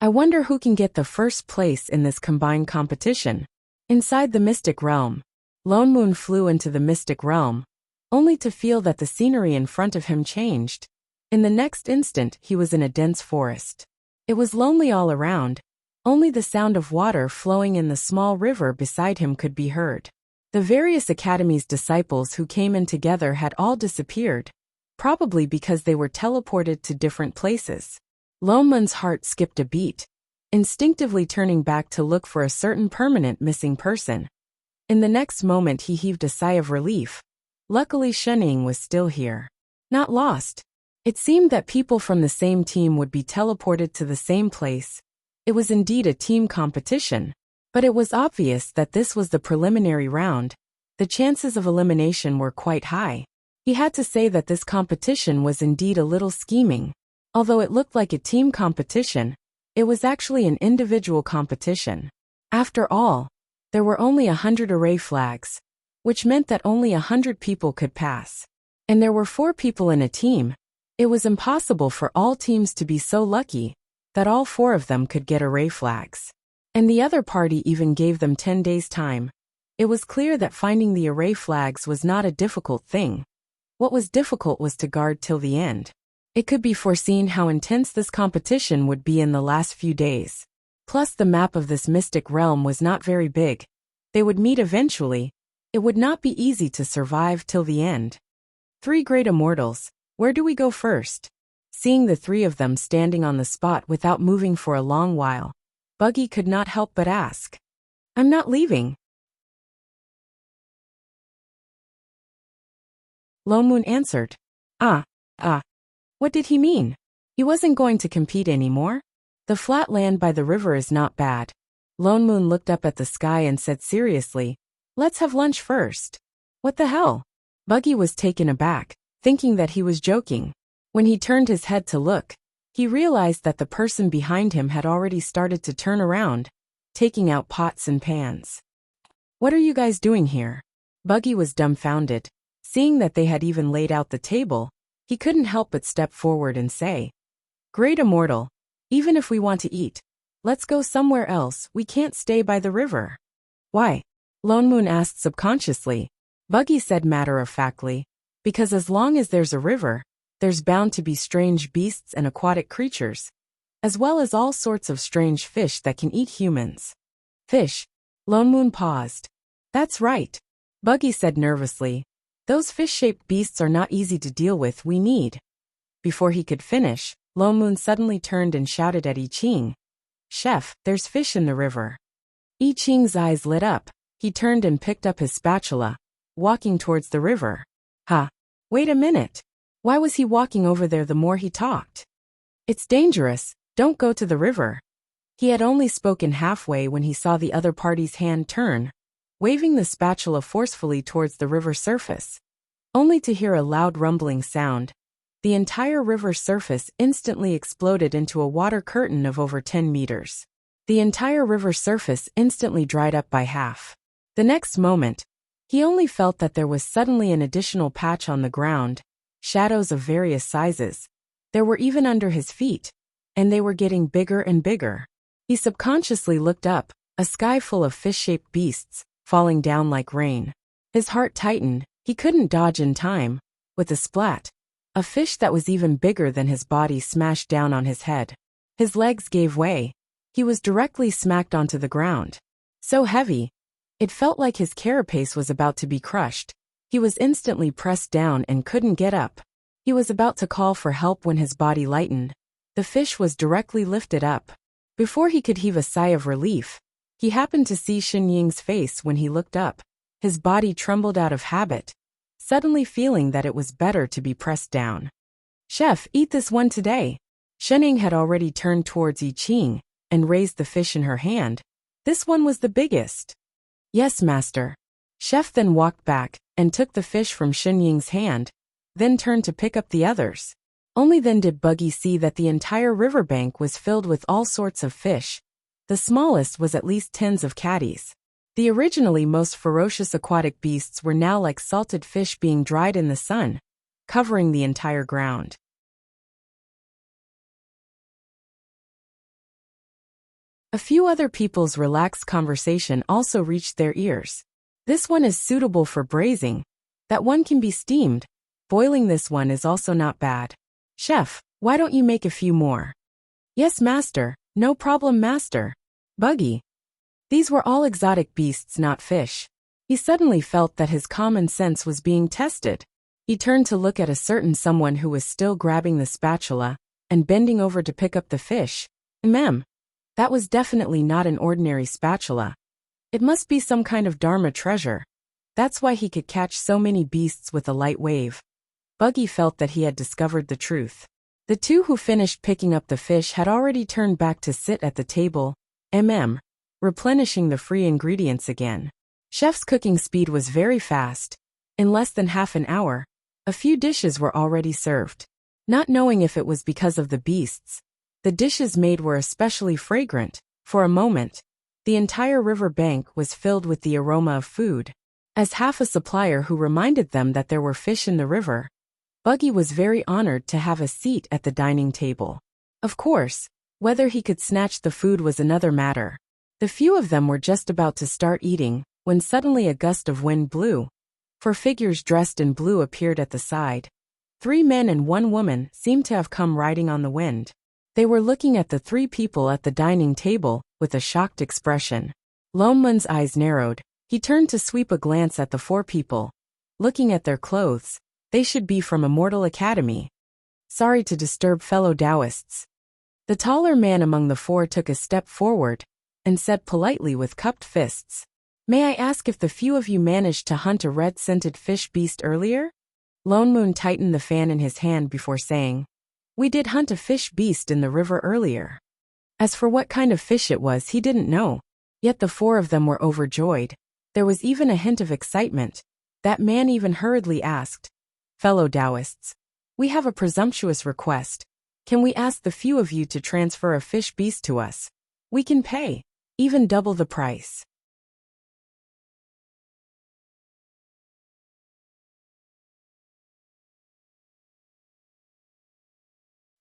I wonder who can get the first place in this combined competition. Inside the mystic realm, Lone Moon flew into the mystic realm, only to feel that the scenery in front of him changed. In the next instant, he was in a dense forest. It was lonely all around. Only the sound of water flowing in the small river beside him could be heard. The various academy's disciples who came in together had all disappeared, probably because they were teleported to different places. Lone Moon's heart skipped a beat, instinctively turning back to look for a certain permanent missing person. In the next moment he heaved a sigh of relief. Luckily Shening was still here. Not lost. It seemed that people from the same team would be teleported to the same place. It was indeed a team competition, but it was obvious that this was the preliminary round. The chances of elimination were quite high. He had to say that this competition was indeed a little scheming. Although it looked like a team competition, it was actually an individual competition. After all, there were only 100 array flags, which meant that only 100 people could pass. And there were 4 people in a team. It was impossible for all teams to be so lucky that all 4 of them could get array flags. And the other party even gave them 10 days' time. It was clear that finding the array flags was not a difficult thing. What was difficult was to guard till the end. It could be foreseen how intense this competition would be in the last few days. Plus the map of this mystic realm was not very big. They would meet eventually. It would not be easy to survive till the end. 3 great immortals. Where do we go first? Seeing the 3 of them standing on the spot without moving for a long while, Buggy could not help but ask. I'm not leaving. Lone Moon answered. What did he mean? He wasn't going to compete anymore? The flat land by the river is not bad. Lone Moon looked up at the sky and said seriously, let's have lunch first. What the hell? Buggy was taken aback, thinking that he was joking. When he turned his head to look, he realized that the person behind him had already started to turn around, taking out pots and pans. What are you guys doing here? Buggy was dumbfounded. Seeing that they had even laid out the table, he couldn't help but step forward and say, Great Immortal, even if we want to eat, let's go somewhere else. We can't stay by the river. Why? Lone Moon asked subconsciously. Buggy said matter-of-factly, because as long as there's a river, there's bound to be strange beasts and aquatic creatures, as well as all sorts of strange fish that can eat humans. Fish? Lone Moon paused. That's right. Buggy said nervously. Those fish-shaped beasts are not easy to deal with. We need. Before he could finish, Lone Moon suddenly turned and shouted at I Ching. Chef, there's fish in the river. I Ching's eyes lit up. He turned and picked up his spatula, walking towards the river. Wait a minute. Why was he walking over there the more he talked? It's dangerous. Don't go to the river. He had only spoken halfway when he saw the other party's hand turn, waving the spatula forcefully towards the river surface, only to hear a loud rumbling sound. The entire river surface instantly exploded into a water curtain of over 10 meters. The entire river surface instantly dried up by half. The next moment, he only felt that there was suddenly an additional patch on the ground, shadows of various sizes. There were even under his feet, and they were getting bigger and bigger. He subconsciously looked up, a sky full of fish-shaped beasts, falling down like rain. His heart tightened. He couldn't dodge in time. With a splat, a fish that was even bigger than his body smashed down on his head. His legs gave way. He was directly smacked onto the ground. So heavy, it felt like his carapace was about to be crushed. He was instantly pressed down and couldn't get up. He was about to call for help when his body lightened. The fish was directly lifted up. Before he could heave a sigh of relief, he happened to see Shen Ying's face when he looked up. His body trembled out of habit, suddenly feeling that it was better to be pressed down. Chef, eat this one today. Shening had already turned towards Yi Qing and raised the fish in her hand. This one was the biggest. Yes, master. Chef then walked back and took the fish from Shenying's hand, then turned to pick up the others. Only then did Buggy see that the entire riverbank was filled with all sorts of fish. The smallest was at least tens of catties. The originally most ferocious aquatic beasts were now like salted fish being dried in the sun, covering the entire ground. A few other people's relaxed conversation also reached their ears. This one is suitable for braising. That one can be steamed. Boiling this one is also not bad. Chef, why don't you make a few more? Yes, master. No problem, master. Buggy. These were all exotic beasts, not fish. He suddenly felt that his common sense was being tested. He turned to look at a certain someone who was still grabbing the spatula and bending over to pick up the fish. That was definitely not an ordinary spatula. It must be some kind of Dharma treasure. That's why he could catch so many beasts with a light wave. Buggy felt that he had discovered the truth. The two who finished picking up the fish had already turned back to sit at the table, replenishing the free ingredients again. Chef's cooking speed was very fast. In less than half an hour, a few dishes were already served. Not knowing if it was because of the beasts, the dishes made were especially fragrant. For a moment, the entire river bank was filled with the aroma of food. As half a supplier who reminded them that there were fish in the river, Buggy was very honored to have a seat at the dining table. Of course, whether he could snatch the food was another matter. The few of them were just about to start eating, when suddenly a gust of wind blew. 4 figures dressed in blue appeared at the side. 3 men and 1 woman seemed to have come riding on the wind. They were looking at the 3 people at the dining table with a shocked expression. Loneman's eyes narrowed. He turned to sweep a glance at the 4 people. Looking at their clothes, they should be from Immortal Academy. Sorry to disturb fellow Taoists. The taller man among the 4 took a step forward and said politely with cupped fists, "May I ask if the few of you managed to hunt a red-scented fish beast earlier?" Lone Moon tightened the fan in his hand before saying, "We did hunt a fish beast in the river earlier." As for what kind of fish it was, he didn't know. Yet the 4 of them were overjoyed. There was even a hint of excitement. That man even hurriedly asked, "Fellow Taoists, we have a presumptuous request. Can we ask the few of you to transfer a fish beast to us? We can pay, even double the price."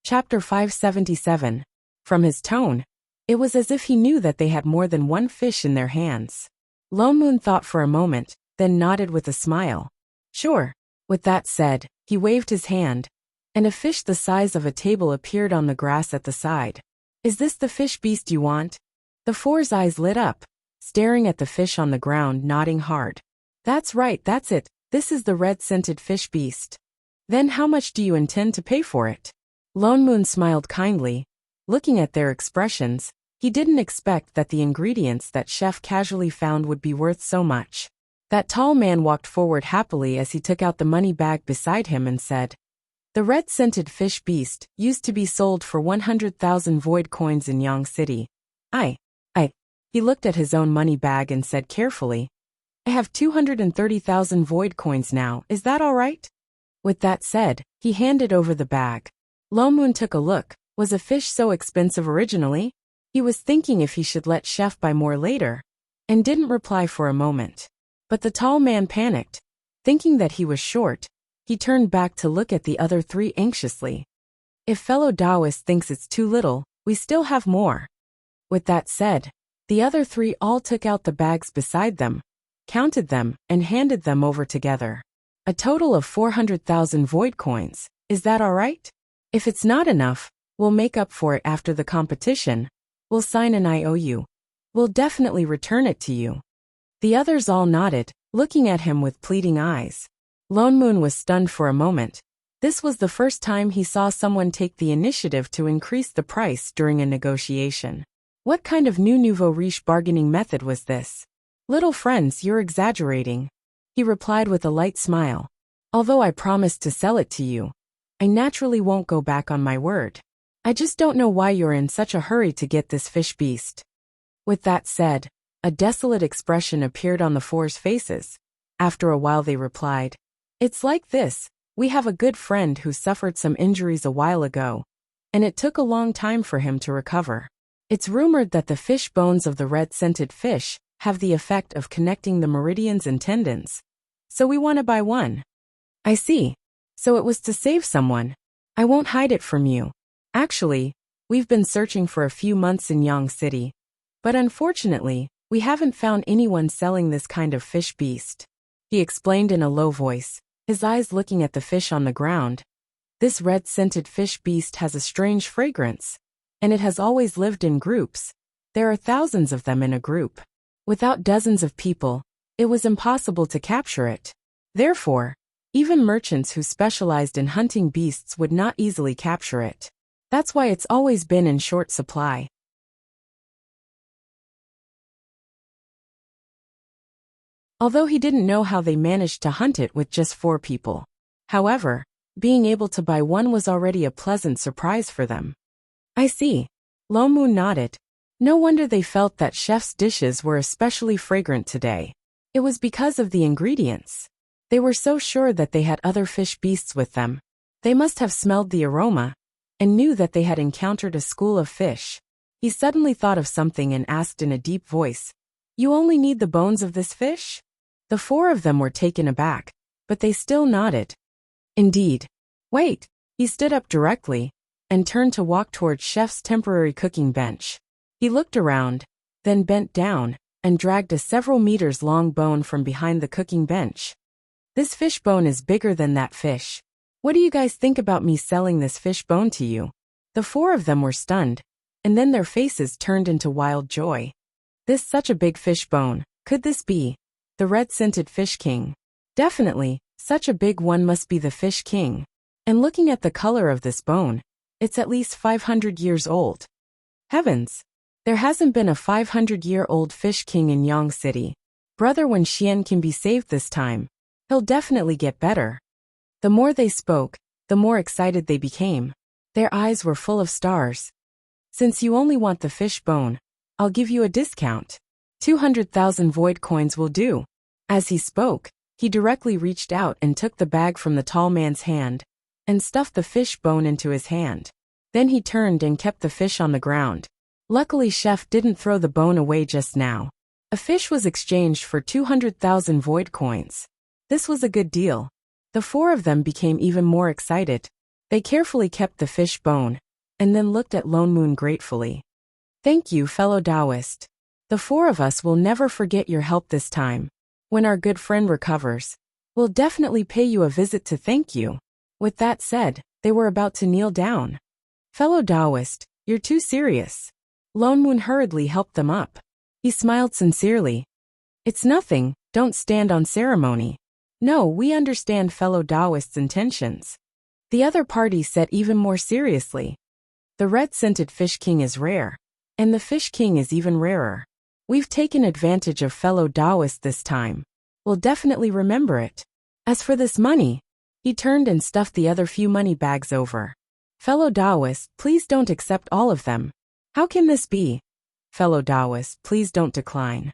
Chapter 577. From his tone, it was as if he knew that they had more than 1 fish in their hands. Lone Moon thought for a moment, then nodded with a smile. "Sure." With that said, he waved his hand, and a fish the size of a table appeared on the grass at the side. "Is this the fish beast you want?" The 4's eyes lit up, staring at the fish on the ground, nodding hard. "That's right, that's it. This is the red-scented fish beast." "Then how much do you intend to pay for it?" Lone Moon smiled kindly. Looking at their expressions, he didn't expect that the ingredients that Chef casually found would be worth so much. That tall man walked forward happily as he took out the money bag beside him and said, "The red-scented fish beast used to be sold for 100,000 void coins in Yang City. He looked at his own money bag and said carefully, "I have 230,000 void coins now, is that all right?" With that said, he handed over the bag. Lone Moon took a look. Was a fish so expensive originally? He was thinking if he should let Chef buy more later, and didn't reply for a moment. But the tall man panicked. Thinking that he was short, he turned back to look at the other 3 anxiously. "If fellow Taoist thinks it's too little, we still have more." With that said, the other 3 all took out the bags beside them, counted them, and handed them over together. "A total of 400,000 void coins, is that all right? If it's not enough, we'll make up for it after the competition. We'll sign an IOU. We'll definitely return it to you." The others all nodded, looking at him with pleading eyes. Lone Moon was stunned for a moment. This was the first time he saw someone take the initiative to increase the price during a negotiation. What kind of new nouveau riche bargaining method was this? "Little friends, you're exaggerating. he replied with a light smile. Although I promised to sell it to you, I naturally won't go back on my word. I just don't know why you're in such a hurry to get this fish beast. With that said, a desolate expression appeared on the four's faces. After a while they replied, "It's like this, we have a good friend who suffered some injuries a while ago, and it took a long time for him to recover. It's rumored that the fish bones of the red-scented fish have the effect of connecting the meridians and tendons. So we want to buy one." "I see. So it was to save someone. I won't hide it from you. Actually, we've been searching for a few months in Yang City, but unfortunately, we haven't found anyone selling this kind of fish beast," he explained in a low voice, his eyes looking at the fish on the ground. "This red-scented fish beast has a strange fragrance, and it has always lived in groups. There are thousands of them in a group. Without dozens of people, it was impossible to capture it. Therefore, even merchants who specialized in hunting beasts would not easily capture it. That's why it's always been in short supply." Although he didn't know how they managed to hunt it with just 4 people. However, being able to buy one was already a pleasant surprise for them. "I see." Lone Moon nodded. No wonder they felt that chef's dishes were especially fragrant today. It was because of the ingredients. They were so sure that they had other fish beasts with them. They must have smelled the aroma, and knew that they had encountered a school of fish. He suddenly thought of something and asked in a deep voice, "You only need the bones of this fish?" The 4 of them were taken aback, but they still nodded. "Indeed." "Wait." He stood up directly, and turned to walk towards Chef's temporary cooking bench. He looked around, then bent down, and dragged a several meters long bone from behind the cooking bench. "This fish bone is bigger than that fish. What do you guys think about me selling this fish bone to you?" The 4 of them were stunned, and then their faces turned into wild joy. This such a big fish bone, could this be the red-scented fish king? Definitely, such a big one must be the fish king. And looking at the color of this bone, it's at least 500 years old. Heavens! There hasn't been a 500-year-old fish king in Yang City. Brother Wen Xian can be saved this time. He'll definitely get better. The more they spoke, the more excited they became. Their eyes were full of stars. "Since you only want the fish bone, I'll give you a discount. 200,000 void coins will do." As he spoke, he directly reached out and took the bag from the tall man's hand, and stuffed the fish bone into his hand. Then he turned and kept the fish on the ground. Luckily Chef didn't throw the bone away just now. A fish was exchanged for 200,000 void coins. This was a good deal. The 4 of them became even more excited. They carefully kept the fish bone, and then looked at Lone Moon gratefully. "Thank you, fellow Taoist. The 4 of us will never forget your help this time. When our good friend recovers, we'll definitely pay you a visit to thank you." With that said, they were about to kneel down. "Fellow Taoist, you're too serious." Lone Moon hurriedly helped them up. He smiled sincerely. "It's nothing, don't stand on ceremony. No, we understand fellow Taoist's intentions." The other party said even more seriously. "The red-scented fish king is rare, and the fish king is even rarer. We've taken advantage of fellow Taoist this time. We'll definitely remember it. As for this money," he turned and stuffed the other few money bags over. "Fellow Taoist, please don't accept all of them. How can this be? Fellow Taoist, please don't decline.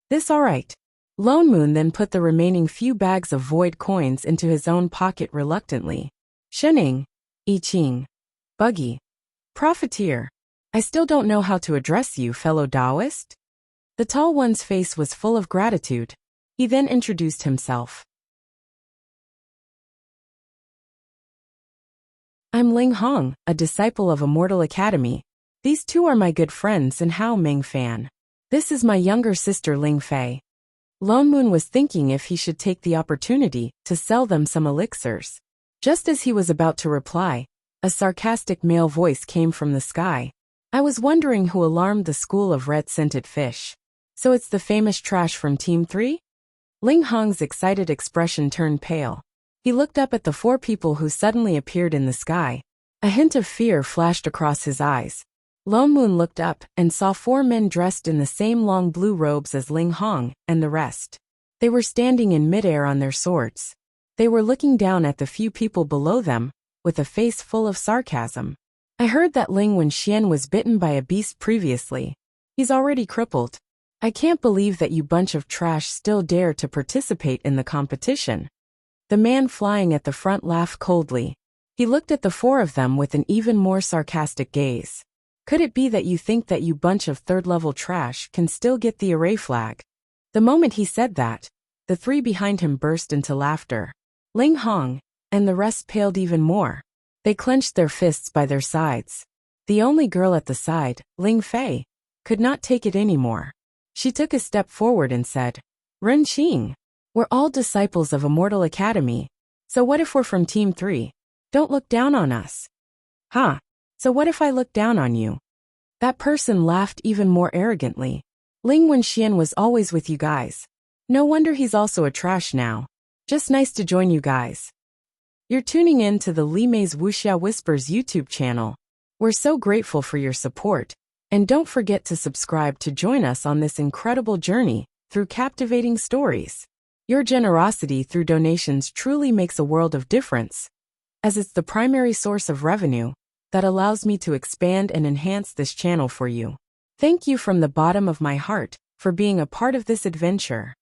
This all right." Lone Moon then put the remaining few bags of void coins into his own pocket reluctantly. "Shening, I Ching, Buggy, Profiteer, I still don't know how to address you, fellow Taoist." The tall one's face was full of gratitude. He then introduced himself. "I'm Ling Hong, a disciple of Immortal Academy. These 2 are my good friends and Hao Ming Fan. This is my younger sister Ling Fei." Lone Moon was thinking if he should take the opportunity to sell them some elixirs. Just as he was about to reply, a sarcastic male voice came from the sky. "I was wondering who alarmed the school of red-scented fish. So it's the famous trash from Team 3? Ling Hong's excited expression turned pale. He looked up at the 4 people who suddenly appeared in the sky. A hint of fear flashed across his eyes. Lone Moon looked up and saw 4 men dressed in the same long blue robes as Ling Hong and the rest. They were standing in midair on their swords. They were looking down at the few people below them, with a face full of sarcasm. I heard that Ling Wenxian was bitten by a beast previously. He's already crippled. I can't believe that you bunch of trash still dare to participate in the competition. The man flying at the front laughed coldly. He looked at the four of them with an even more sarcastic gaze. Could it be that you think that you bunch of third-level trash can still get the array flag? The moment he said that, the three behind him burst into laughter. Ling Hong and the rest paled even more. They clenched their fists by their sides. The only girl at the side, Ling Fei, could not take it anymore. She took a step forward and said, Ren Qing, we're all disciples of Immortal Academy, so what if we're from Team 3? Don't look down on us. Huh, so what if I look down on you? That person laughed even more arrogantly. Ling Wenxian was always with you guys. No wonder he's also a trash now. Just nice to join you guys. You're tuning in to the Li Mei's Wuxia Whispers YouTube channel. We're so grateful for your support. And don't forget to subscribe to join us on this incredible journey through captivating stories. Your generosity through donations truly makes a world of difference, as it's the primary source of revenue that allows me to expand and enhance this channel for you. Thank you from the bottom of my heart for being a part of this adventure.